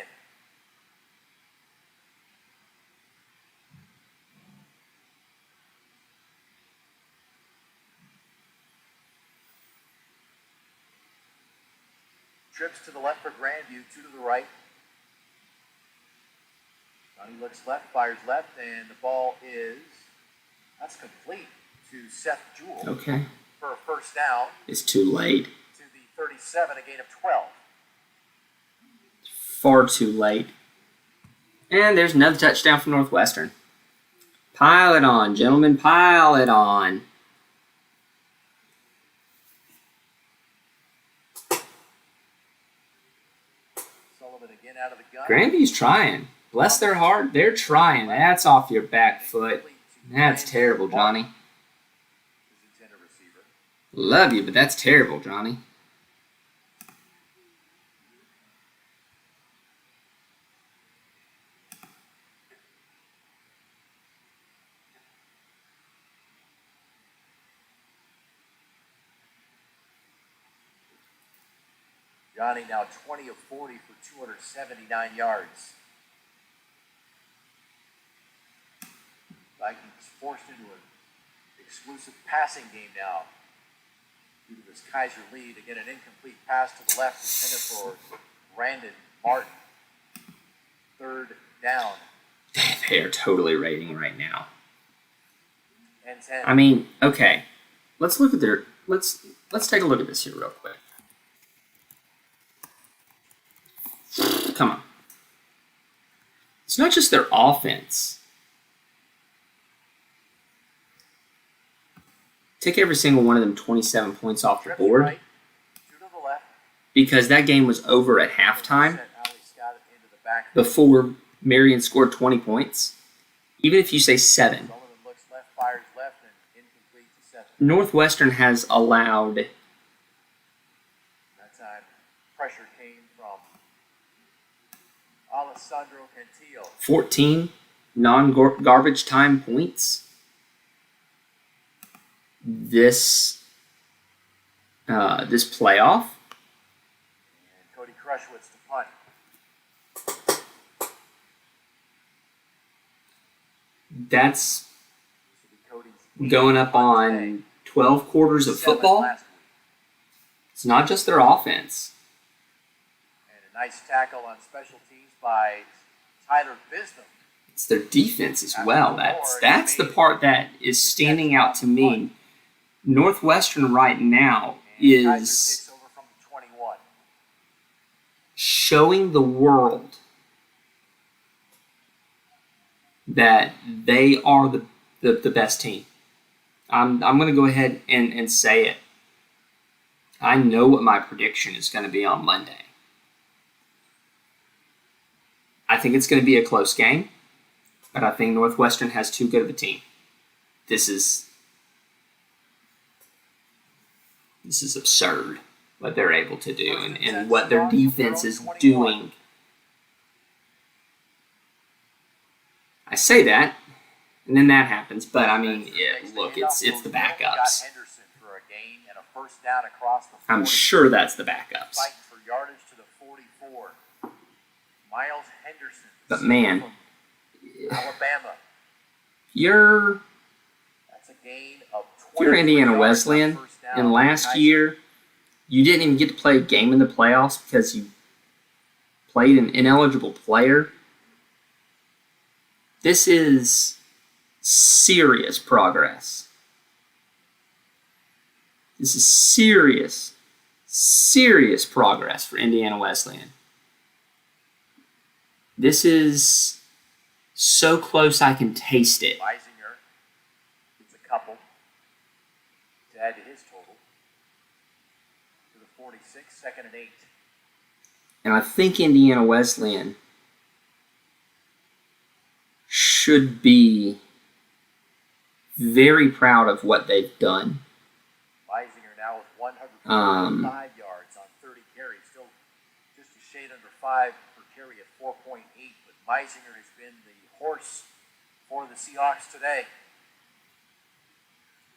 Trips to the left for Grandview, 2 to the right. Johnny looks left, fires left, and the ball that's complete to Seth Jewell Okay. for a first down It's too late. to the 37, a gain of 12. Far too late. And there's another touchdown for Northwestern. Pile it on, gentlemen. Pile it on. Sullivan again out of the gun. Grandview's trying. Bless their heart. They're trying. That's off your back foot. That's terrible, Johnny. His intended receiver. Love you, but that's terrible, Johnny. Johnny now 20 of 40 for 279 yards. Vikings forced into an exclusive passing game now due to this Kaiser lead. Again, an incomplete pass to the left intended for Brandon Martin. Third down. They are totally rating right now. And 10. I mean, okay. Let's look at their. Let's take a look at this here real quick. Come on. It's not just their offense. Take every single one of them 27 points off the board. Right, two to the left. Because that game was over at halftime before Marion scored 20 points. Even if you say 7. Sullivan looks left, fires left, and incomplete to 7. Northwestern has allowed. That time, pressure came from Alessandro Cantillo. 14 non-garbage time points. This playoff. And Cody Crushwitz to punt. That's going up on 12 quarters of football. It's not just their offense. And a nice tackle on special teams by Tyler Bisdom. It's their defense as well. That's the part that is standing out to me. Northwestern right now is showing the world that they are the best team. I'm going to go ahead and say it. I know what my prediction is going to be on Monday. I think it's going to be a close game, but I think Northwestern has too good of a team. This is absurd what they're able to do and what their defense is doing. I say that, and then that happens, but I mean, yeah, look, it's the backups. I'm sure that's the backups. Fighting for yardage to the 44. Miles Henderson. But man, Alabama. That's a gain of 20 you're Indiana Wesleyan, and last year you didn't even get to play a game in the playoffs because you played an ineligible player. This is serious progress. This is serious progress for Indiana Wesleyan. This is so close I can taste it. Weisinger gets a couple to add to his total. To the 46, 2nd and 8. And I think Indiana Wesleyan should be very proud of what they've done. Weisinger now with 145 yards on 30 carries. Still just a shade under 5 per carry at 4.8. But Weisinger has been the horse for the Seahawks today.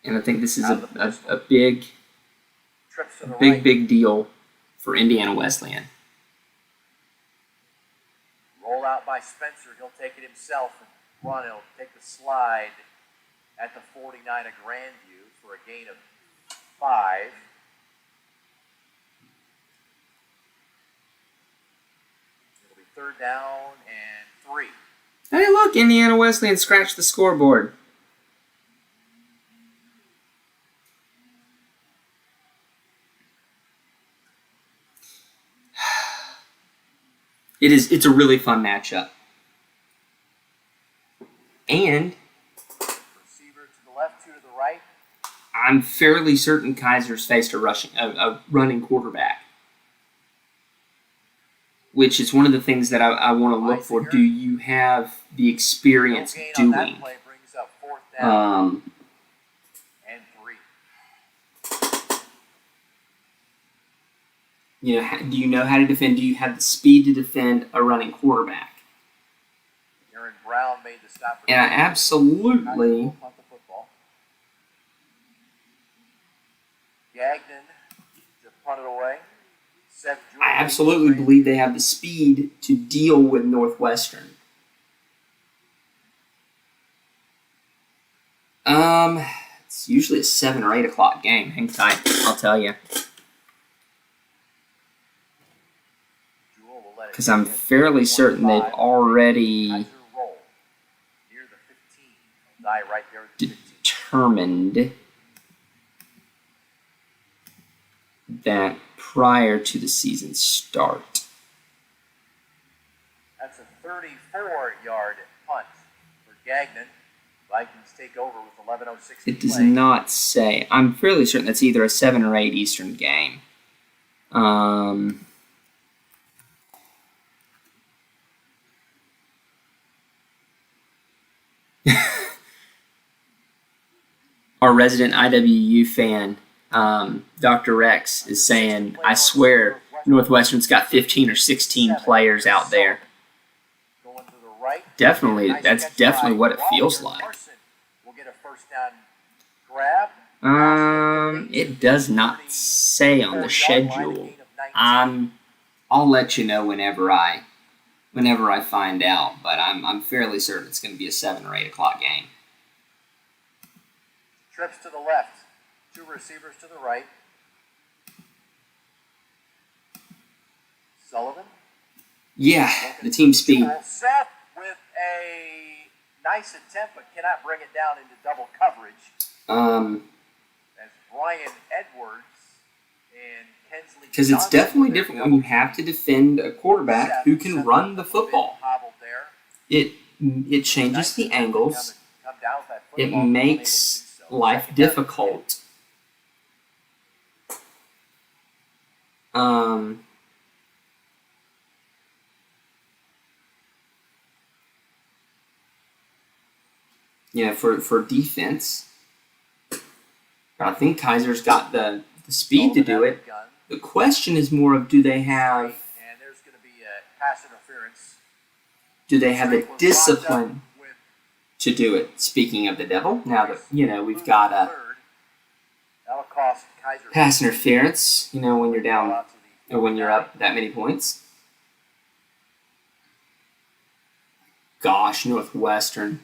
And I think this is a big deal for Indiana Wesleyan. Roll out by Spencer. He'll take it himself and run. He'll take the slide at the 49 of Grandview for a gain of 5. It'll be 3rd down and 3. Hey, look, Indiana Wesleyan scratched the scoreboard. It's a really fun matchup. And receiver to the left, 2 to the right. I'm fairly certain Kaiser's faced a running quarterback, which is one of the things that I want to look for. Do you have the experience doing? That play brings up 4th down and 3. You know, do you know how to defend? Do you have the speed to defend a running quarterback? Aaron Brown made the stop. And I absolutely. Gagnon to punt it away. I absolutely believe they have the speed to deal with Northwestern. It's usually a 7 or 8 o'clock game. Hang tight, I'll tell you. Because I'm fairly certain they've already determined that prior to the season start. That's a 34-yard punt for Gagnon. Vikings take over with 11:06 to It does play. not say. I'm fairly certain that's either a 7 or 8 Eastern game. Our resident IWU fan, Dr. Rex, is saying, I swear Northwestern's got 15 or 16 players out there. Going to the right. Definitely, Nice that's catch definitely by what it feels Walker. like. Larson will get a first down grab. It does not say on the schedule. I'll let you know whenever I find out, but I'm fairly certain it's going to be a 7 or 8 o'clock game. Trips to the left. 2 receivers to the right. Sullivan. Yeah, the team speed. Seth with a nice attempt, but cannot bring it down into double coverage. As Brian Edwards and Kensley. Because it's definitely different when you have to defend a quarterback who can run the football. It changes the angles. It makes life difficult. Yeah, for defense, I think Kaiser's got the speed to do it. The question is more of, do they have And there's going to be a pass interference. the discipline to do it? Speaking of the devil, now that we've got a That'll cost Kaiser pass interference, when you're down or when you're up that many points. Gosh, Northwestern.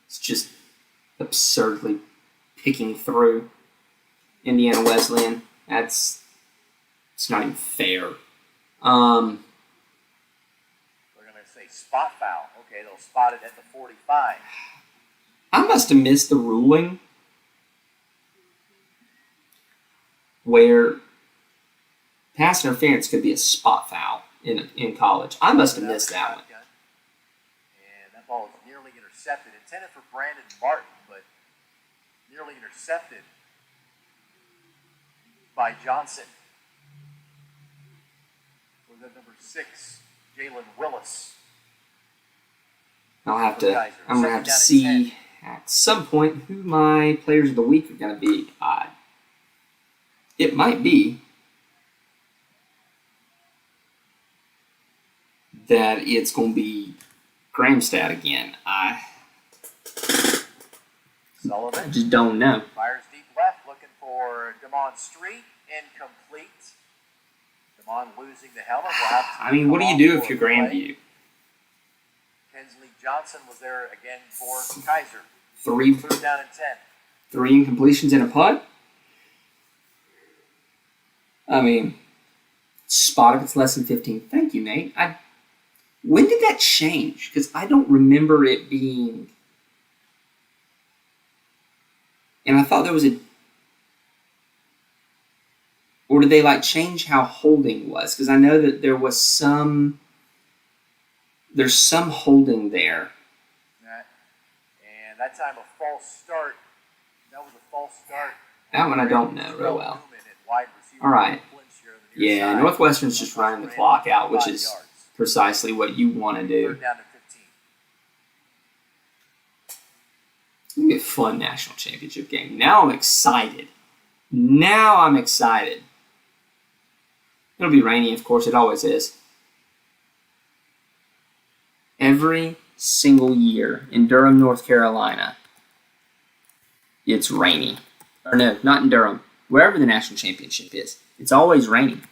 It's just absurdly picking through Indiana Wesleyan. It's not even fair. They're going to say spot foul. Okay, they'll spot it at the 45. I must have missed the ruling where pass interference could be a spot foul in college. I must have missed that one. And that ball is nearly intercepted. Intended for Brandon Martin, but nearly intercepted by Johnson. For the number 6, Jalen Willis. I'm gonna have to see at some point who my players of the week are gonna be. It might be that it's gonna be Gramstad again. I just don't know. Fires deep left, looking for Damon Street. Incomplete. Damon losing the helmet. What do you do if you're Grandview? Kensley Johnson was there again for Kaiser. 3 Third down and 10. 3 incompletions and a punt. Spot if it's less than 15. Thank you, Nate. When did that change? Because I don't remember it being. And I thought there was or did they change how holding was? Because I know that there was there's some holding there. And that time a false start. That was a false start. That one I don't know real well. All right. Yeah, Northwestern's just running the clock out, which is precisely what you want to do. Third down to 15. It's going to be a fun national championship game. Now I'm excited. It'll be rainy, of course. It always is. Every single year in Durham, North Carolina, it's rainy. Or no, not in Durham. Wherever the national championship is, it's always raining.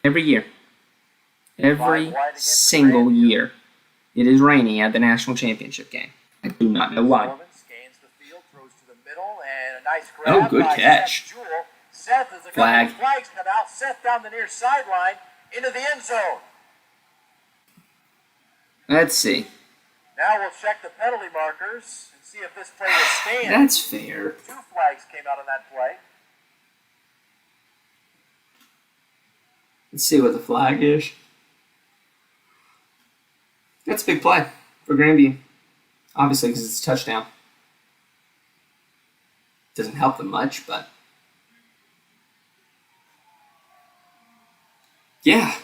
Every year. Every Five wide against the single Grandview. year. It is raining at the national championship game. I do not know why. Sullivan scans the field, throws to the middle, and a nice grab Oh, good by catch. Seth Jewell. Seth is a Flag. couple of flags come out. Seth down the near sideline into the end zone. Let's see. Now we'll check the penalty markers and see if this play will stand. That's fair. 2 flags came out on that play. Let's see what the flag is. That's a big play for Grandview. Obviously, because it's a touchdown. Doesn't help them much, but yeah.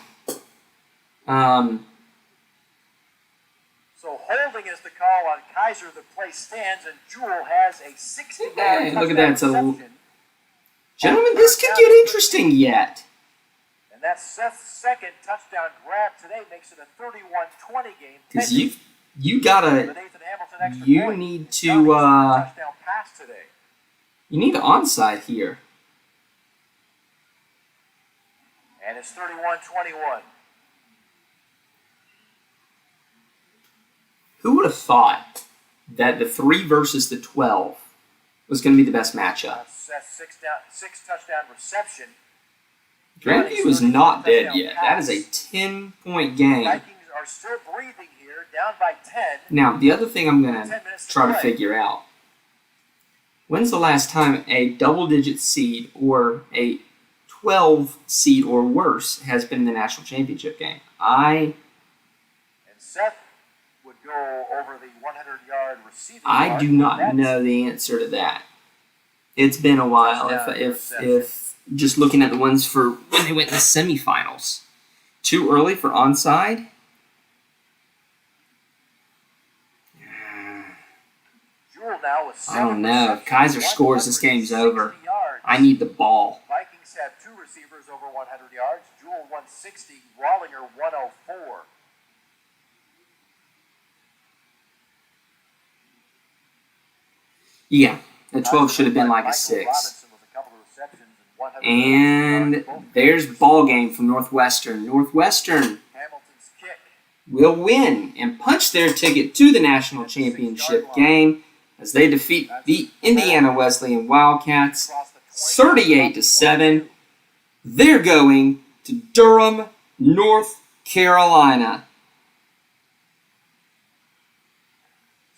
So holding is the call on Kaiser. The play stands, and Jewell has a 60-yard Hey, look at touchdown that. It's a- reception. Gentlemen, this could get interesting yet. And that's Seth's second touchdown grab today, makes it a 31-20 game. Because pending you the gotta Nathan Hamilton extra you point. need Johnny's to touchdown pass today. you need an onside here. And it's 31-21. Who would have thought that the 3 versus the 12 was going to be the best matchup? Seth's six touchdown reception. Grandview is not dead yet. That is a 10-point game. Vikings are still breathing here, down by 10. Now, the other thing I'm going 10 to minutes try to play. figure out, when's the last time a double-digit seed or a 12 seed or worse has been in the national championship game? And Seth would go over the 100-yard receiving I mark. do not That's know the answer to that. It's been a while. Touchdown If just looking at the ones for when they went in the semifinals, too early for onside. Jewell now with I don't 7 know. If Kaiser receptions, scores, this game's over. 160 yards. I need the ball. Vikings have 2 receivers over 100 yards. Jewell 160, Wallinger 104. Yeah, the 12 should have been like a Michael 6. Robinson with a couple of receptions and 100 And yards. Both there's ball game from Northwestern. Northwestern Hamilton's kick. will win and punch their ticket to the national championship game as they defeat the Indiana Wesleyan Wildcats Across the 38-7. They're going to Durham, North Carolina.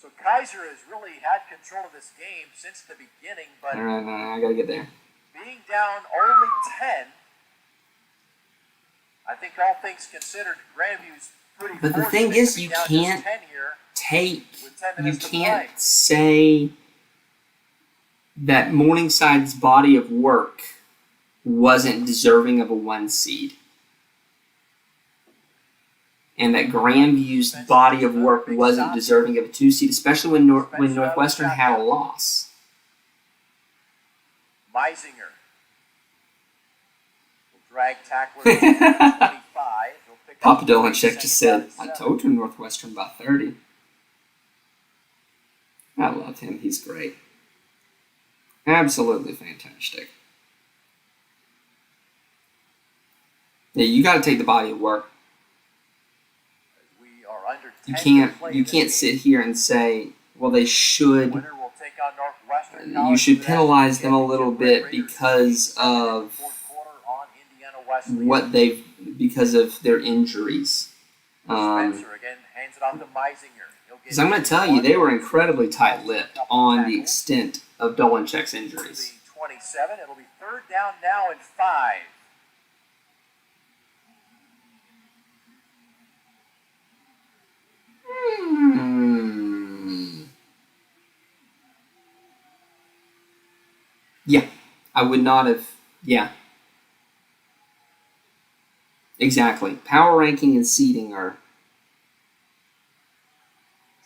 So Kaiser has really had control of this game since the beginning, but All right, I gotta get there. being down only 10, I think all things considered, Grandview's pretty But the fortunate thing to is, be you down just can't 10 here. You can't say that Morningside's body of work wasn't deserving of a 1 seed. And that Grandview's body of work wasn't deserving of a 2 seed, especially when Northwestern had a loss. Meisinger will drag tackler to 25. He'll pick Papa up Dolanchek just said, I 37. told you Northwestern by 30. I love him. He's great. Absolutely fantastic. Yeah, you got to take the body of work. We are under 10 You to can't play you this can't game. sit here and say, well, they should. Winner will take on Northwestern You College should for the penalize them a national little championship. bit Raiders because second in the of fourth quarter on Indiana Wesleyan. because of their injuries. Spencer again hands it off to Meisinger. Because I'm going to tell you, they were incredibly tight-lipped on the extent of Dolanchek's injuries. The 27. It'll be third down now and 5. Yeah, I would not have. Yeah. Exactly. Power ranking and seeding are.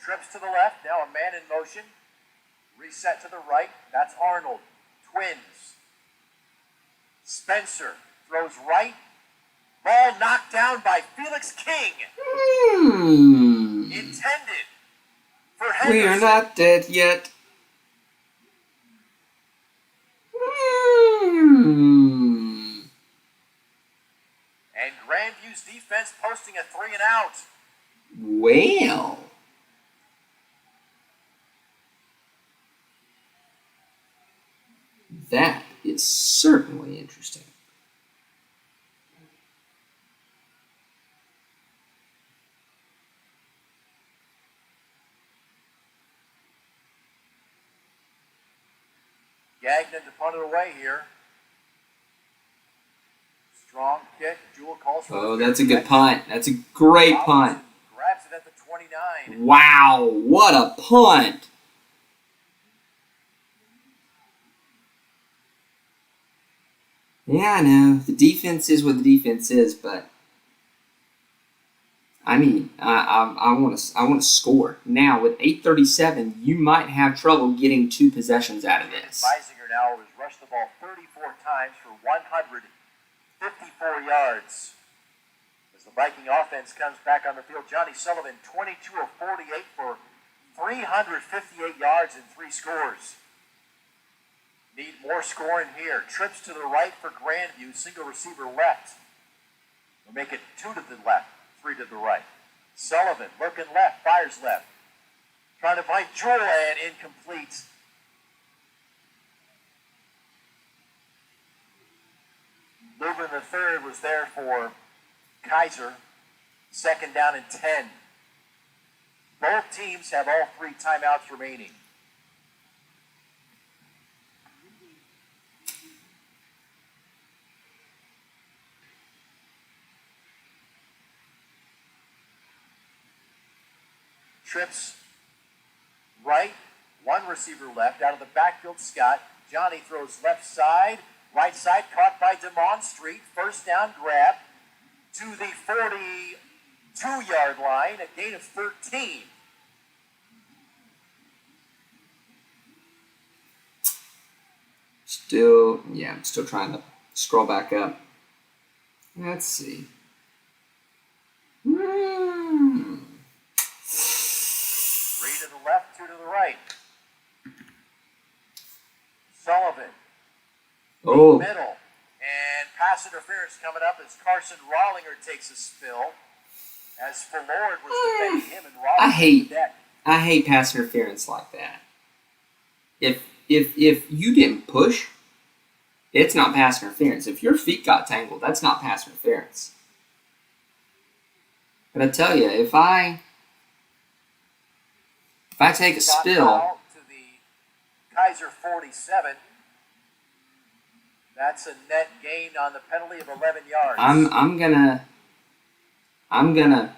Trips to the left. Now a man in motion. Reset to the right. That's Arnold. Twins. Spencer throws right. Ball knocked down by Felix King. Intended for Henderson. We are not dead yet. And Grandview's defense posting a 3 and out. Well. That is certainly interesting. Gagnon to punt it away here. Strong kick. Jewell calls for Oh, that's a good punt. That's a great punt. Grabs it at the 29. Wow, what a punt. Yeah, I know. The defense is what the defense is, but I mean, I want to score. Now, with 8:37, you might have trouble getting 2 possessions out of this. Meisinger now has rushed the ball 34 times for 154 yards. As the Viking offense comes back on the field, Johnny Sullivan, 22 of 48 for 358 yards and 3 scores. Need more scoring here. Trips to the right for Grandview. Single receiver left. We'll make it 2 to the left, 3 to the right. Sullivan looking left, fires left. Trying to find Jewell and incomplete. Lubin the third was there for Kaiser. 2nd down and 10. Both teams have all 3 timeouts remaining. Trips right, 1 receiver left. Out of the backfield, Scott. Johnny throws left side, right side, caught by Demonstreet. 1st down grab to the 42-yard line, a gain of 13. I'm still trying to scroll back up. Let's see. 3 to the left, 2 to the right. Sullivan. Oh. Middle. And pass interference coming up as Carson Rollinger takes a spill. As Fullord was defending him and Rollinger I hate pass interference like that. If you didn't push, it's not pass interference. If your feet got tangled, that's not pass interference. But I tell you, if I take a spill to the Kaiser 47, that's a net gain on the penalty of 11 yards. I'm gonna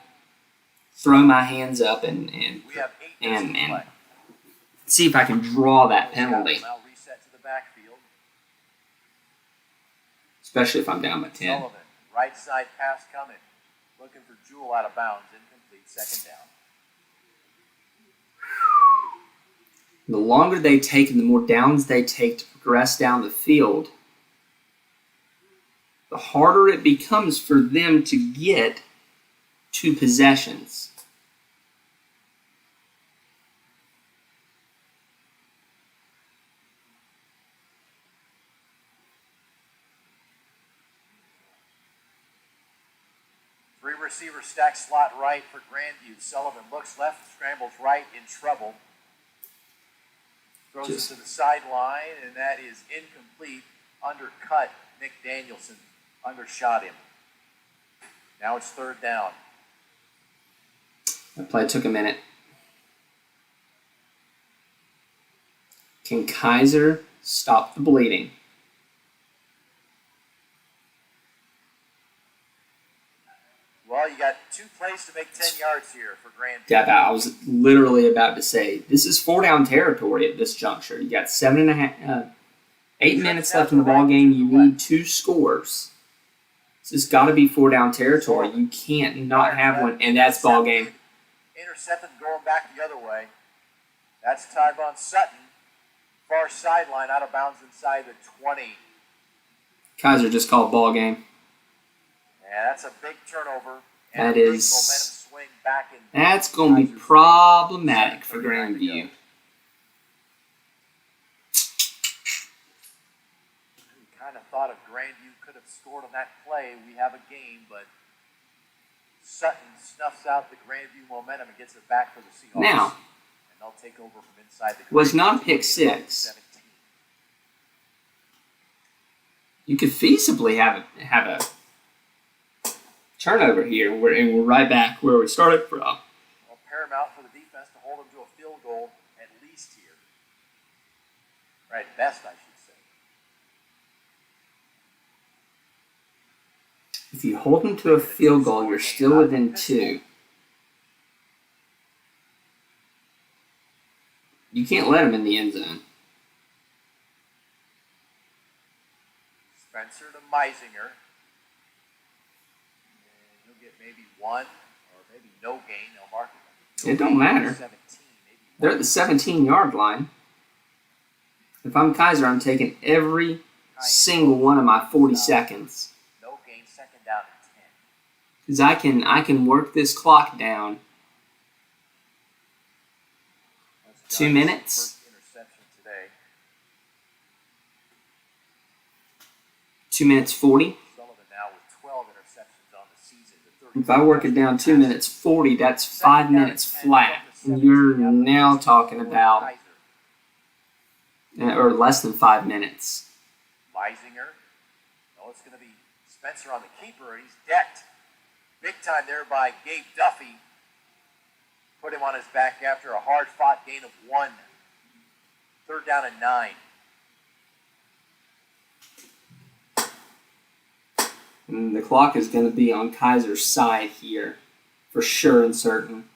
throw my hands up and we have 8 minutes to play. see if I can draw that penalty. Now reset to the backfield. Especially if I'm down by 10. Sullivan, right side pass coming. Looking for Jewell out of bounds. Incomplete, 2nd down. The longer they take and the more downs they take to progress down the field, the harder it becomes for them to get 2 possessions. Receiver stack slot right for Grandview. Sullivan looks left, scrambles right, in trouble. Throws it to the sideline, and that is incomplete. Undercut. Nick Danielson undershot him. Now it's 3rd down. That play took a minute. Can Kaiser stop the bleeding? Well, you got 2 plays to make 10 yards here for Grandview. Yeah, I was literally about to say, this is 4-down territory at this juncture. You got 8 minutes left in the ball game. You need 2 scores. This has got to be 4-down territory. You can't not have one, and that's ball game. Intercepted and going back the other way. That's Tyvon Sutton. Far sideline, out of bounds inside the 20. Kaiser just called ball game. Yeah, that's a big turnover. And that is. Momentum swing back in. That's going to be problematic for Grandview. Kind of thought if Grandview could have have scored on that play, we have a game, but Sutton snuffs out the Grandview momentum and gets it back for the Seahawks. Now, and they'll take over from inside the was Grandview not a pick 28, six. 17. You could feasibly have a turnover here, and we're right back where we started from. Well, paramount for the defense to hold them to a field goal at least here. Right, best, I should say. If you hold them to a field goal, you're still within 2. You can't let them in the end zone. Spencer to Meisinger. And he'll get maybe 1 or maybe no gain. They'll mark it. It don't matter. 17, maybe They're at the 17-yard line. If I'm Kaiser, I'm taking every single one of my 40 seconds. No gain, second down and 10. Because I can work this clock down. That's 2 John's minutes. First interception today. 2 minutes 40. Sullivan now with 12 interceptions on the season. The If I work it down 2 minutes 40, that's 5 minutes flat. And you're now talking about, or less than 5 minutes. Meisinger. No, it's going to be Spencer on the keeper, and he's decked. Big time there by Gabe Duffy. Put him on his back after a hard-fought gain of 1. Third down and 9. And the clock is going to be on Kaiser's side here, for sure and certain.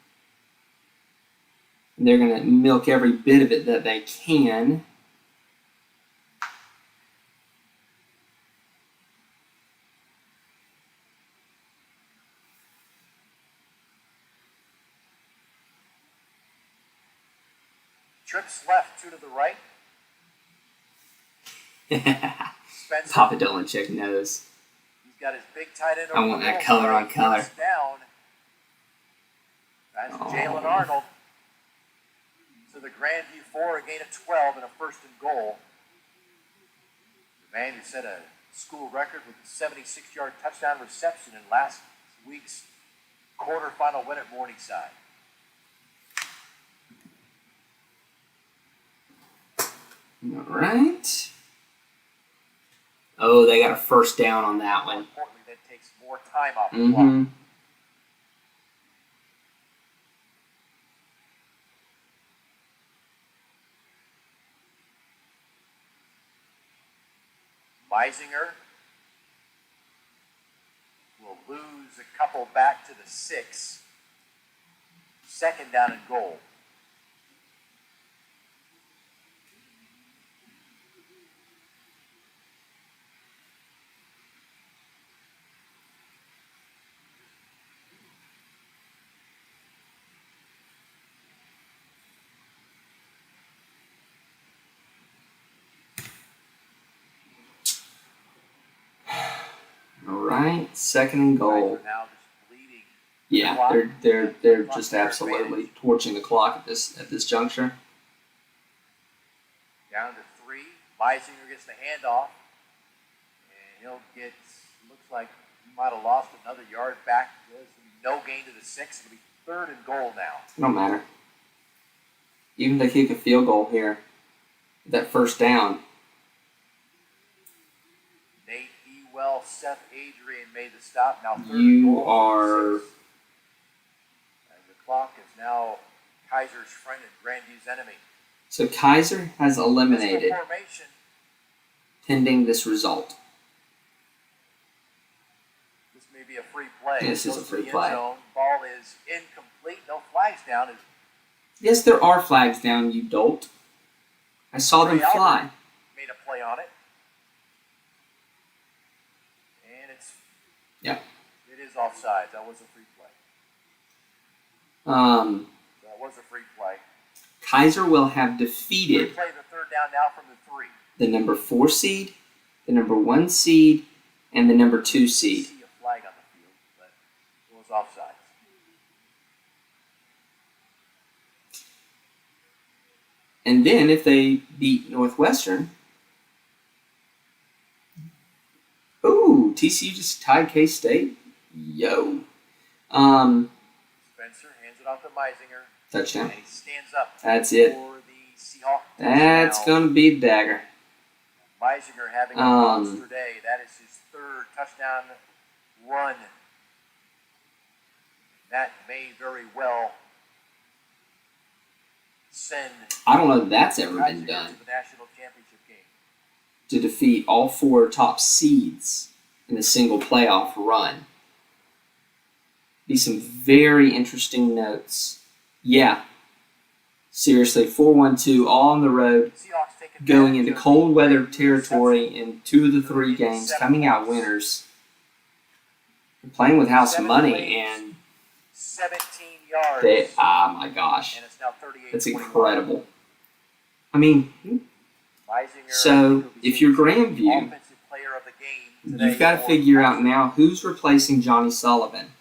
And they're going to milk every bit of it that they can. Trips left, 2 to the right. Spencer. Papa Dolanchik knows. He's got his big tight end. I want that color on color. Down. That's Jalen Arnold. So the Grandview 4, a gain of 12 and a first and goal. The man who set a school record with a 76-yard touchdown reception in last week's quarterfinal win at Morningside. All right. Oh, they got a first down on that More one. importantly, that takes more time off the Mm-hmm. clock. Meisinger will lose a couple back to the 6. Second down and goal. All right, second and goal. Guys are now just bleeding. Yeah, they're just absolutely torching the clock at this juncture. Down to 3. Meisinger gets the handoff. And he'll get, looks like he might have lost another yard back. There's no gain to the 6. It'll be third and goal now. It don't matter. Even if they kick a field goal here, that first down. Nate Ewell, Seth Adrian made the stop. Now third and You goal for are. the 6. And the clock is now Kaiser's friend and Grandview's enemy. So Kaiser has eliminated Pistol formation. pending this result. This may be a free play. This is Goes a to free the end play. zone. Ball is incomplete. No flags down. Yes, there are flags down, you dolt. I saw them Trey fly. Albert made a play on it. And it's... Yeah. It is offside. That was a free play. That was a free play. Kaiser will have Free defeated play the third down now from the 3. the number 4 seed, the number 1 seed, and the number 2 I seed. see a flag on the field, but it was offside. And then if they beat Northwestern, ooh, TCU just tied K-State. Yo. Spencer hands it off to Meisinger. Touchdown. And he stands up. That's it. For the Seahawks. That's going to be the dagger. Meisinger having a monster day. That is his third touchdown run. That may very well send. I don't know if that's ever been done. To the national championship game. To defeat all 4 top seeds in a single playoff run. Be some very interesting notes. Yeah. Seriously, 4-1-2, all on the road, going into cold weather territory in 2 of the 3 games, coming out winners. They're playing with house money, and 17 yards. Oh my gosh, and it's now 38-21. That's incredible. I mean, so if you're Grandview, you've got to figure out now who's replacing Johnny Sullivan.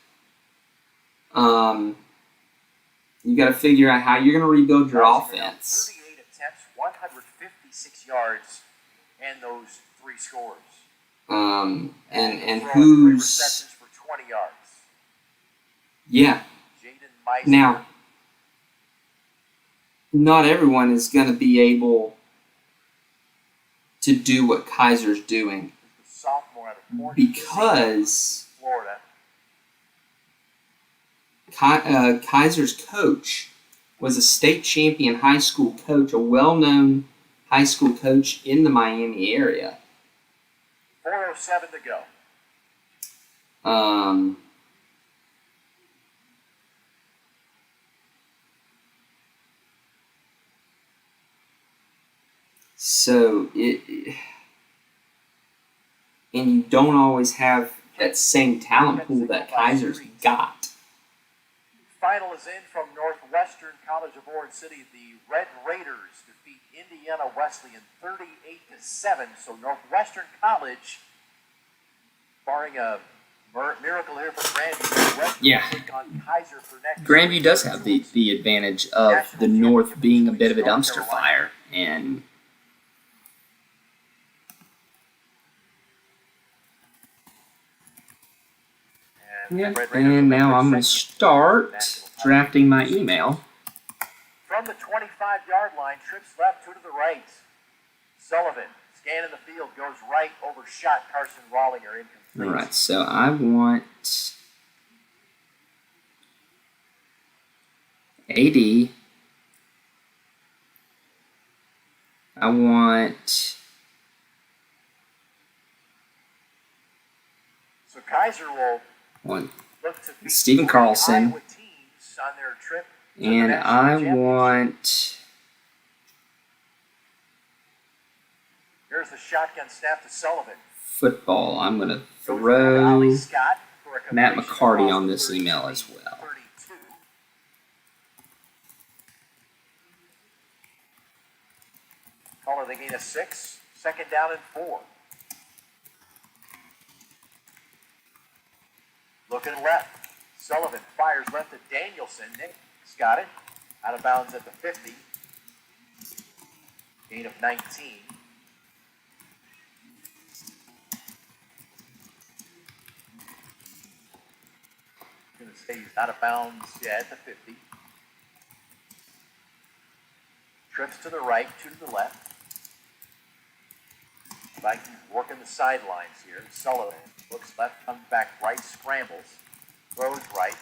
You got to figure out how you're going to rebuild your offense. 38 attempts, 156 yards, and those 3 scores. And who's receptions for 20 yards. Yeah. Now, not everyone is going to be able to do what Kaiser's doing because Florida. Kaiser's coach was a state champion high school coach, a well-known high school coach in the Miami area. 4:07 to go. So and you don't always have that same talent pool that Kaiser's got. Final is in from Northwestern College of Orange City. The Red Raiders defeat Indiana Wesleyan 38-7. So Northwestern College, barring a miracle here for Grandview, take on Kaiser for next. Grandview does have the advantage of the North being a bit of a dumpster fire, and and now I'm going to start drafting my email. From the 25-yard line, trips left, 2 to the right. Sullivan, scanning the field, goes right, overshot Carson Rollinger, incomplete. All right, so I want AD. I want. So Kaiser will look to Stephen Carlson, Iowa teams on their trip to and the I national want. Here's the shotgun snap to Sullivan. Football. I'm going to Goes throw to Ollie Scott for a Matt completion McCarty across on the this email as well. 32. Call it a gain of 6. 2nd down and 4. Looking left. Sullivan fires left to Danielson. Nick's got it. Out of bounds at the 50. Gain of 19. Going to stay out of bounds at the 50. Trips to the right, 2 to the left. Vikings working the sidelines here. Sullivan looks left, comes back right, scrambles, throws right.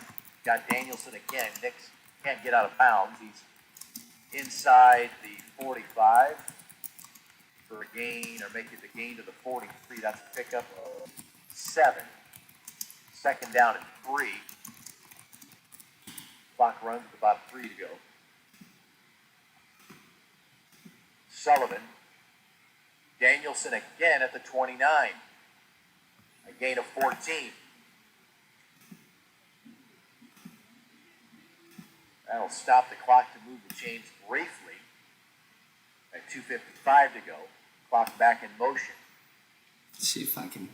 Got Danielson again. Nix can't get out of bounds. He's inside the 45 for a gain, or make it the gain to the 43. That's a pickup of 7. 2nd down and 3. Clock runs with about 3 to go. Sullivan. Danielson again at the 29. A gain of 14. That'll stop the clock to move the chains briefly. At 2:55 to go. Clock back in motion. Let's see if I can.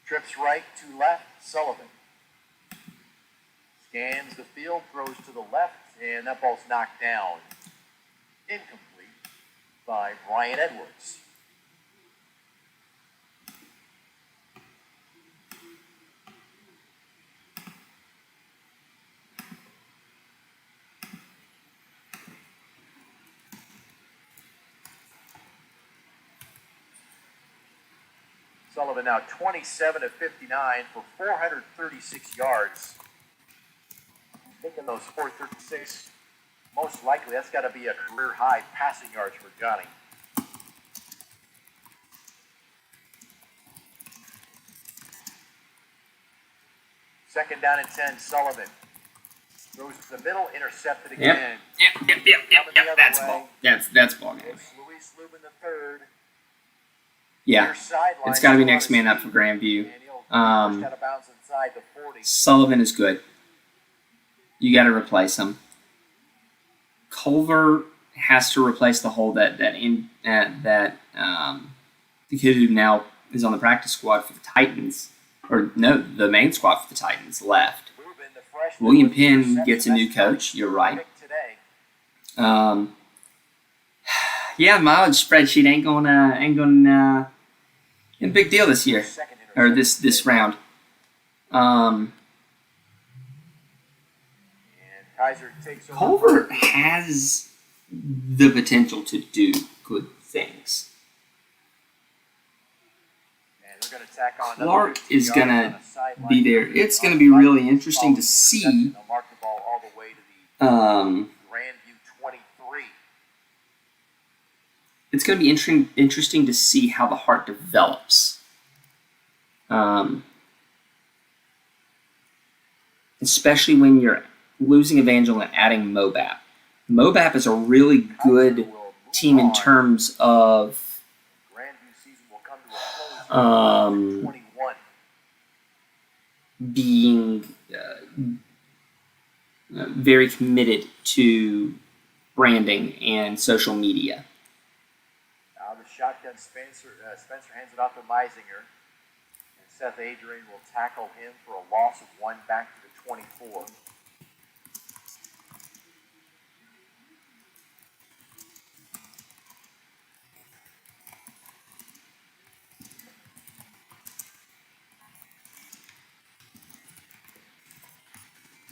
Trips right to left. Sullivan. Scans the field, throws to the left, and that ball's knocked down. Incomplete. by Brian Edwards. Sullivan now 27 of 59 for 436 yards. Thinking those 436, most likely that's got to be a career high passing yards for Johnny. Second down and 10, Sullivan. Throws to the middle, intercepted again. Yep. That's ball. That's ball game. Luis Lubin the third. Yeah, it's got to be next man up for Grandview. Sullivan is good. You got to replace him. Culver has to replace the hole that the kid who now is on the practice squad for the Titans, or no, the main squad for the Titans left. William Penn gets a new coach. You're right. Yeah, mileage spreadsheet ain't gonna a big deal this year or this round. Culver has the potential to do good things. Clark is gonna be there. It's gonna be really interesting to see. It's going to be interesting to see how the heart develops. Especially when you're losing Evangel and adding Mobap. Mobap is a really good team in terms of being very committed to branding and social media. Now the shotgun, Spencer hands it off to Meisinger. And Seth Adrian will tackle him for a loss of 1 back to the 24.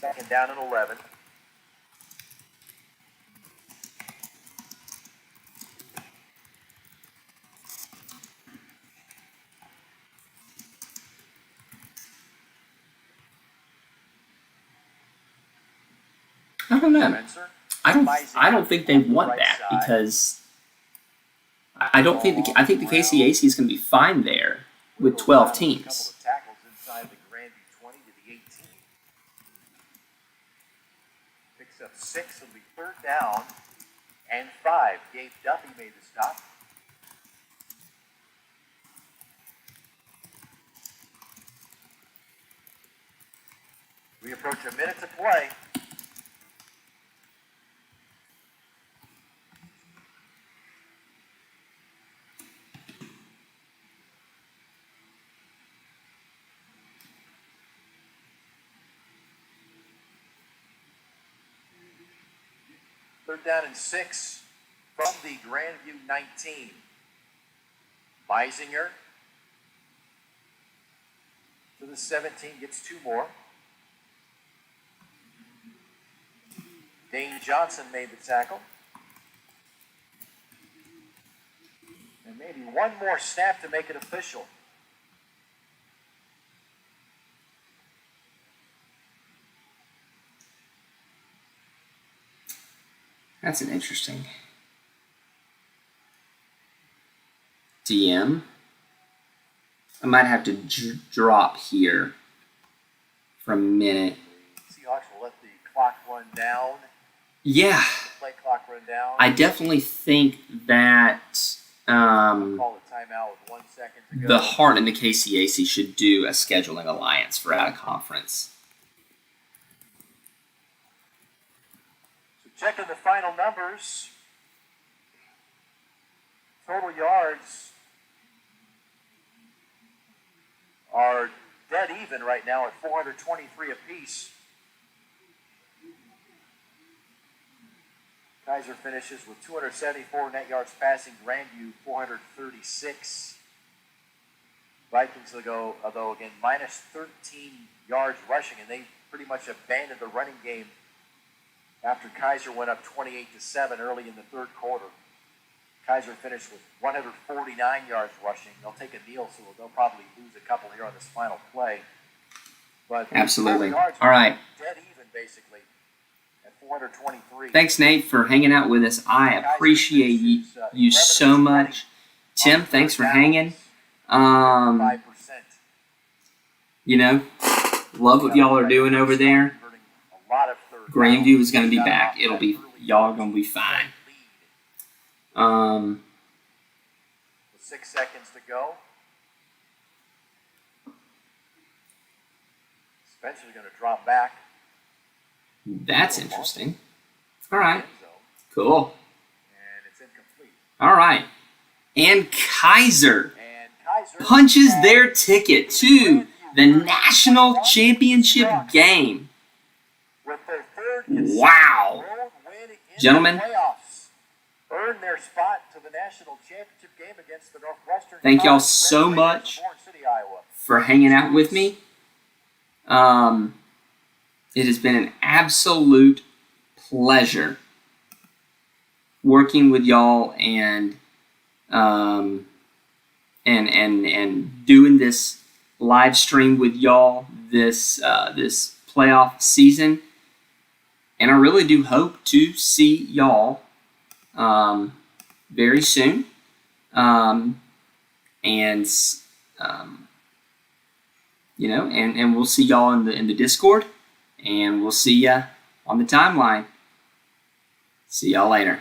Second down and 11. I don't know. I don't think they want that because I think the KCAC is going to be fine there with 12 teams. Tackles inside the Grandview 20 to the 18. Picks up 6. It'll be third down and 5. Gabe Duffy made the stop. We approach a minute to play. Third down and 6 from the Grandview 19. Meisinger to the 17, gets 2 more. Dane Johnson made the tackle. And maybe one more snap to make it official. That's an interesting DM. I might have to drop here for a minute. Seahawks will let the clock run down. Yeah. Play clock run down. I definitely think that Call a timeout with 1 second to go. the Heart and the KCAC should do a scheduling alliance for out of conference. Checking the final numbers. Total yards are dead even right now at 423 apiece. Kaiser finishes with 274 net yards passing, Grandview 436. Vikings will go, although again, minus 13 yards rushing, and they pretty much abandoned the running game after Kaiser went up 28-7 early in the third quarter. Kaiser finished with 149 yards rushing. They'll take a kneel, so they'll probably lose a couple here on this final play. But Absolutely. Yards All right. dead even, basically, at 423. Thanks, Nate, for hanging out with us. I appreciate you so much. Tim, thanks for hanging. 5%. You know, love what y'all are doing over there. Grandview is going to be back. Y'all are going to be fine. With 6 seconds to go. Spencer's going to drop back. That's interesting. All right. Cool. And it's incomplete. All right. And Kaiser punches their ticket to the national championship game. With their third Wow. road win in Gentlemen. the playoffs, earn their spot to the national championship game against the Northwestern. Thank y'all College so Red much Raiders of Orange City, Iowa. for hanging out with me. It has been an absolute pleasure working with y'all and doing this live stream with y'all this playoff season. And I really do hope to see y'all very soon. You know, and we'll see y'all in the Discord, and we'll see ya on the timeline. See y'all later.